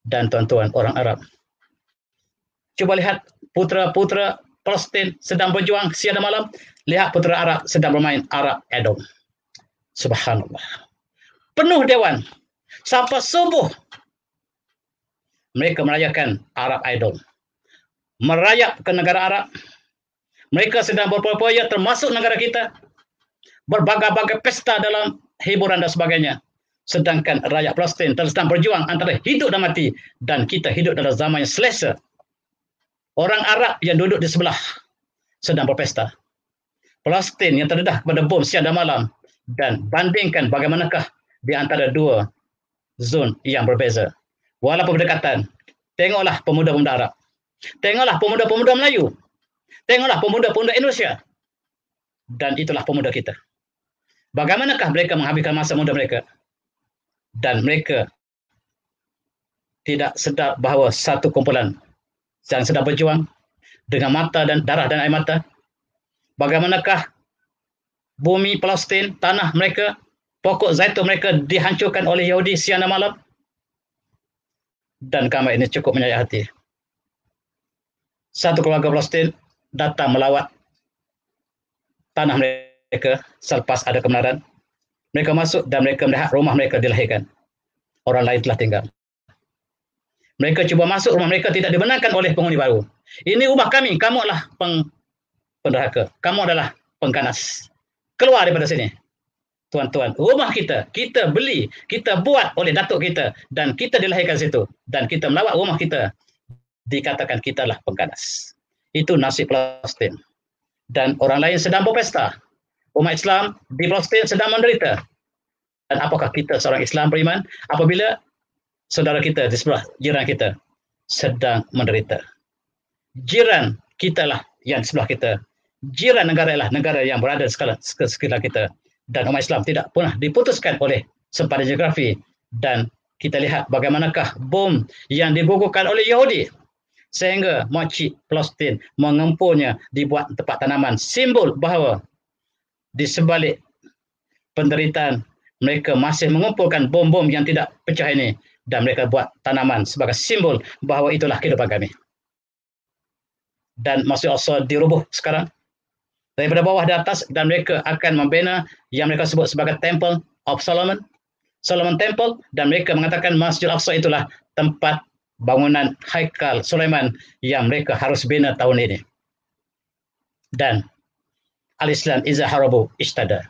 dan tuan-tuan orang Arab. Cuba lihat putera-putera Palestin sedang berjuang siang dan malam. Lihat putera Arab sedang bermain Arab Edom. Subhanallah. Penuh dewan. Sampai subuh. Mereka merayakan Arab Idol. Merayap ke negara Arab. Mereka sedang berpoya-poya termasuk negara kita. Berbagai-bagai pesta dalam hiburan dan sebagainya. Sedangkan rakyat Palestin sedang berjuang antara hidup dan mati. Dan kita hidup dalam zaman yang selesa. Orang Arab yang duduk di sebelah sedang berpesta. Palestin yang terdedah kepada bom siang dan malam. Dan bandingkan bagaimanakah di antara dua zon yang berbeza. Walaupun berdekatan, tengoklah pemuda-pemuda Arab. Tengoklah pemuda-pemuda Melayu. Tengoklah pemuda-pemuda Indonesia. Dan itulah pemuda kita. Bagaimanakah mereka menghabiskan masa muda mereka? Dan mereka tidak sedar bahawa satu kumpulan yang sedang berjuang dengan mata dan darah dan air mata. Bagaimanakah bumi Palestin, tanah mereka, pokok zaitun mereka dihancurkan oleh Yahudi siang dan malam. Dan kami ini cukup menyayat hati. Satu keluarga Palestin datang melawat tanah mereka selepas ada kebenaran. Mereka masuk dan mereka melihat rumah mereka dilahirkan. Orang lain telah tinggal. Mereka cuba masuk rumah mereka tidak dibenarkan oleh penghuni baru. Ini rumah kami, kamu adalah penderhaka. Kamu adalah pengganas. Keluar daripada sini. Tuan-tuan, rumah kita beli, kita buat oleh datuk kita dan kita dilahirkan situ dan kita melawat rumah kita, dikatakan kita adalah pengganas. Itu nasib Palestin. Dan orang lain sedang berpesta. Umat Islam di Palestin sedang menderita. Dan apakah kita seorang Islam beriman apabila saudara kita di sebelah jiran kita sedang menderita? Jiran kita lah yang di sebelah kita. Jiran negara ialah negara yang berada di sekitar kita. Dan umat Islam tidak pernah diputuskan oleh sempadan geografi. Dan kita lihat bagaimanakah bom yang digugurkan oleh Yahudi. Sehingga makcik Palestin mengempurnya dibuat tempat tanaman. Simbol bahawa di sebalik penderitaan mereka masih mengumpulkan bom-bom yang tidak pecah ini. Dan mereka buat tanaman sebagai simbol bahawa itulah kehidupan kami. Dan Masjid Al-Aqsa dirubuh sekarang. Daripada bawah dan atas dan mereka akan membina yang mereka sebut sebagai Temple of Solomon. Solomon Temple dan mereka mengatakan Masjid Al-Aqsa itulah tempat bangunan Haikal Sulaiman yang mereka harus bina tahun ini. Dan Al-Islam iza harabu istada.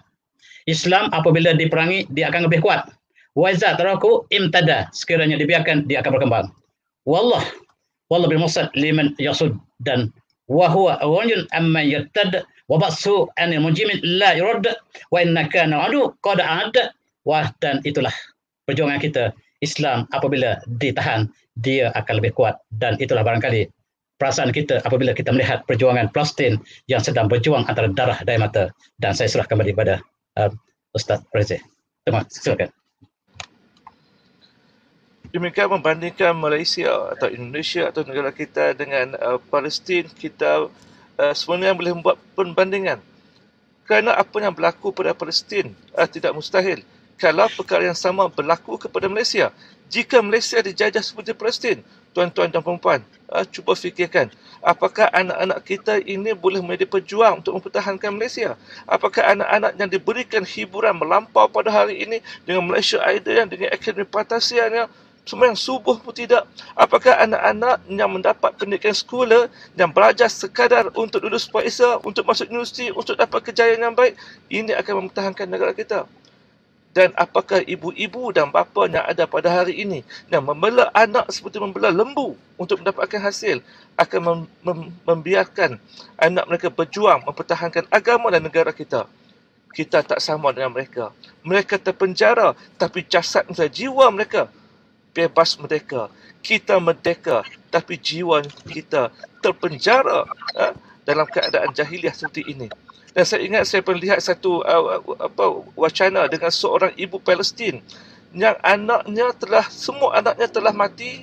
Islam apabila diperangi dia akan lebih kuat. Wa iza taraku imtada. Sekiranya dibiarkan dia akan berkembang. Wallah bil mursad liman yasud dan wa huwa awanyun amma yartad wa basu anil mujimin la yurad wa innaka na'adu qad ada. Wah, dan itulah perjuangan kita. Islam apabila ditahan dia akan lebih kuat dan itulah barangkali perasaan kita apabila kita melihat perjuangan Palestin yang sedang berjuang antara darah dan mata. Dan saya serah kembali pada Ustaz Reza. Silakan. Demikian membandingkan Malaysia atau Indonesia atau negara kita dengan Palestin, kita sebenarnya boleh membuat perbandingan. Kerana apa yang berlaku pada Palestin tidak mustahil. Kalau perkara yang sama berlaku kepada Malaysia. Jika Malaysia dijajah seperti Palestin, tuan-tuan dan puan-puan, cuba fikirkan, apakah anak-anak kita ini boleh menjadi pejuang untuk mempertahankan Malaysia? Apakah anak-anak yang diberikan hiburan melampau pada hari ini dengan Malaysia Idol, dengan Akademi Partasian, sembahyang subuh pun tidak? Apakah anak-anak yang mendapat pendidikan sekolah, yang belajar sekadar untuk lulus PAISA, untuk masuk universiti, untuk dapat kejayaan yang baik, ini akan mempertahankan negara kita? Dan apakah ibu-ibu dan bapa yang ada pada hari ini yang membela anak seperti membela lembu untuk mendapatkan hasil akan membiarkan anak mereka berjuang mempertahankan agama dan negara kita? Kita tak sama dengan mereka. Mereka terpenjara, tapi jasad mereka, jiwa mereka bebas merdeka. Kita merdeka, tapi jiwa kita terpenjara dalam keadaan jahiliah seperti ini. Dan saya ingat saya pernah lihat satu wacana dengan seorang ibu Palestin yang semua anaknya telah mati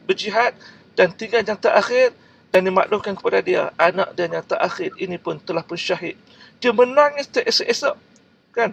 berjihad dan tinggal yang terakhir, dan dimaklumkan kepada dia anak dia yang terakhir ini pun telah pun syahid. Dia menangis teresak-esak, kan?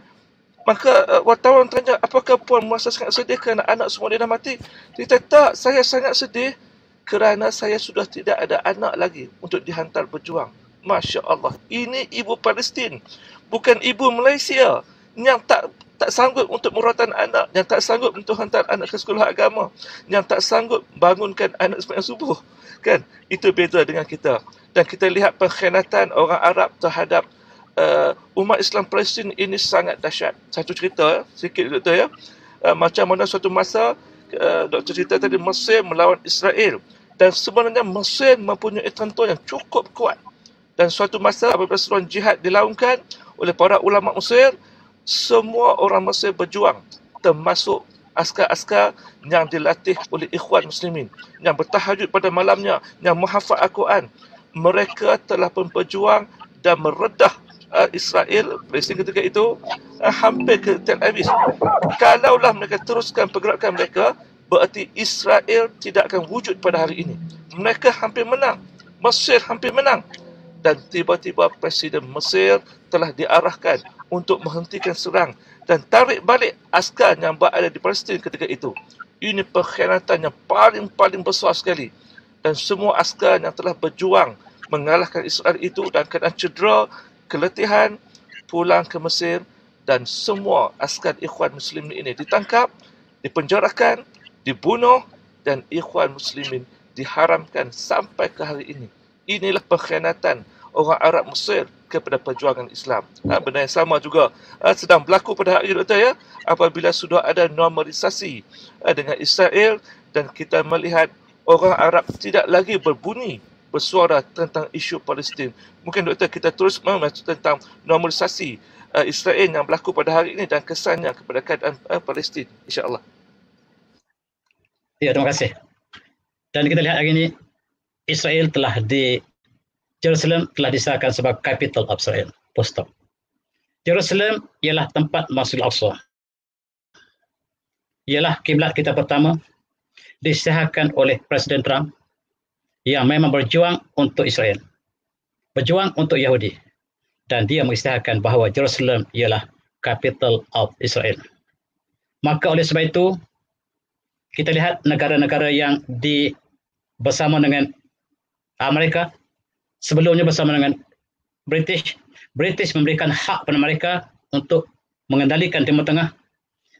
Maka wartawan tanya, apakah puan merasa sangat sedih kerana anak semua dia dah mati? Dia kata, tak, saya sangat sedih kerana saya sudah tidak ada anak lagi untuk dihantar berjuang. Masya Allah, ini ibu Palestin, bukan ibu Malaysia yang tak sanggup untuk merawatan anak, yang tak sanggup untuk hantar anak ke sekolah agama, yang tak sanggup bangunkan anak sembahyang subuh, kan? Itu beza dengan kita. Dan kita lihat pengkhianatan orang Arab terhadap umat Islam Palestin ini sangat dahsyat. Satu cerita sikit, doktor, ya. Macam mana suatu masa doktor cerita tadi, Mesir melawan Israel, dan sebenarnya Mesir mempunyai tentuan yang cukup kuat. Dan suatu masa apabila seruan jihad dilaungkan oleh para ulama Mesir, semua orang Mesir berjuang, termasuk askar-askar yang dilatih oleh ikhwan muslimin, yang bertahajud pada malamnya, yang menghafal Al-Quran. Mereka telah pun berjuang dan meredah Israel, Palestin ketika itu, hampir ke Tel Aviv. Kalaulah mereka teruskan pergerakan mereka, berarti Israel tidak akan wujud pada hari ini. Mereka hampir menang, Mesir hampir menang. Dan tiba-tiba Presiden Mesir telah diarahkan untuk menghentikan serang dan tarik balik askar yang berada di Palestin ketika itu. Ini pengkhianatan yang paling besar sekali. Dan semua askar yang telah berjuang mengalahkan Israel itu dan kena cedera, keletihan, pulang ke Mesir, dan semua askar ikhwan muslimin ini ditangkap, dipenjarakan, dibunuh, dan ikhwan muslimin diharamkan sampai ke hari ini. Inilah pengkhianatan orang Arab Mesir kepada perjuangan Islam. Benda yang sama juga sedang berlaku pada hari ini, doktor, ya, apabila sudah ada normalisasi dengan Israel, dan kita melihat orang Arab tidak lagi berbunyi bersuara tentang isu Palestin. Mungkin, doktor, kita terus membahas tentang normalisasi Israel yang berlaku pada hari ini dan kesannya kepada keadaan Palestin, insya-Allah. Ya, terima kasih. Dan kita lihat hari ini Israel Jerusalem telah disahkan sebagai capital of Israel. Post stop. Jerusalem ialah tempat Masjidil Aqsa. Ialah kiblat kita pertama, disahkan oleh Presiden Trump yang memang berjuang untuk Israel, berjuang untuk Yahudi, dan dia mengisytiharkan bahawa Jerusalem ialah capital of Israel. Maka oleh sebab itu, kita lihat negara-negara yang bersama dengan Amerika, sebelumnya bersama dengan British memberikan hak kepada mereka untuk mengendalikan Timur Tengah,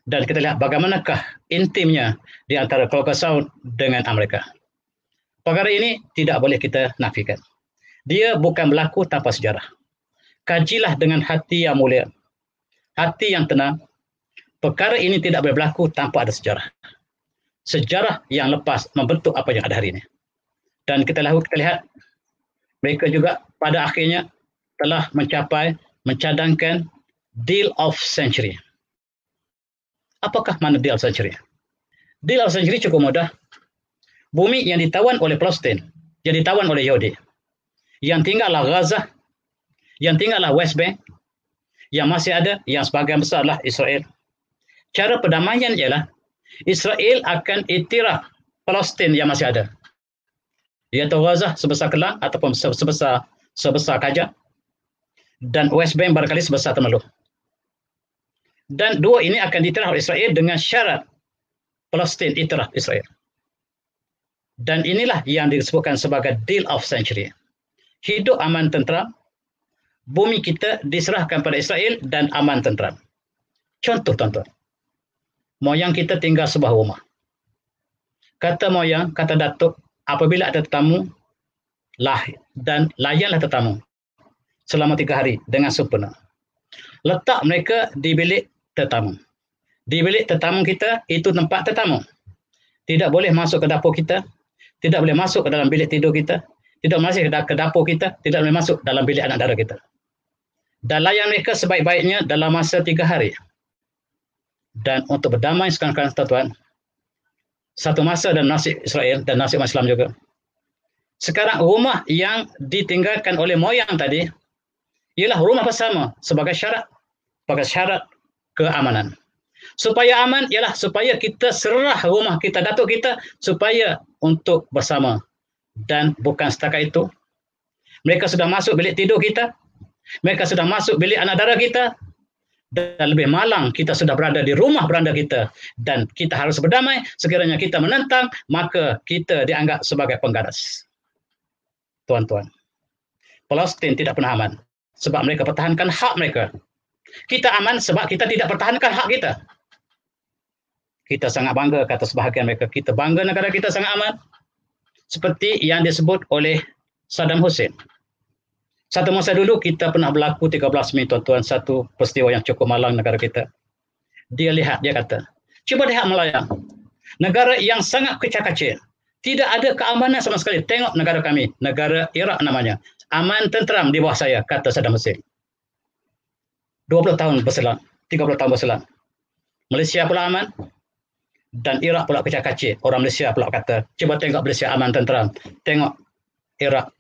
dan kita lihat bagaimanakah intimnya di antara keluarga Saud dengan Amerika. Perkara ini tidak boleh kita nafikan. Dia bukan berlaku tanpa sejarah. Kajilah dengan hati yang mulia, hati yang tenang. Perkara ini tidak boleh berlaku tanpa ada sejarah. Sejarah yang lepas membentuk apa yang ada hari ini. Dan kita lihat mereka juga pada akhirnya telah mencadangkan deal of century. Apakah mana deal of century? Deal of century cukup mudah. Bumi yang ditawan oleh Palestin, yang ditawan oleh Yahudi, yang tinggallah Gaza, yang tinggallah West Bank, yang masih ada, yang sebagian besar adalah Israel. Cara perdamaian ialah Israel akan iktiraf Palestin yang masih ada, iaitu Gaza sebesar Kelang ataupun sebesar Kajak, dan West Bank barangkali sebesar Temerloh. Dan dua ini akan diiktiraf oleh Israel dengan syarat Palestin iktiraf Israel. Dan inilah yang disebutkan sebagai deal of century. Hidup aman tentram, bumi kita diserahkan pada Israel dan aman tentram. Contoh tuan-tuan, moyang kita tinggal sebuah rumah. Kata moyang, kata datuk, apabila ada tetamu, dan layanlah tetamu selama 3 hari dengan sempurna. Letak mereka di bilik tetamu. Di bilik tetamu kita, itu tempat tetamu. Tidak boleh masuk ke dapur kita, tidak boleh masuk ke dalam bilik tidur kita, tidak boleh masuk ke dapur kita, tidak boleh masuk dalam bilik anak dara kita. Dan layan mereka sebaik-baiknya dalam masa 3 hari. Dan untuk berdamai sekarang tuan-tuan, satu masa dalam nasib Israel dan nasib Islam juga. Sekarang rumah yang ditinggalkan oleh moyang tadi ialah rumah bersama sebagai syarat keamanan. Supaya aman ialah supaya kita serah rumah kita, datuk kita, supaya untuk bersama. Dan bukan setakat itu, mereka sudah masuk bilik tidur kita, mereka sudah masuk bilik anak dara kita, dan lebih malang kita sudah berada di rumah beranda kita, dan kita harus berdamai. Sekiranya kita menentang, maka kita dianggap sebagai pengganas. Tuan-tuan, Palestin tidak pernah aman sebab mereka pertahankan hak mereka. Kita aman sebab kita tidak pertahankan hak kita. Kita sangat bangga, kata sebahagian mereka, kita bangga negara kita sangat aman. Seperti yang disebut oleh Saddam Hussein. Satu masa dulu kita pernah berlaku 13 Mei, tuan-tuan, satu peristiwa yang cukup malang negara kita. Dia kata, cuba lihat Melaya, negara yang sangat kecil-kecil, tidak ada keamanan sama sekali. Tengok negara kami, negara Iraq namanya, aman tentram di bawah saya, kata Saddam Hussein. 20 tahun berselang, 30 tahun berselang, Malaysia pula aman, dan Iraq pula kecil-kecil. Orang Malaysia pula kata, cuba tengok Malaysia aman tentram, tengok Iraq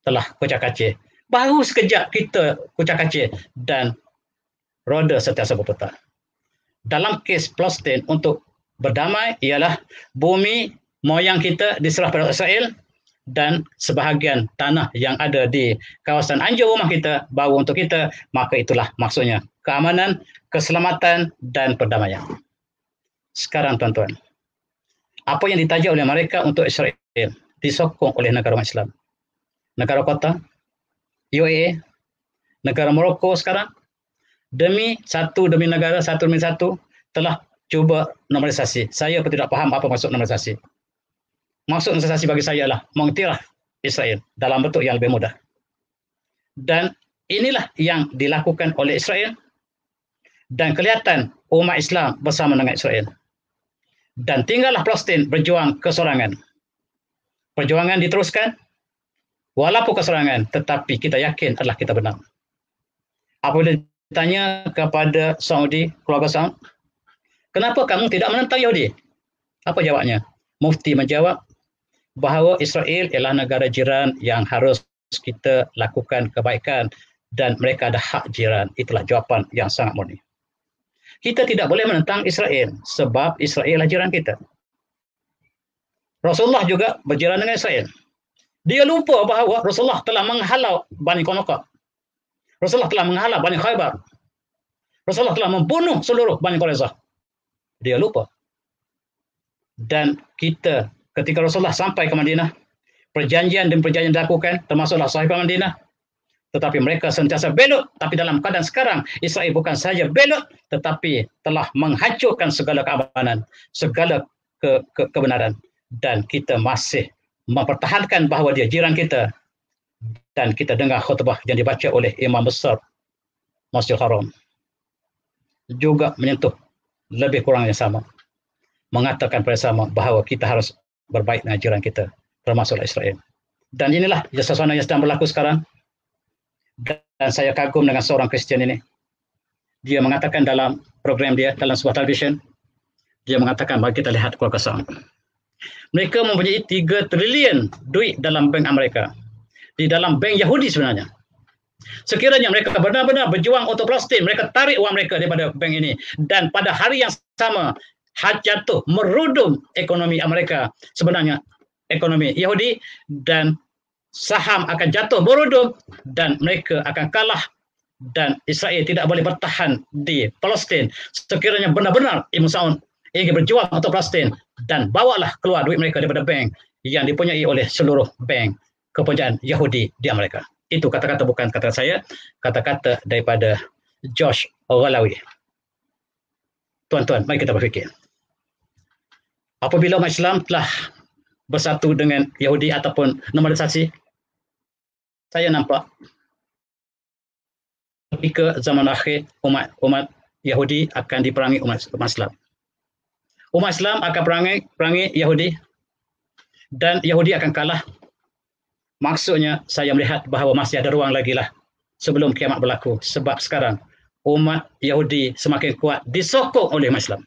telah kecil-kacir. Baru sekejap kita kecil-kacir dan roda sentiasa berputar. Dalam kes Palestin untuk berdamai ialah bumi moyang kita diserah pada Israel dan sebahagian tanah yang ada di kawasan anjur rumah kita baru untuk kita, maka itulah maksudnya keamanan, keselamatan dan perdamaian. Sekarang tuan-tuan, apa yang ditaja oleh mereka untuk Israel disokong oleh negara Islam. Negara Qatar, UAE, negara Morocco sekarang, demi negara, satu demi satu, telah cuba normalisasi. Saya pun tidak faham apa maksud normalisasi. Maksud normalisasi bagi saya adalah mengiktiraf Israel dalam bentuk yang lebih mudah. Dan inilah yang dilakukan oleh Israel, dan kelihatan umat Islam bersama dengan Israel. Dan tinggallah Palestin berjuang kesorangan. Perjuangan diteruskan, walaupun kesorangan, tetapi kita yakin adalah kita benar. Apabila ditanya kepada Saudi, keluarga Saud, kenapa kamu tidak menentang Yahudi? Apa jawabnya? Mufti menjawab bahawa Israel ialah negara jiran yang harus kita lakukan kebaikan dan mereka ada hak jiran. Itulah jawapan yang sangat murni. Kita tidak boleh menentang Israel sebab Israel adalah jiran kita. Rasulullah juga berjiran dengan Israel. Dia lupa bahawa Rasulullah telah menghalau Bani Qainuqa. Rasulullah telah menghalau Bani Khaybar. Rasulullah telah membunuh seluruh Bani Quraisyah. Dia lupa. Dan kita, ketika Rasulullah sampai ke Madinah, perjanjian dilakukan, termasuklah Sahifah Madinah, tetapi mereka sentiasa belot. Tapi dalam keadaan sekarang, Israel bukan sahaja belot, tetapi telah menghancurkan segala keamanan, segala kebenaran. Dan kita masih mempertahankan bahawa dia jiran kita. Dan kita dengar khutbah yang dibaca oleh Imam Besar Masjidil Haram juga menyentuh lebih kurang yang sama. Mengatakan pada sama bahawa kita harus berbaik dengan jiran kita, termasuklah Israel. Dan inilah suasana yang sedang berlaku sekarang. Dan saya kagum dengan seorang Kristian ini. Dia mengatakan dalam program dia, dalam sebuah televisyen, dia mengatakan, bagi kita lihat keluarga Saud. Mereka mempunyai 3 trilion duit dalam bank Amerika. Di dalam bank Yahudi sebenarnya. Sekiranya mereka benar-benar berjuang untuk Palestin, mereka tarik uang mereka daripada bank ini. Dan pada hari yang sama, jatuh merudum ekonomi Amerika. Sebenarnya ekonomi Yahudi, dan saham akan jatuh merudum dan mereka akan kalah dan Israel tidak boleh bertahan di Palestin. Sekiranya benar-benar Imam Saud ingin berjuang untuk Palestin, dan bawalah keluar duit mereka daripada bank, yang dipunyai oleh seluruh bank kerajaan Yahudi di Amerika. Itu kata-kata bukan kata saya, kata-kata daripada Josh Orwell. Tuan-tuan, mari kita berfikir. Apabila umat Islam telah bersatu dengan Yahudi ataupun normalisasi, saya nampak ketika zaman akhir umat Yahudi akan diperangi umat Islam. Umat Islam akan perangi Yahudi dan Yahudi akan kalah. Maksudnya saya melihat bahawa masih ada ruang lagi lah sebelum kiamat berlaku. Sebab sekarang umat Yahudi semakin kuat disokong oleh umat Islam.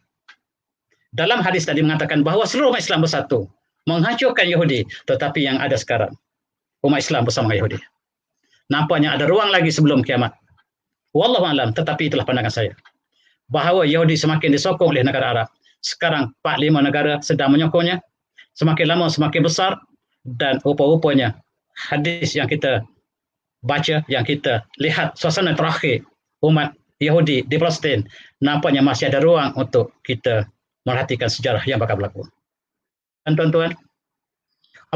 Dalam hadis tadi mengatakan bahawa seluruh umat Islam bersatu menghancurkan Yahudi. Tetapi yang ada sekarang umat Islam bersama Yahudi. Nampaknya ada ruang lagi sebelum kiamat. Wallahu a'lam, tetapi itulah pandangan saya. Bahawa Yahudi semakin disokong oleh negara Arab. Sekarang 4-5 negara sedang menyokongnya. Semakin lama semakin besar dan rupa-rupanya hadis yang kita baca, yang kita lihat suasana terakhir umat Yahudi di Palestin, nampaknya masih ada ruang untuk kita merhatikan sejarah yang bakal berlaku. Dan tuan-tuan,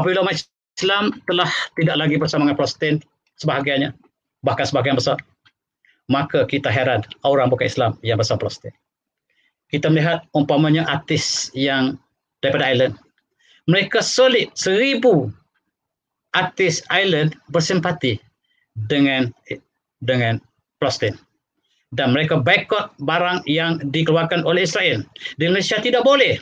apabila umat Islam telah tidak lagi bersama dengan Palestin sebahagiannya, bahkan sebahagian besar, maka kita heran orang bukan Islam yang bersama Palestin. Kita melihat umpamanya artis yang daripada Ireland, mereka solid 1000 artis Ireland bersimpati dengan Palestin. Dan mereka boikot barang yang dikeluarkan oleh Israel. Di Malaysia tidak boleh.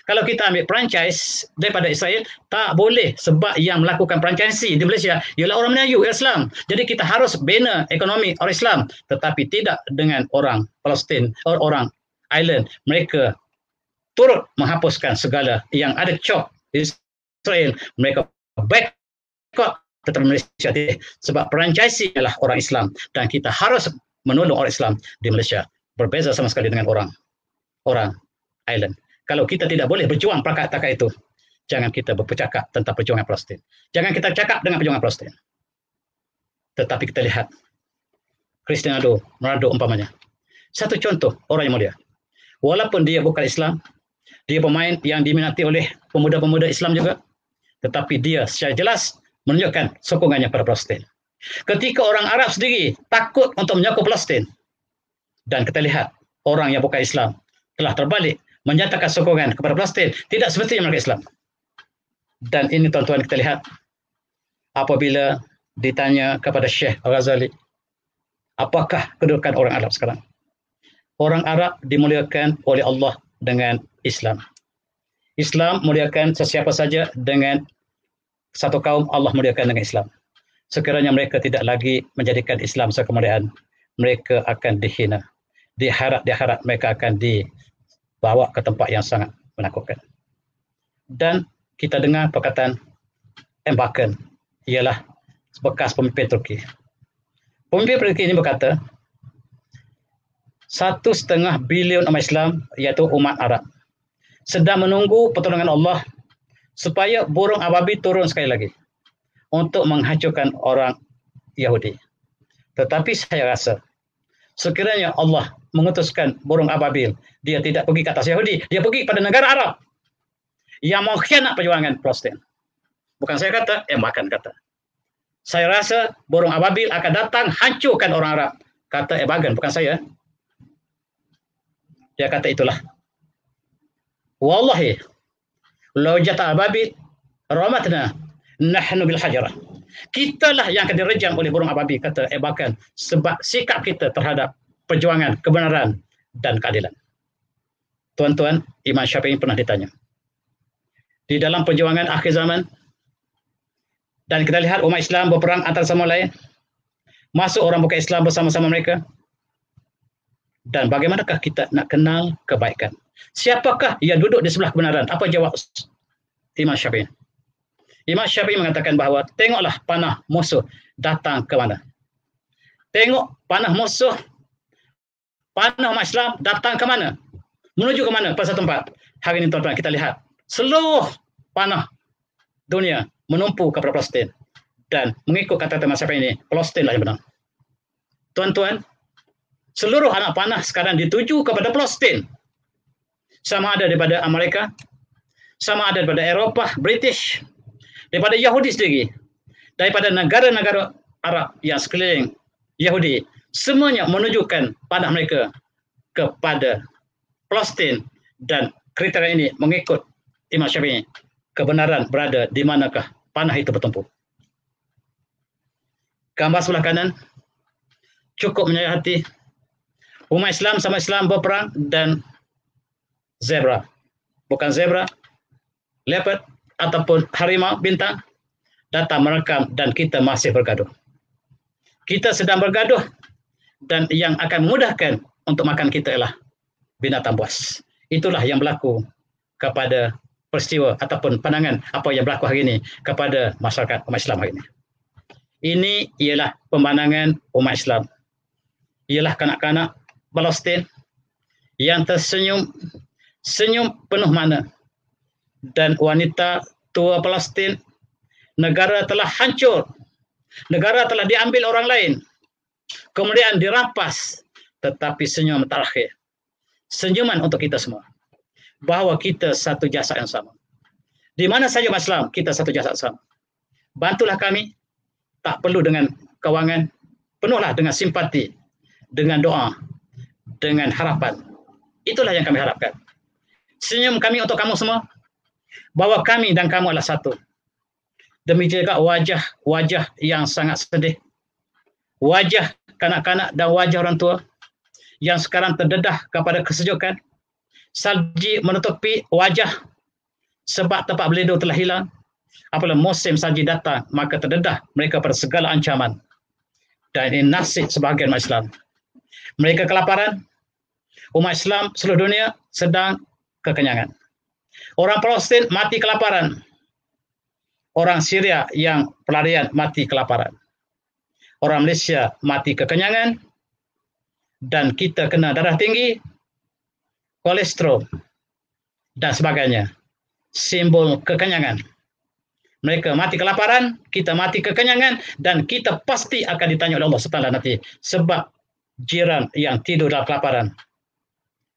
Kalau kita ambil franchise daripada Israel, tak boleh sebab yang melakukan franchisee di Malaysia ialah orang Melayu, Islam. Jadi kita harus bina ekonomi orang Islam. Tetapi tidak dengan orang Palestin, orang Ireland. Mereka turut menghapuskan segala yang ada cop Israel. Mereka boikot tetapi Malaysia tidak. Sebab franchisee adalah orang Islam. Dan kita harus menolong orang Islam di Malaysia. Berbeza sama sekali dengan orang Ireland. Kalau kita tidak boleh berjuang takat itu, jangan kita bercakap tentang perjuangan Palestin. Jangan kita cakap dengan perjuangan Palestin. Tetapi kita lihat Cristiano Ronaldo umpamanya. Satu contoh orang yang mulia. Walaupun dia bukan Islam, dia pemain yang diminati oleh pemuda-pemuda Islam juga, tetapi dia secara jelas menunjukkan sokongannya pada Palestin. Ketika orang Arab sendiri takut untuk menyokong Palestin, dan kita lihat orang yang bukan Islam telah terbalik menyatakan sokongan kepada Palestin, tidak semestinya mereka Islam. Dan ini tuan-tuan kita lihat apabila ditanya kepada Syekh Al-Ghazali, apakah kedudukan orang Arab sekarang? Orang Arab dimuliakan oleh Allah dengan Islam. Islam muliakan sesiapa saja dengan satu kaum, Allah muliakan dengan Islam. Sekiranya mereka tidak lagi menjadikan Islam sekemuliaan, mereka akan dihina. Di akhirat mereka akan dibawa ke tempat yang sangat menakutkan. Dan kita dengar perkataan Erbakan, ialah bekas pemimpin Turki. Pemimpin Turki ini berkata, 1,5 bilion umat Islam, iaitu umat Arab, sedang menunggu pertolongan Allah supaya burung ababil turun sekali lagi untuk menghancurkan orang Yahudi. Tetapi saya rasa sekiranya Allah mengutuskan burung ababil, dia tidak pergi ke atas Yahudi, dia pergi pada negara Arab yang mengkhianat perjuangan Palestin. Bukan saya kata, Erbakan kata. Saya rasa burung ababil akan datang hancurkan orang Arab. Kata Erbakan, bukan saya. Dia kata itulah. Wallahi, law jata ababil ramatna nahnu bil hajarah. Kitalah yang akan direjam oleh burung ababil, kata Erbakan, sebab sikap kita terhadap perjuangan kebenaran dan keadilan. Tuan-tuan, Imam Syafi'i pernah ditanya, di dalam perjuangan akhir zaman, dan kita lihat umat Islam berperang antara sama lain, masuk orang bukan Islam bersama-sama mereka, dan bagaimanakah kita nak kenal kebaikan? Siapakah yang duduk di sebelah kebenaran? Apa jawab Imam Syafi'i? Imam Syafi'i mengatakan bahawa tengoklah panah musuh datang ke mana. Tengok panah musuh, panah umat Islam datang ke mana. Menuju ke mana pada satu tempat. Hari ini tuan-tuan kita lihat seluruh panah dunia menumpu kepada Palestin. Dan mengikut kata Imam Syafi'i ini, Palestin lah yang benar. Tuan-tuan, seluruh anak panah sekarang dituju kepada Palestin. Sama ada daripada Amerika, sama ada daripada Eropah, British, daripada Yahudi sendiri, daripada negara-negara Arab yang sekeliling Yahudi, semuanya menunjukkan panah mereka kepada Palestin, dan kriteria ini mengikut Imam Syafi'i, kebenaran berada di manakah panah itu bertumpuk. Gambar sebelah kanan cukup menyayati umat Islam sama Islam berperang dan zebra, bukan zebra, leopard ataupun harimau bintang datang merekam dan kita masih bergaduh. Kita sedang bergaduh dan yang akan memudahkan untuk makan kita ialah binatang buas. Itulah yang berlaku kepada peristiwa ataupun pandangan apa yang berlaku hari ini kepada masyarakat umat Islam hari ini. Ini ialah pemandangan umat Islam. Ialah kanak-kanak Palestin yang tersenyum, senyum penuh makna. Dan wanita tua Palestin, negara telah hancur, negara telah diambil orang lain, kemudian dirampas, tetapi senyum terakhir, senyuman untuk kita semua, bahawa kita satu jasad yang sama. Di mana saja umat Islam, kita satu jasad sama. Bantulah kami, tak perlu dengan kewangan, penuhlah dengan simpati, dengan doa, dengan harapan. Itulah yang kami harapkan. Senyum kami untuk kamu semua, bahwa kami dan kamu adalah satu. Demikian juga wajah-wajah yang sangat sedih, wajah kanak-kanak dan wajah orang tua yang sekarang terdedah kepada kesejukan. Salji menutupi wajah sebab tempat berlindung telah hilang. Apabila musim salji datang, maka terdedah mereka pada segala ancaman. Dan ini nasib sebahagian umat Islam. Mereka kelaparan, umat Islam seluruh dunia sedang kekenyangan. Orang Palestin mati kelaparan. Orang Syria yang pelarian mati kelaparan. Orang Malaysia mati kekenyangan. Dan kita kena darah tinggi, kolesterol, dan sebagainya. Simbol kekenyangan. Mereka mati kelaparan, kita mati kekenyangan, dan kita pasti akan ditanya oleh Allah SWT nanti. Sebab jiran yang tidur dalam kelaparan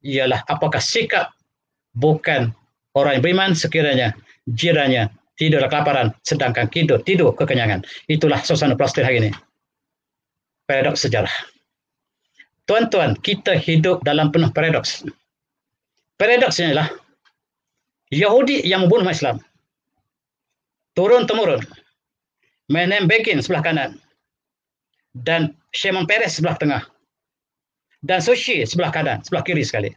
ialah apakah sikap bukan orang yang beriman sekiranya jirannya tidur dalam kelaparan sedangkan kita tidur kekenyangan. Itulah suasana Palestin hari ini. Paradoks sejarah. Tuan-tuan, kita hidup dalam penuh paradoks. Paradoksnya ialah Yahudi yang membunuh umat Islam. Turun-temurun. Menem Begin sebelah kanan. Dan Shimon Peres sebelah tengah. Dan Sushi sebelah kanan, sebelah kiri sekali.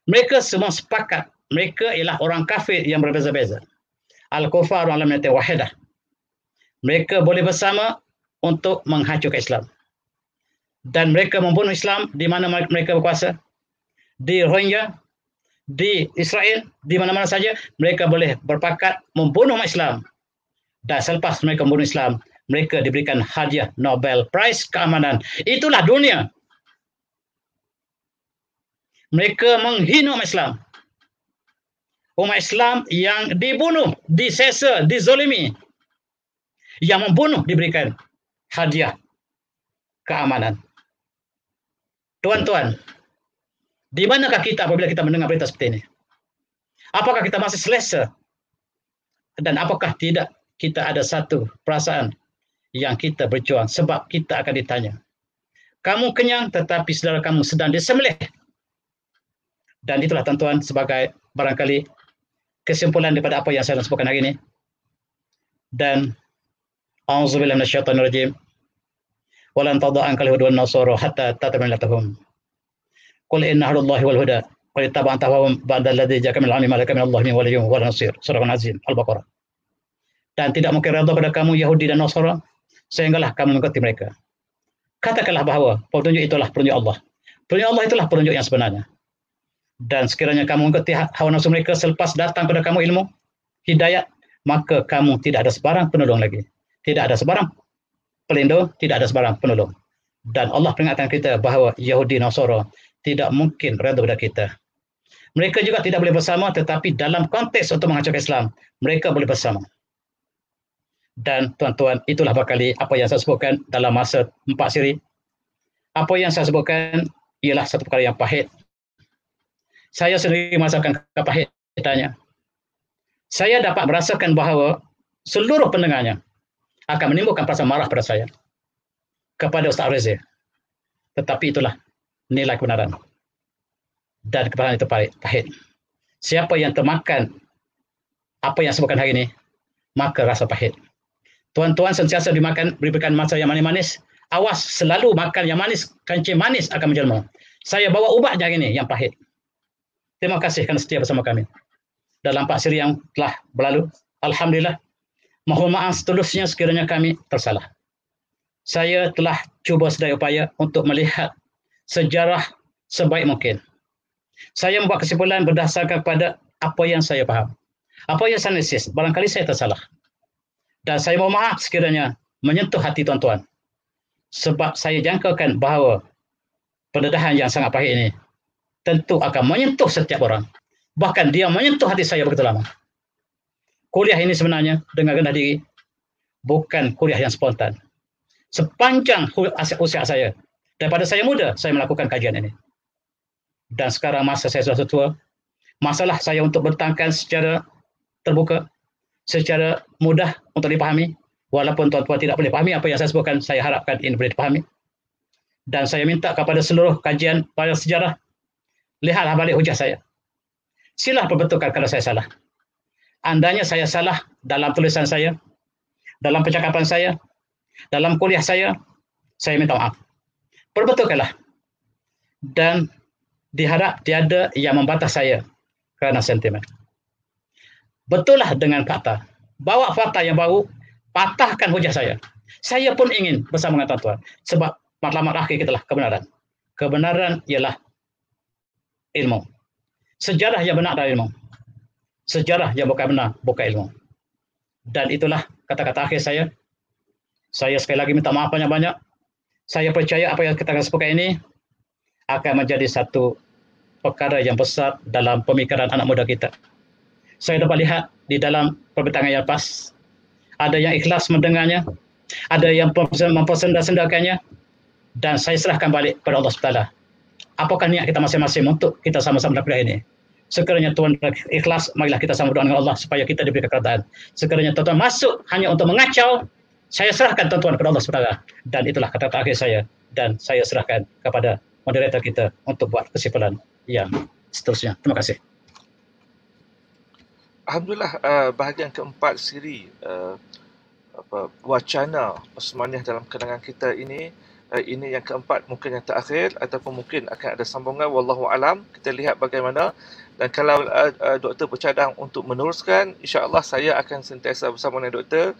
Mereka semua sepakat. Mereka ialah orang kafir yang berbeza-beza. Al-Kufar ala millati wahidah. Mereka boleh bersama untuk menghancurkan Islam. Dan mereka membunuh Islam di mana mereka berkuasa. Di Rohingya, di Israel, di mana-mana saja mereka boleh berpakat membunuh umat Islam. Dan selepas mereka membunuh Islam, mereka diberikan hadiah Nobel Prize keamanan. Itulah dunia. Mereka menghina umat Islam. Umat Islam yang dibunuh, disesa, dizolimi. Yang membunuh diberikan hadiah keamanan. Tuan-tuan, di manakah kita apabila kita mendengar berita seperti ini? Apakah kita masih selesa? Dan apakah tidak kita ada satu perasaan yang kita berjuang sebab kita akan ditanya. Kamu kenyang tetapi saudara kamu sedang disembelih. Dan itulah tuan-tuan sebagai barangkali kesimpulan daripada apa yang saya sebutkan hari ini. Dan a'udzubillahi minasyaitonir rajim. Walan tada'an kal huda wan nasara hatta tatabana lahum. Qul inna hudallahi wal huda wa ittaba'an tahawum ba'da alladhi ja'aka min al-'ilmi ma laka min Allahi min waliyyin wa la nasir. Surah Al-Azim Al-Baqarah. Dan tidak mungkin redha pada kamu Yahudi dan Nasara sehinggalah kamu mengikuti mereka. Katakanlah bahawa petunjuk itulah petunjuk Allah. Petunjuk Allah itulah petunjuk yang sebenarnya. Dan sekiranya kamu mengikuti hawa nafsu mereka selepas datang pada kamu ilmu, hidayat, maka kamu tidak ada sebarang penolong lagi. Tidak ada sebarang pelindung, tidak ada sebarang penolong. Dan Allah peringatkan kita bahawa Yahudi Nasara tidak mungkin redha pada kita. Mereka juga tidak boleh bersama, tetapi dalam konteks untuk menghancurkan Islam, mereka boleh bersama. Dan tuan-tuan, itulah bakali apa yang saya sebutkan dalam masa 4 siri. Apa yang saya sebutkan ialah satu perkara yang pahit. Saya sendiri merasakan kepahitannya. Saya dapat merasakan bahawa seluruh pendengarnya akan menimbulkan perasaan marah pada saya, kepada Ustaz Reza. Tetapi itulah nilai kebenaran. Dan kebenaran itu pahit. Siapa yang termakan apa yang sebutkan hari ini, maka rasa pahit. Tuan-tuan sentiasa diberikan masa yang manis-manis. Awas, selalu makan yang manis, kancing manis akan menjelma. Saya bawa ubat hari ini yang pahit. Terima kasih kerana setia bersama kami dalam 4 siri yang telah berlalu. Alhamdulillah. Mohon maaf setulusnya sekiranya kami tersalah. Saya telah cuba sedaya upaya untuk melihat sejarah sebaik mungkin. Saya membuat kesimpulan berdasarkan kepada apa yang saya faham. Apa yang saya analisis, barangkali saya tersalah. Dan saya mohon maaf sekiranya menyentuh hati tuan-tuan. Sebab saya jangkakan bahawa pendedahan yang sangat pahit ini tentu akan menyentuh setiap orang. Bahkan dia menyentuh hati saya begitu lama. Kuliah ini sebenarnya dengan rendah diri bukan kuliah yang spontan. Sepanjang usia saya, daripada saya muda, saya melakukan kajian ini. Dan sekarang masa saya sudah tua, masalah saya untuk bertangkan secara terbuka, secara mudah untuk dipahami. Walaupun tuan-tuan tidak boleh pahami apa yang saya sebutkan, saya harapkan ini boleh dipahami. Dan saya minta kepada seluruh kajian pada sejarah, lihatlah balik hujah saya. Silah perbetulkan kalau saya salah. Andainya saya salah dalam tulisan saya, dalam percakapan saya, dalam kuliah saya minta maaf. Perbetulkanlah. Dan diharap tiada yang membatas saya kerana sentimen. Betullah dengan fakta. Bawa fakta yang baru, patahkan hujah saya. Saya pun ingin bersama dengan tuan-tuan. Sebab matlamat akhir kita lah kebenaran. Kebenaran ialah ilmu. Sejarah yang benar adalah ilmu. Sejarah yang bukan benar bukan ilmu. Dan itulah kata-kata akhir saya. Saya sekali lagi minta maaf banyak-banyak. Saya percaya apa yang kita akan sebutkan ini akan menjadi satu perkara yang besar dalam pemikiran anak muda kita. Saya dapat lihat di dalam perbincangan yang lepas, ada yang ikhlas mendengarnya, ada yang mempersenda-sendakannya, dan saya serahkan balik kepada Allah SWT. Apakah niat kita masing-masing untuk kita sama-sama dalam kuliah ini? Sekiranya Tuhan ikhlas, marilah kita sama berdoa dengan Allah supaya kita diberi kekuatan. Sekiranya tuan-tuan masuk hanya untuk mengacau, saya serahkan tuan-tuan kepada Allah SWT. Dan itulah kata-kata akhir saya. Dan saya serahkan kepada moderator kita untuk buat kesimpulan yang seterusnya. Terima kasih. Alhamdulillah, bahagian keempat siri wacana Osmaniyah dalam kenangan kita ini yang keempat, mungkin yang terakhir ataupun mungkin akan ada sambungan, wallahu alam. Kita lihat bagaimana, dan kalau doktor bercadang untuk meneruskan, insya-Allah saya akan sentiasa bersama dengan doktor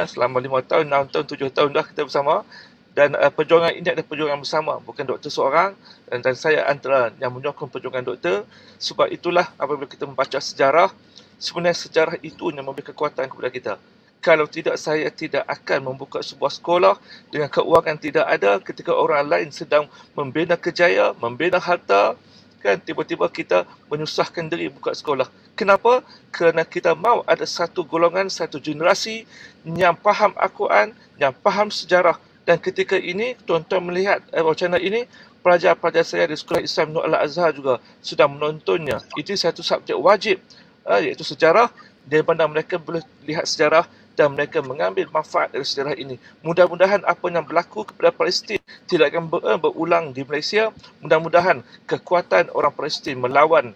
selama 5 tahun, 6 tahun, 7 tahun dah kita bersama. Dan perjuangan ini adalah perjuangan bersama, bukan doktor seorang, dan saya antara yang menyokong perjuangan doktor. Sebab itulah apabila kita membaca sejarah, sebenarnya sejarah itu yang memberi kekuatan kepada kita. Kalau tidak, saya tidak akan membuka sebuah sekolah dengan keuangan tidak ada ketika orang lain sedang membina kejayaan, membina harta, kan tiba-tiba kita menyusahkan diri buka sekolah. Kenapa? Kerana kita mahu ada satu golongan, satu generasi yang faham Al-Quran, yang faham sejarah. Dan ketika ini, tuan-tuan melihat wacana ini, pelajar-pelajar saya di Sekolah Islam Nur Al-Azhar juga sudah menontonnya. Itu satu subjek wajib, iaitu sejarah, di mana mereka boleh lihat sejarah dan mereka mengambil manfaat dari sejarah ini. Mudah-mudahan apa yang berlaku kepada Palestin tidak akan berulang di Malaysia. Mudah-mudahan kekuatan orang Palestin melawan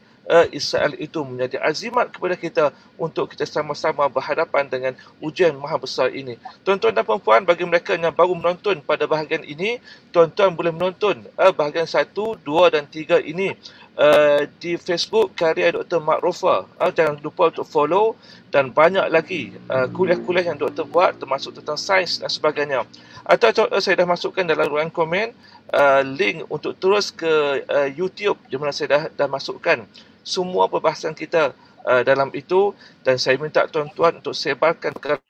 Israel itu menjadi azimat kepada kita untuk kita sama-sama berhadapan dengan ujian maha besar ini. Tuan-tuan dan puan-puan, bagi mereka yang baru menonton pada bahagian ini, tuan-tuan boleh menonton bahagian 1, 2 dan 3 ini di Facebook karya Dr. Mak Rofa. Jangan lupa untuk follow, dan banyak lagi kuliah-kuliah yang doktor buat, termasuk tentang sains dan sebagainya. Atau saya dah masukkan dalam ruangan komen link untuk terus ke YouTube, di mana saya dah masukkan semua perbahasan kita dalam itu, dan saya minta tuan-tuan untuk sebarkan perkara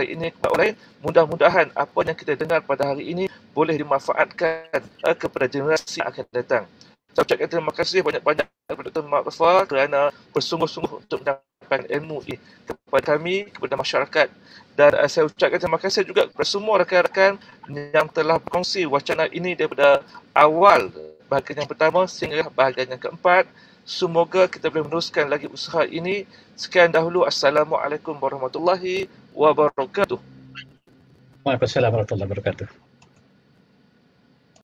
ini kepada orang lain. Mudah-mudahan apa yang kita dengar pada hari ini boleh dimanfaatkan kepada generasi yang akan datang. Saya ucapkan terima kasih banyak-banyak kepada Dr. Mak Rofa kerana bersungguh-sungguh untuk mendapatkan ilmu ini kepada kami, kepada masyarakat. Dan saya ucapkan terima kasih juga kepada semua rakan-rakan yang telah berkongsi wacana ini daripada awal bahagian yang pertama sehingga bahagian yang keempat. Semoga kita boleh meneruskan lagi usaha ini. Sekian dahulu. Assalamualaikum warahmatullahi wabarakatuh. Waalaikumsalam warahmatullahi wabarakatuh.